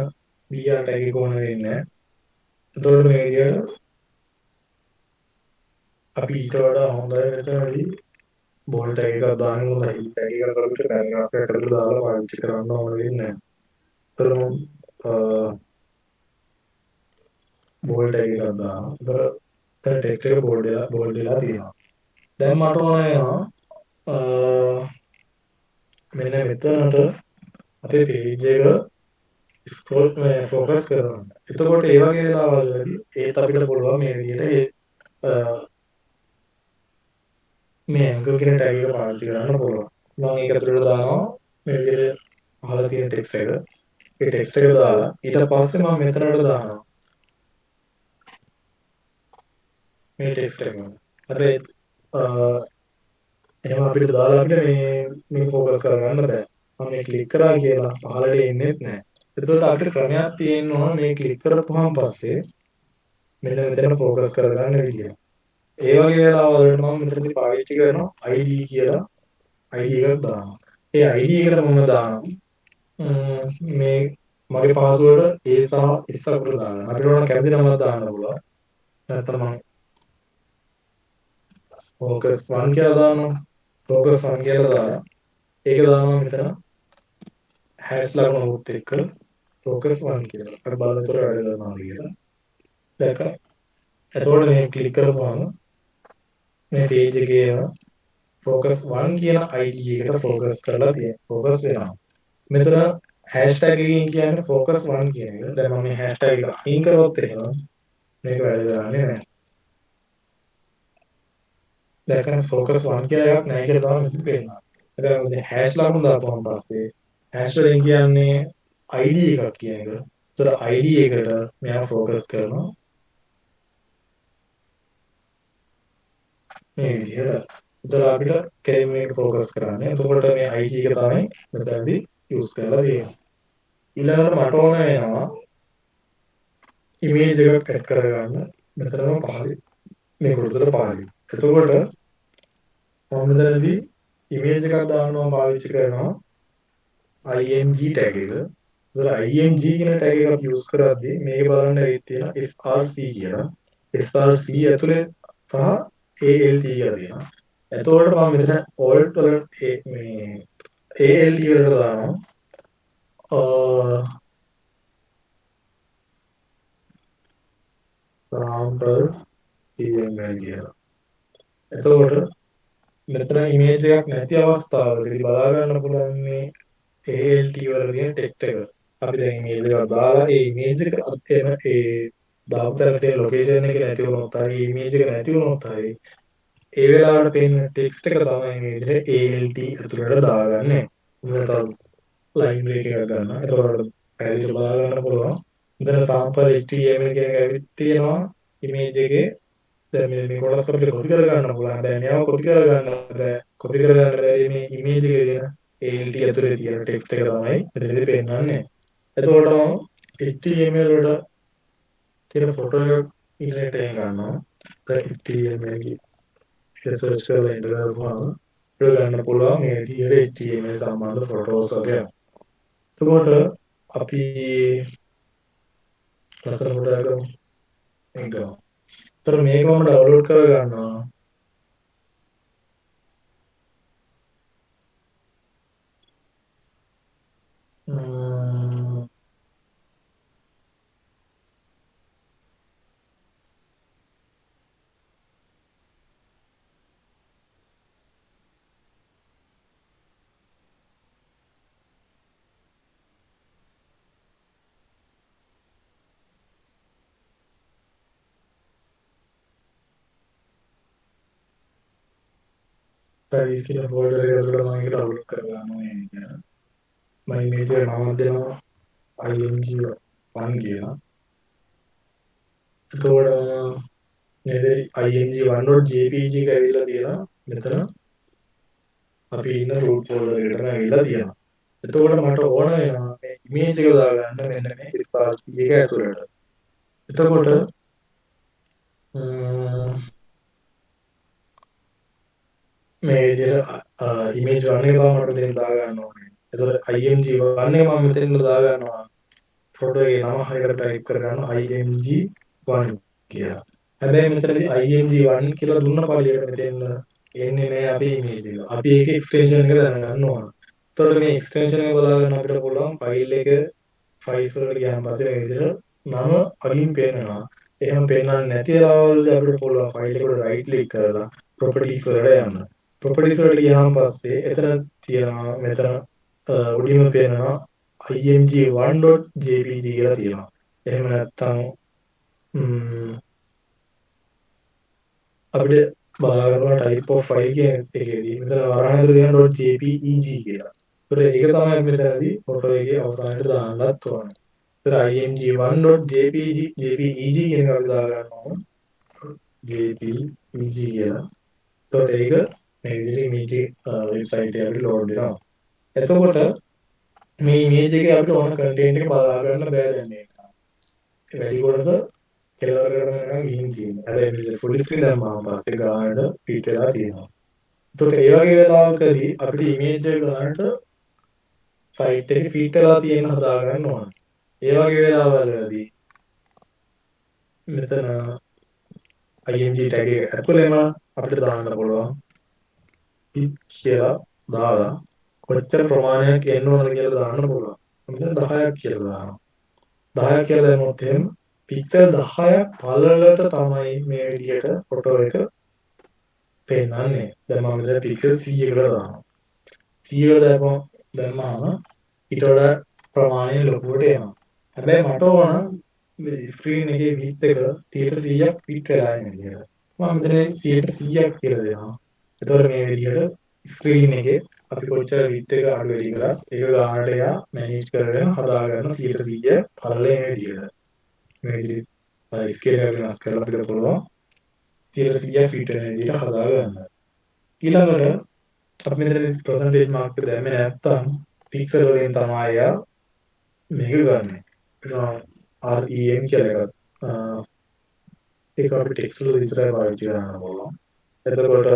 BR tag එක ඕන වෙන්නේ නැහැ. එතකොට මේ විදිහට අපි ඊට වඩා හොඳයි මෙතනදී බෝල්ට් ටැග් එකක් දාන්න ඕන. heading tag එකක් අපිට පැරග්‍රාෆ් එකකට දාලා පාවිච්චි කරන්න ඕන වෙන්නේ නැහැ. එතකොට බෝල්ට් ටැග් එකක් දානවා. එතකොට ටෙක්ස්ට් එක බෝල්ඩ් වෙලා තියෙනවා. දැන් මට ඕන වෙනවා මෙන්න මෙතනට අපේ පේජ් එක ස්ක්‍රෝල් ෆෝකස් කරන්න. එතකොට ඒ වගේ වෙලාවල්වලදී ඒත් අපිට පුළුවන් මේ විදිහට මේ ඇන්කර් කියන ටැග් එක පාවිච්චි කරන්න පුළුවන්. මම ඒක ඇතුළට දානවා මේ විදිහට අහලා තියෙන ටෙක්ස්ට් එක. ඒ ටෙක්ස්ට් එක දාලා ඊට පස්සේ මම මෙතනට දානවා මේ ටෙක්ස්ට් එක. හැබැයි එහෙම අපිට දාලා අපිට මේක ફોකස් කරගන්න බෑ. මම මේ ක්ලික් කරා කියලා පහළට එන්නේත් නැහැ. එතකොට අපිට ක්‍රමයක් තියෙනවා මේ ක්ලික් කරපුවාම පස්සේ මෙන්න මෙතන ફોකස් කරගන්න විදිය. ඒ වගේ වෙලාවවලට මම මෙතනදී පාවිච්චි කරනවා ID කියලා ID එකක් දානවා. ඒ ID එකට මම දානවා මේ මගේ පාස්වර්ඩ් A සහ S අකුර දාගන්න. අපිට ඕන කැමති නමක් දාන්න පුළුවන්. නැත්නම් මම focus 1 කියලා දානවා. focus 1 කියලා දාලා ඒක දානවා මෙතන හැෂ් ලකුණුත් එක්ක focus 1 කියලා. අර බලනතර වැඩ කරනවා කියලා. දැක්ක. එතකොට මේ ක්ලික් කරපුවාම මේ page එකේම focus 1 කියන ID එකට focus කරලා තියෙනවා. focus වෙනවා. මෙතන hashtag එකකින් කියන්නේ focus 1 කියන එක. දැන් මම මේ hashtag එක අයින් කරොත් එහෙම මේක වැඩ කරන්නේ නැහැ. දැන් focus 1 කියලා එකක් නැහැ කියලා තමයි මෙතන පේනවා. හැබැයි මේ hash ලකුණු දාපුවම පස්සේ hash වලින් කියන්නේ ID එකක් කියන එක. ඒතර ID එකට මෙයා focus කරනවා මේ විදිහට. ඒතර අපිට කෙලින් මේක focus කරන්නේ. එතකොට මේ ID එක තමයි මෙතනදී use කරලා තියෙන්නේ. ඊළඟට මට ඕන වෙනවා image එකක් add කරගන්න. මෙතනම පහලින් මේ කොටසට පහලින්. එතකොට මම මෙතනදී image එකක් දානවා පාවිච්චි කරනවා img tag එක. ඒතර img කියන tag එක අපි use කරද්දී මේක බලන්න ඇවිත් තියෙනවා src කියලා. src ඇතුලේ සහ alt කියලා තියෙනවා. එතකොට මම මෙතන alt වල මේ alt වලට දානවා sample tml කියලා. එතකොට මෙතන image එකක් නැති අවස්ථාවකදී බලා ගන්න පුළුවන් මේ alt වල තියෙන text එක. අපි දැන් image එකක් දාලා ඒ image එක එන ඒ දාපු තැන තියෙන location එක නැති වුණොත් හරි image එක නැති වුණොත් හරි ඒ වෙලාවට පේන ටෙක්ස්ට් එක තමයි මේ විදිහට ALT ඇතුළට දාගන්නේ. නැත්නම් ලයින් බ්‍රේක් එකක් ගන්න. එතකොට පැහැදිලිව බලා ගන්න පුළුවන්. මෙතන sample HTML කියන එක ඇවිත් තියෙනවා image එකේ. දැන් මේ කොටස් අපිට copy කර ගන්න පුළුවන්. හැබැයි මේව copy කර ගන්න බෑ. copy කර ගන්න බැරි මේ image එකේ තියෙන ALT ඇතුලේ තියෙන ටෙක්ස්ට් එක තමයි මෙතනදී පෙන්නන්නේ. එතකොට HTML වල තියෙන ෆොටෝ එකක් ඉන්ටර්නෙට් එකෙන් ගන්නවා. HTML සර්ච් කරලා එන්ටර් කරපුවාම අපිට ගන්න පුළුවන් මේ විදිහට HTML සම්බන්ධ ෆොටෝස් වගේ. එතකොට අපි ලස්සන ෆොටෝ එකක් මේක ගමු. ඒතර මේක මම ඩවුන්ලෝඩ් කර ගන්නවා. ප්‍රයිස් කියලා ෆෝල්ඩර් එක ඇතුළට මම ඒක ඩවුන්ලෝඩ් කරගන්නවා කියන්නේ. මම ඉමේජ් එක නමක් දෙනවා img1 කියලා. එතකොට නේද img1.jpg එක ඇවිල්ලා තියෙනවා. මෙතන අපි ඉන්න root folder එකටම ඇවිල්ලා තියෙනවා. එතකොට මට ඕන වෙනවා මේ ඉමේජ් එක දාගන්න මෙන්න මේ spark එක ඇතුළට. එතකොට මේ විදිහට image 1 එක තමයි මට මෙතෙන් දාගන්න ඕනේ. එතකොට img1 එක මම මෙතෙන් දාගන්නවා. ෆොටෝ එකේ නම හරියට ටයිප් කරගන්නවා img1 කියලා. හැබැයි මෙතනදී img1 කියලා දුන්න පළියට මෙතෙන් එන්නේ නැහැ අපේ image එක. අපි ඒකේ extension එක දැනගන්න ඕන. එතකොට මේ extension එක බලාගෙන අපිට පුළුවන් ෆයිල් එක ෆයිල්ස් වලට ගියාන් පස්සේ මේ විදිහට නම අගින් පේනවා. එහෙම පේන්නන්නේ නැති වෙලාවවලදී අපිට පුළුවන් ෆයිල් එකට රයිට් ක්ලික් කරලා properties වලට යන්න. properties වලට ගියාන් පස්සේ එතන තියෙනවා මෙතන උඩින්ම පේනවා img1.jpg කියලා තියෙනවා. එහෙම නැත්නම් අපිට බලාගන්න type of file කියන එකේදී මෙතන වරහන් ඇතුළේ තියෙන .jpeg කියලා. ඒතර ඒක තමයි මෙතනදී ෆොටෝ එකේ අවසානයේ දාන්නත් ඕනේ. ඒතර img1.jpg jpeg කියන එක අපි දාගන්නවා. jpeg කියලා. එතකොට ඒක මේ විදිහට image වෙබ්සයිට් එකට ලෝඩ් වෙනවා. එතකොට මේ image එකේ අපිට ඕන content එක බලා ගන්න බෑ දැන් මේක. ඒ වැඩි කොටස කෙලවර කරගෙන යනවා ගිහින් තියෙනවා. හැබැයි මේක ෆුල් ස්ක්‍රීන් දැම්මම පස්සේ ගානට ෆිට වෙලා තියෙනවා. එතකොට ඒ වගේ වෙලාවකදී අපිට image එක ගන්නට සයිට් එකේ ෆිට වෙලා තියෙන හදා ගන්න ඕන. ඒ වගේ වෙලාවවලදී මෙතන img tag එක ඇතුළේම අපිට දාන්න පුළුවන් කියලා දාලා කොච්චර ප්‍රමාණයක් එන්න ඕනද කියලා දාන්න පුළුවන්. මෙතන 10ක් කියලා දානවා. 10ක් කියලා දැම්මොත් එහෙම පික්සල් 10ක් පළලට තමයි මේ විදිහට ෆොටෝ එක පෙන්නන්නේ. දැන් මම මෙතන පික්සල් 100කට දානවා. 100කට දැම්මම ඊට වඩා ප්‍රමාණය ලොකුවට එනවා. හැබැයි මට ඕන ස්ක්‍රීන් එකේ width එක 100ක් ෆිට වෙලා ඉන්න විදිහට. මම මෙතන 100ක් කියලා දෙනවා. එතකොට මේ විදිහට ස්ක්‍රීන් එකේ අපි කොච්චර width එක අඩු වැඩි කරත් ඒක ගානට එයා මැනේජ් කරගෙන හදාගන්න 100% පළලේ මේ විදිහට. මේ විදිහට ස්කේල් එක වෙනස් කරලා අපිට පුළුවන් 100% ෆිට වෙන විදිහට හදාගන්න. ඊළඟට අපි මෙතන percentage mark එක දැම්මේ නැත්තම් පික්සල් වලින් තමයි එයා මේක ගන්නෙ. REM කියලා එකක්. ඒක අපිට ටෙක්ස්ට් වල විතරයි පාවිච්චි කරන්න පුළුවන්. එතකොට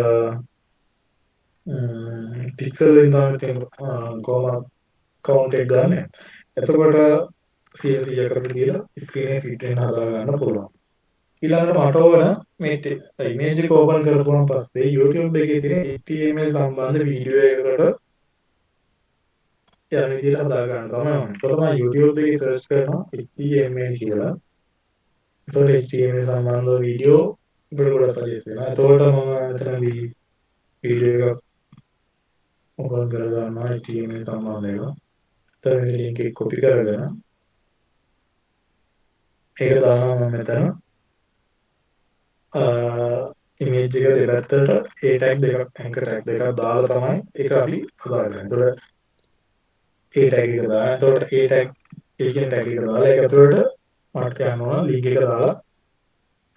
පික්සල් වලින් තමයි කොහොමද කවුන්ට් එක ගන්න. එතකොට 100%කට කියලා ස්ක්‍රීන් එක ෆිට වෙන්න හදා ගන්න පුළුවන්. ඊළඟට මට ඕන මේ ඉමේජ් එක ඕපන් කරපුවාන් පස්සේ YouTube එකේ තියෙන HTML සම්බන්ධ වීඩියෝ එකකට යන විදිහට හදා ගන්න තමයි ඕනේ. ඒකට මම YouTube එකේ සර්ච් කරනවා HTML කියලා. ඒකට HTML සම්බන්ධ වීඩියෝ අපිට ගොඩක් සජෙස්ට් වෙනවා. ඒකට මම මෙතනදී වීඩියෝ එකක් ඕපන් කරගන්නවා HTML සම්බන්ධ එක. එතන ලින්ක් එක කොපි කරගෙන ඒක දානවා මම මෙතන ඉමේජ් එක දෙපැත්තට ඒ ටැග් දෙකක් ඇන්කර් ටැග් දෙකක් දාලා තමයි ඒක අපි හදාගන්නේ. ඒතකොට ඒ ටැග් එක දාලා එතකොට ඒ ටැග් ඒකෙන් ටැග් එක දාලා ඒක ඇතුළට මට යනවා ලින්ක් එක දාලා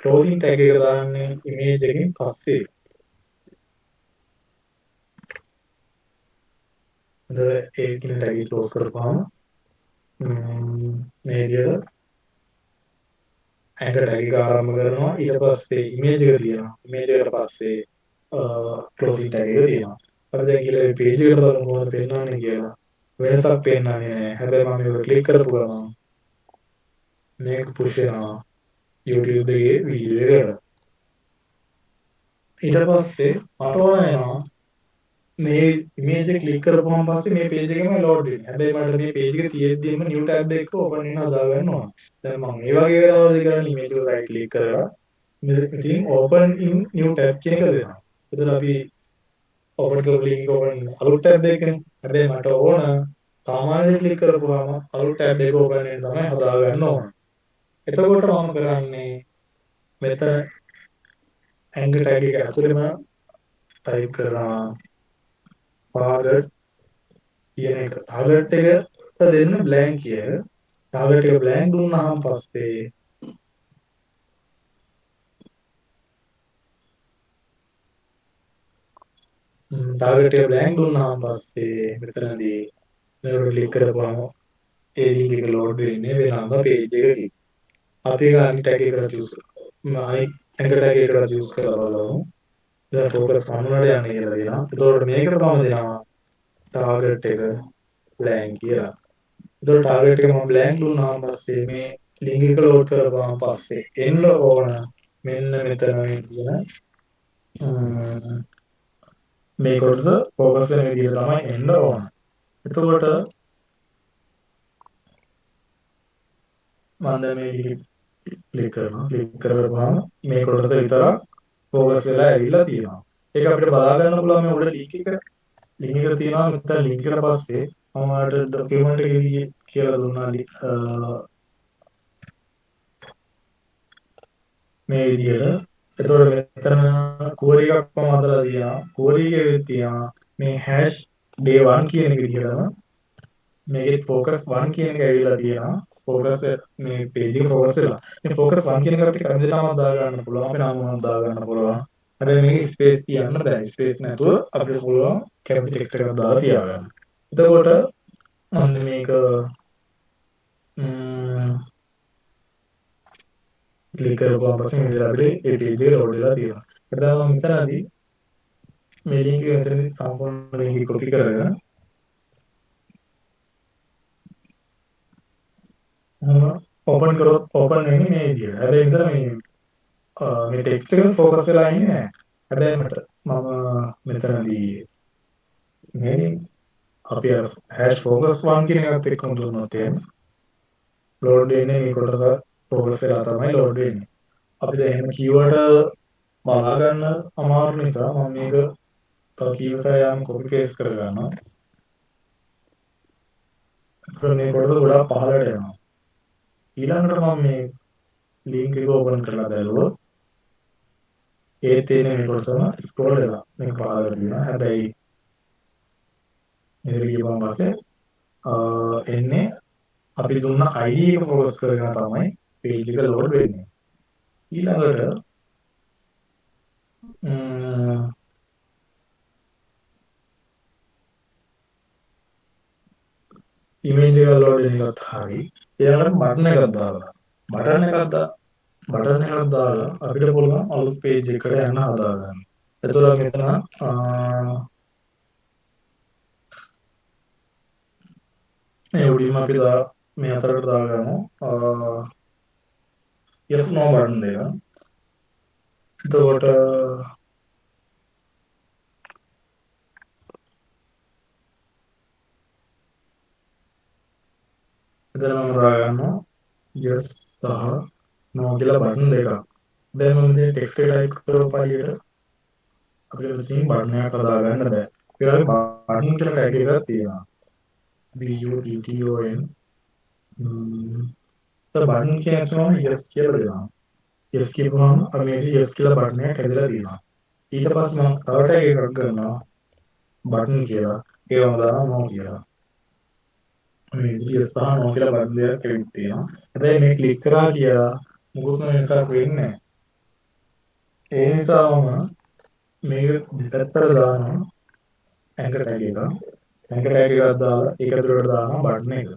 ක්ලෝසින් ටැග් එක දාන්නේ ඉමේජ් එකෙන් පස්සේ. එතකොට ඒකෙන් ටැග් එක ක්ලෝස් කරපුවාම මේ විදිහට ඇන්කර් ටැග් එක ආරම්භ කරනවා. ඊට පස්සේ ඉමේජ් එක තියෙනවා. ඉමේජ් එකට පස්සේ ක්ලෝසින් ටැග් එක තියෙනවා. අපි දැන් කියලා මේ පේජ් එකට බලමු කොහොමද පෙන්නන්නේ කියලා. වෙනසක් පෙන්නන්නේ නැහැ. හැබැයි මම මේක ක්ලික් කරපු ගමන් මේක පුෂ් වෙනවා YouTube එකේ වීඩියෝ එකට. ඊට පස්සේ මට ඕන වෙනවා මේ ඉමේජ් එක ක්ලික් කරපුවාන් පස්සේ මේ පේජ් එකම ලෝඩ් වෙන්නේ. හැබැයි මට මේ පේජ් එක තියෙද්දිම new tab එක ඕපන් වෙන්න හදා ගන්න ඕන. දැන් මම මේ වගේ වෙලාවලදී කරන්නේ ඉමේජ් එක රයිට් ක්ලික් කරලා ඉතින් open in new tab කියන එක දෙනවා. එතන අපි open කරපු link එක open අලුත් tab එකනේ. හැබැයි මට ඕන සාමාන්‍ය ක්ලික් කරපුවාම අලුත් tab එක ඕපන් වෙන්න තමයි හදා ගන්න ඕන. එතකොට මම කරන්නේ මෙතන ඇන්කර් ටැග් එක ඇතුළේම ටයිප් කරනවා target කියන එක. target එකට දෙන්න blank කිය. target එක blank දුන්නාම පස්සේ target එක blank දුන්නාම පස්සේ මෙතනදී මේකට ක්ලික් කරපුවම ඒ link එක load වෙන්නේ වෙනම page එකකින්. අපි ඒක අනිත් tag එකට choose අනිත් anchor tag එකට choose කරලා බලමු. දැන් focus 1 වලට යන්න කියලා දෙනවා. එතකොට මේකට මම දෙනවා target එක blank කියලා. එතකොට target එක මම blank දුන්නාම පස්සේ මේ link එක load කරපුවාම පස්සේ එන්න ඕන මෙන්න මෙතන මේ කියන මේ කොටස focus වෙන විදිහට තමයි එන්න ඕන. එතකොට මම දැන් මේ ක්ලික් කරනවා. ක්ලික් කරපුවාම මේ කොටස විතරක් focus වෙලා ඇවිල්ලා තියෙනවා. ඒක අපිට බලා ගන්න පුළුවන් මේ උඩ link එක තියෙනවා. මෙතන link එකට පස්සේ මම ඔයාලට document එකේදී කියලා දුන්නා මේ විදිහට. එතකොට මෙතන query එකක් මම හදලා තියෙනවා. query එකේ තියෙනවා මේ hash day 1 කියන එක විදිහටම මේකේ focus 1 කියන එක ඇවිල්ලා තියෙනවා. focus මේ page එක focus වෙලා. මේ focus 1 කියන එක අපිට කැමති නමක් දා ගන්න පුළුවන්. අපේ නම දා ගන්න පුළුවන්. හැබැයි මේකේ space තියන්න බෑ. space නැතුව අපිට පුළුවන් කැමති text එකක් දාලා තියාගන්න. එතකොට මම මේක ක්ලික් කරපුවාම පස්සේ මේ විදිහට අපිට ඒ page එක load වෙලා තියෙනවා. ඒකට මම මෙතනදී මේ link එක මෙතනදී සම්පූර්ණ link එක copy කරගෙන open කරොත් open වෙන්නේ මේ විදිහට. හැබැයි මෙතන මේ text එක focus වෙලා ඉන්නේ නැහැ. හැබැයි මම මෙතනදී මේ අපි අර hash focus 1 කියන එකත් එක්කම දුන්නොත් එහෙම load වෙන්නේ මේ කොටස focus වෙලා තමයි load වෙන්නේ. අපි දැන් එහෙම keyword බලා ගන්න අමාරු නිසා මම මේක තව keywords යම් copy paste කර ගන්නවා. ඒතර මේ කොටස ගොඩාක් පහළට යනවා. ඊළඟට මම මේ link එක open කරලා බලුවොත් ඒ තියෙන මේ කොටසම scroll වෙලා මේක පහළට ගියා. හැබැයි මෙහෙට ගියපුවාම පස්සේ එන්නේ අපි දුන්න ID එක focus කරගෙන තමයි page එක load වෙන්නේ. ඊළඟට image එක load වෙන එකත් හරි. ඊළඟට button එකක් දාලා බටන් එකක් දාලා අපිට පුළුවන් අලුත් page එකකට යන්න හදාගන්න. එතකොට මෙතන මේ උඩින්ම අපි මේ අතරට දාගමු yes no button එක. එතකොට එතන මම දාගන්නවා yes සහ no කියලා බටන් දෙකක්. දැන් මම මේ text එක type කරපු පළියට අපිට මෙතනින් බටන් එකක් හදාගන්න බෑ. ඒ වගේ බටන් කියලා tag එකක් තියෙනවා. BUTTON බටන් කියනකම yes කියලා දෙනවා. yes කියපුවම අපි මේක yes කියලා බටන් එකක් හැදලා තියෙනවා. ඊට පස්සේ මම තව tag එකක් ගන්නවා බටන් කියලා. ඒවම දානවා no කියලා. මේ yes සහ no කියලා බටන් දෙකක් ඇවිත් තියෙනවා. හැබැයි මේ ක්ලික් කරා කියලා මුකුත් වෙනසක් වෙන්නේ නැහැ. ඒ නිසාම මේක දෙපැත්තට දානවා anchor tag එක. anchor tag එකක් දාලා ඒක ඇතුළට දානවා බටන් එක.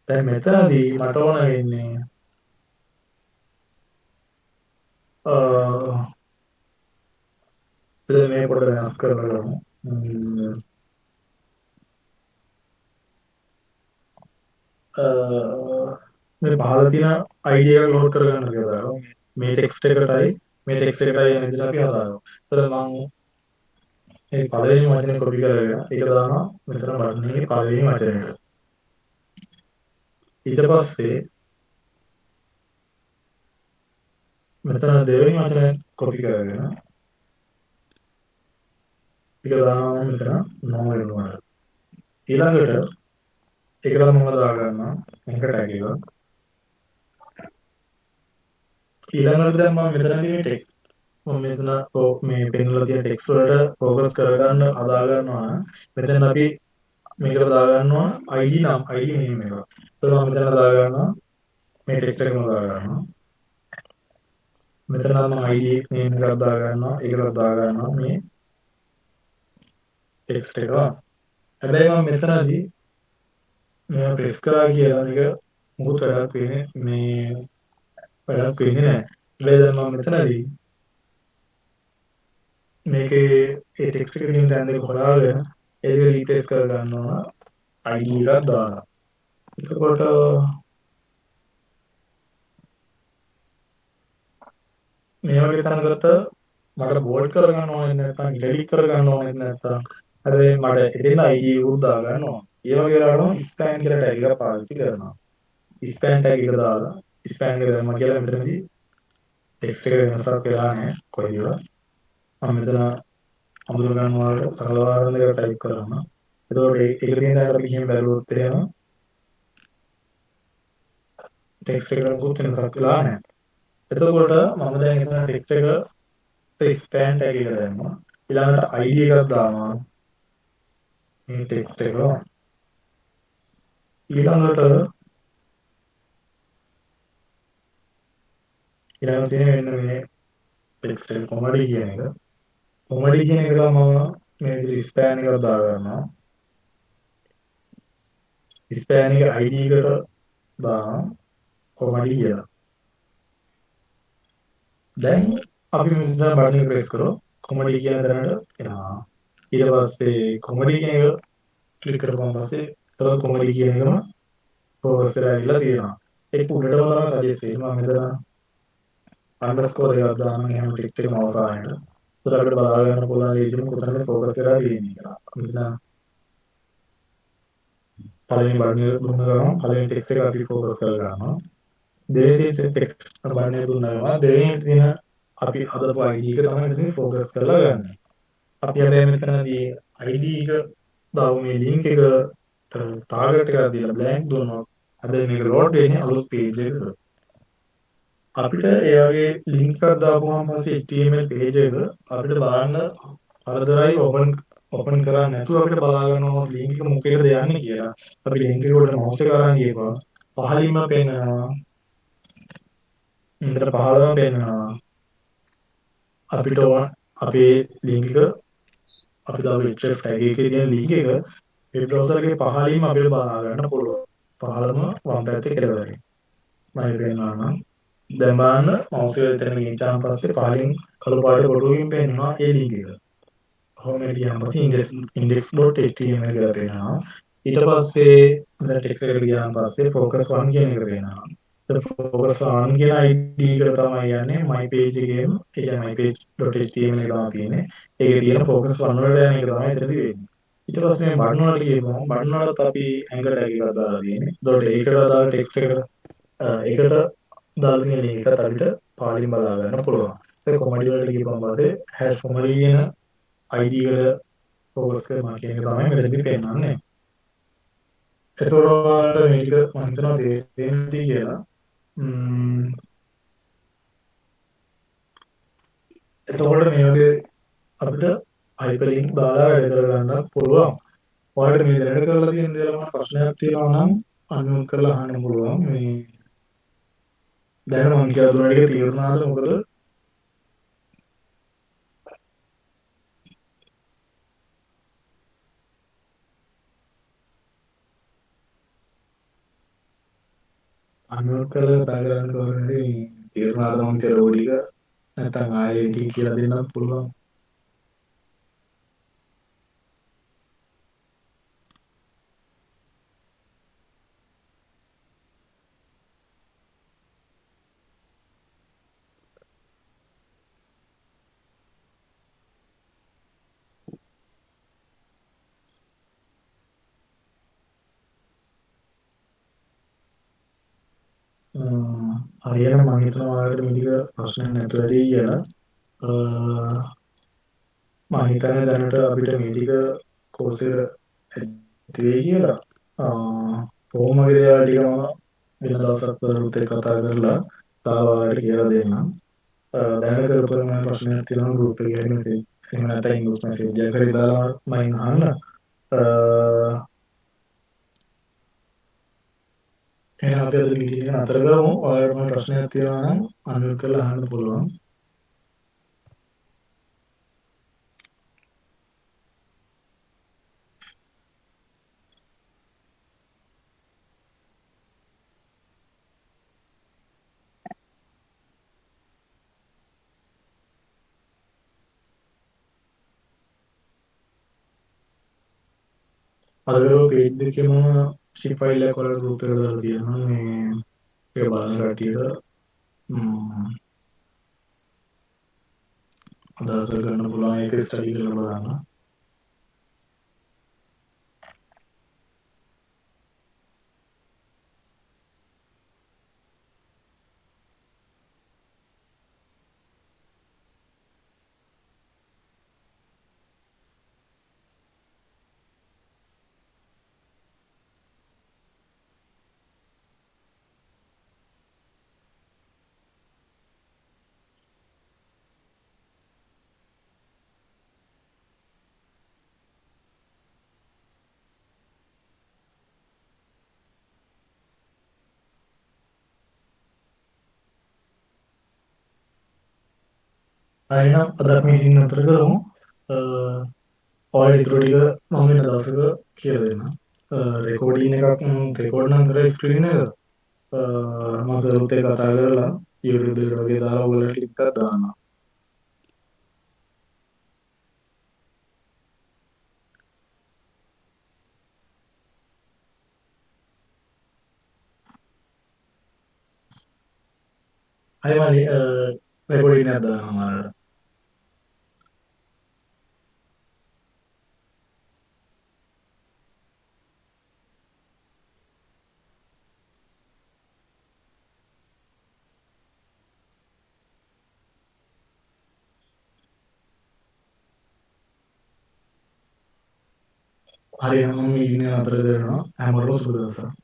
දැන් මෙතනදී මට ඕන වෙන්නේ මේ පොඩ වෙනස් කරගමු. මේ පහළ තියෙන ID එක ලෝඩ් කරගන්න කියලා. මේ ටෙක්ස්ට් එකටයි යන විදිහට අපි හදාගමු. එතන මම මේ පළවෙනි වචනේ කොපි කරගෙන ඒක දානවා මෙතන බටන් එකේ පළවෙනි වචනේට. ඊට පස්සේ මෙතන දෙවෙනි වචනේ කොපි කරගෙන ඒක දානවා මෙතන no වෙනවා. ඊළඟට ඒකට මම දාගන්නවා anchor tag එක. ඊළඟට දැන් මම මෙතනදී මේ ටෙක්ස්ට් මම මෙතන මේ පෙන්වලා තියෙන ටෙක්ස්ට් වලට ફોකස් කරගන්න හදා ගන්නවා නම් මෙතන අපි මේකට දා ගන්නවා ID නම් ID name එක. ඒතකොට මම මෙතන දා ගන්නවා මේ ටෙක්ස්ට් එකම දා ගන්නවා. මෙතන මම ID name එකක් දා ගන්නවා. ඒකට දා ගන්නවා මේ ටෙක්ස්ට් එක. හැබැයි මම මෙතනදී මේවා ප්‍රෙස් කරා කියලා මේක මොකුත් වැඩක් වෙන්නේ මේ වැඩක් වෙන්නේ නැහැ. හැබැයි දැන් මම මෙතනදී මේකේ ඒ ටෙක්ස්ට් එකේ තියෙන තැන් දෙක හොයාගෙන ඒක රීප්ලේස් කර ගන්නවා ID එකක් දාලා. එතකොට මේ වගේ තැනකට මට බෝල්ඩ් කරගන්න ඕනෙත් නැත්නම් ඉටලික් කරගන්න ඕනෙත් නැත්නම් හැබැයි මට එතන ID උත් දා ගන්නවා. ඒ වගේ වෙලාවට ස්පෑන් කියලා ටැග් එකක් පාවිච්චි කරනවා. ස්පෑන් ටැග් එක දාලා ස්පෑන් එක දැම්මා කියලා මෙතනදී ටෙක්ස්ට් එක වෙනසක් වෙලා නැහැ කොහෙවත්. මම මෙතන අඳුර ගන්නවා සරලවරණ දෙක ටයිප් කරනවා. එතකොට ඒක තියෙන තැනට අපි ගිහින් බැලුවොත් එහෙම ටෙක්ස්ට් එකට මොකුත් වෙනසක් වෙලා නැහැ. එතකොට මම දැන් එතන ටෙක්ස්ට් එක ස්පෑන් ටැග් එක දැම්මා. ඊළඟට ID එකක් දානවා. මේ ටෙක්ස්ට් එක ඊළඟට තියෙන මෙන්න මේ ටෙක්ස්ට් එක කොමඩි කියන එක. කොමඩි කියන එකට මම මේ විදිහට ස්පෑන් එකක් දා ගන්නවා. ස්පෑන් එක ID එකට දානවා කොමඩි කියලා. දැන් අපි මෙතන බටන් එක ප්‍රෙස් කරොත් කොමඩි කියන තැනට එනවා. ඊට පස්සේ කොමඩි කියන එක ක්ලික් කරපුවාම පස්සේ තවත් කොමඩි කියන එකම ફોකස් කරලා ඉල්ල තියෙනවා. ඒක උඩටම තමයි සජෙස්ට් වෙන්නේ. මම මෙතන අන්ඩර්ස්කෝර් එකක් දානවා එහෙම ටෙක්ස්ට් එකම අවසානයේට. ඒතර අපිට බලා ගන්න පුළුවන් ලේසියෙන් කොතනද ફોකස් කරලා තියෙන්නේ කියලා. මෙතන පළවෙනි බටන් එක දුන්න ගමන් පළවෙනි ටෙක්ස්ට් එක අපි ફોකස් කරලා ගන්නවා. දෙවෙනි ටෙක්ස්ට් බටන් එක දුන්න ගමන් දෙවෙනි තියෙන අපි හදපු ID එක තමයි මෙතන ફોකස් කරලා ගන්න. අපි හැබැයි මෙතනදී ID එක දාමු මේ ලින්ක් එක ටාගට් එකක් දීලා බ්ලැන්ක් දුන්නොත් හැබැයි මේක ලෝඩ් වෙන්නේ අලුත් පේජ් එකක. අපිට ඒ වගේ ලින්ක් එකක් දාපුවාම පස්සේ HTML පේජ් එක අපිට බලන්න හරදරයි ඕපන් කරන්නේ නැතුව අපිට බලා ගන්න ඕන ලින්ක් එක මොකේද යන්නේ කියලා. අපි ලින්ක් එක උඩට මවුස් එක අරන් ගියපුවා පහළින්ම පෙන්නනවා. ඉතල පහළම පෙන්නනවා. අපිට ඕන අපේ ලින්ක් එක අපි දාපු href tag එකේ තියෙන ලින්ක් එක වෙබ් බ්‍රවුසර් එකේ පහළින්ම අපිට බලා ගන්න පුළුවන්. පහළම වම් පැත්තේ කෙළවරේ. මම පෙන්නනවා නම් දැන් බලන්න මවුස් එක එතන ගිහින් පස්සේ පහලින් කළු පාට කොටුවකින් පෙන්නනවා ඒ ලින්ක් එක. හෝම් එකට ගියාම පස්සේ index.html කියලා පෙන්නනවා. ඊට පස්සේ දැන් ටෙක්ස්ට් එකට ගියාම පස්සේ focus 1 කියන එක පෙන්නනවා. ඒතර focus 1 කියන ID එකට තමයි යන්නේ my page එකේම ඒ කියන්නේ mypage.html එක තමයි තියෙන්නේ. ඒකේ තියෙන focus 1 වලට යන එක තමයි එතනදී වෙන්නේ. ඊට පස්සේ මේ බටන් වලට ගියපුවම බටන් වලත් අපි anchor tag එකක් දාලා තියෙන්නේ. ඒතකොට ඒකට දාලා ටෙක්ස්ට් එකට ඒකට දාලා තියෙන link එකත් අපිට පාලින් බලා ගන්න පුළුවන්. ඒක කොමඩි වලට ගිහපුවම පස්සේ hash කොමඩි කියන ID එකට ફોකස් කරනවා කියන එක තමයි මෙතනදී පෙන්නන්නේ. එතකොට ඔයාලට මේක මම හිතනවා තේරෙන්නේ කියලා. එතකොට මේ වගේ අපිට hyperlink දාලා වැඩ කරගන්න පුළුවන්. ඔයාලට මේ දැනට කරලා තියෙන දේවල් වල ප්‍රශ්නයක් තියෙනවා නම් අන්මියුට් කරලා අහන්න පුළුවන්. මේ දැන් මම කියලා දුන්න ටික තේරුණාද? මොකද අන්මියුට් කරලා කතා කරන්න ඕනේ. තේරුණාද මම කියලා ඕඩි එක නැත්නම් ආයෙ ටික කියලා දෙන්නත් පුළුවන්. හරියට මම හිතනවා ඔයාලට මේ ටික ප්‍රශ්න නැතුව ඇති කියලා. මම හිතන්නේ දැනට අපිට මේ ටික කෝස් එක ඇති වෙයි කියලා. කොහොම හරි දේවල් ටික මම වෙන දවසක් වරුත් එක්ක කතා කරලා තාම ඔයාලට කියලා දෙන්නම්. දැනට කරපු ප්‍රශ්නයක් තියෙනවා ගෲප් එකේ මෙසේජ් එහෙම නැත්නම් ඉන්බොක්ස් මෙසේජ් එකක් හරි දාලා මයින් අහන්න. එහෙනම් අපි අද මීටින් එක නතර කරමු. ඔයාලට මොන ප්‍රශ්නයක් තියෙනවා නම් අන්මියුට් කරලා අහන්න පුළුවන්. අද පේජ් දෙකේම zip file එකක් ඔයාලට ගෲප් එකට දාලා තියෙනවා. මේ ඒක බලන කට්ටියට අදහස් ගන්න පුළුවන් ඒක ස්ටඩි කරලා බලන්න. හරිනම් අද අපි මීටින් නතර කරමු. ඔයාලට ඉතුරු ටික මම වෙන දවසක කියලා දෙන්නම්. රෙකෝඩින් එකක් රෙකෝඩ් නම් කරේ ස්ක්‍රීන් එක. මම සරුත් එක්ක කතා කරලා YouTube එකට වගේ දාලා ඔයාලට ලින්ක් එකක් දාන්නම්. හරි මල්ලි රෙකෝඩින් එකක් දාන්නම් ඔයාලට. හරි නම් මම මීටින් එක නතර කරනවා. හැමෝටම සුබ දවසක්.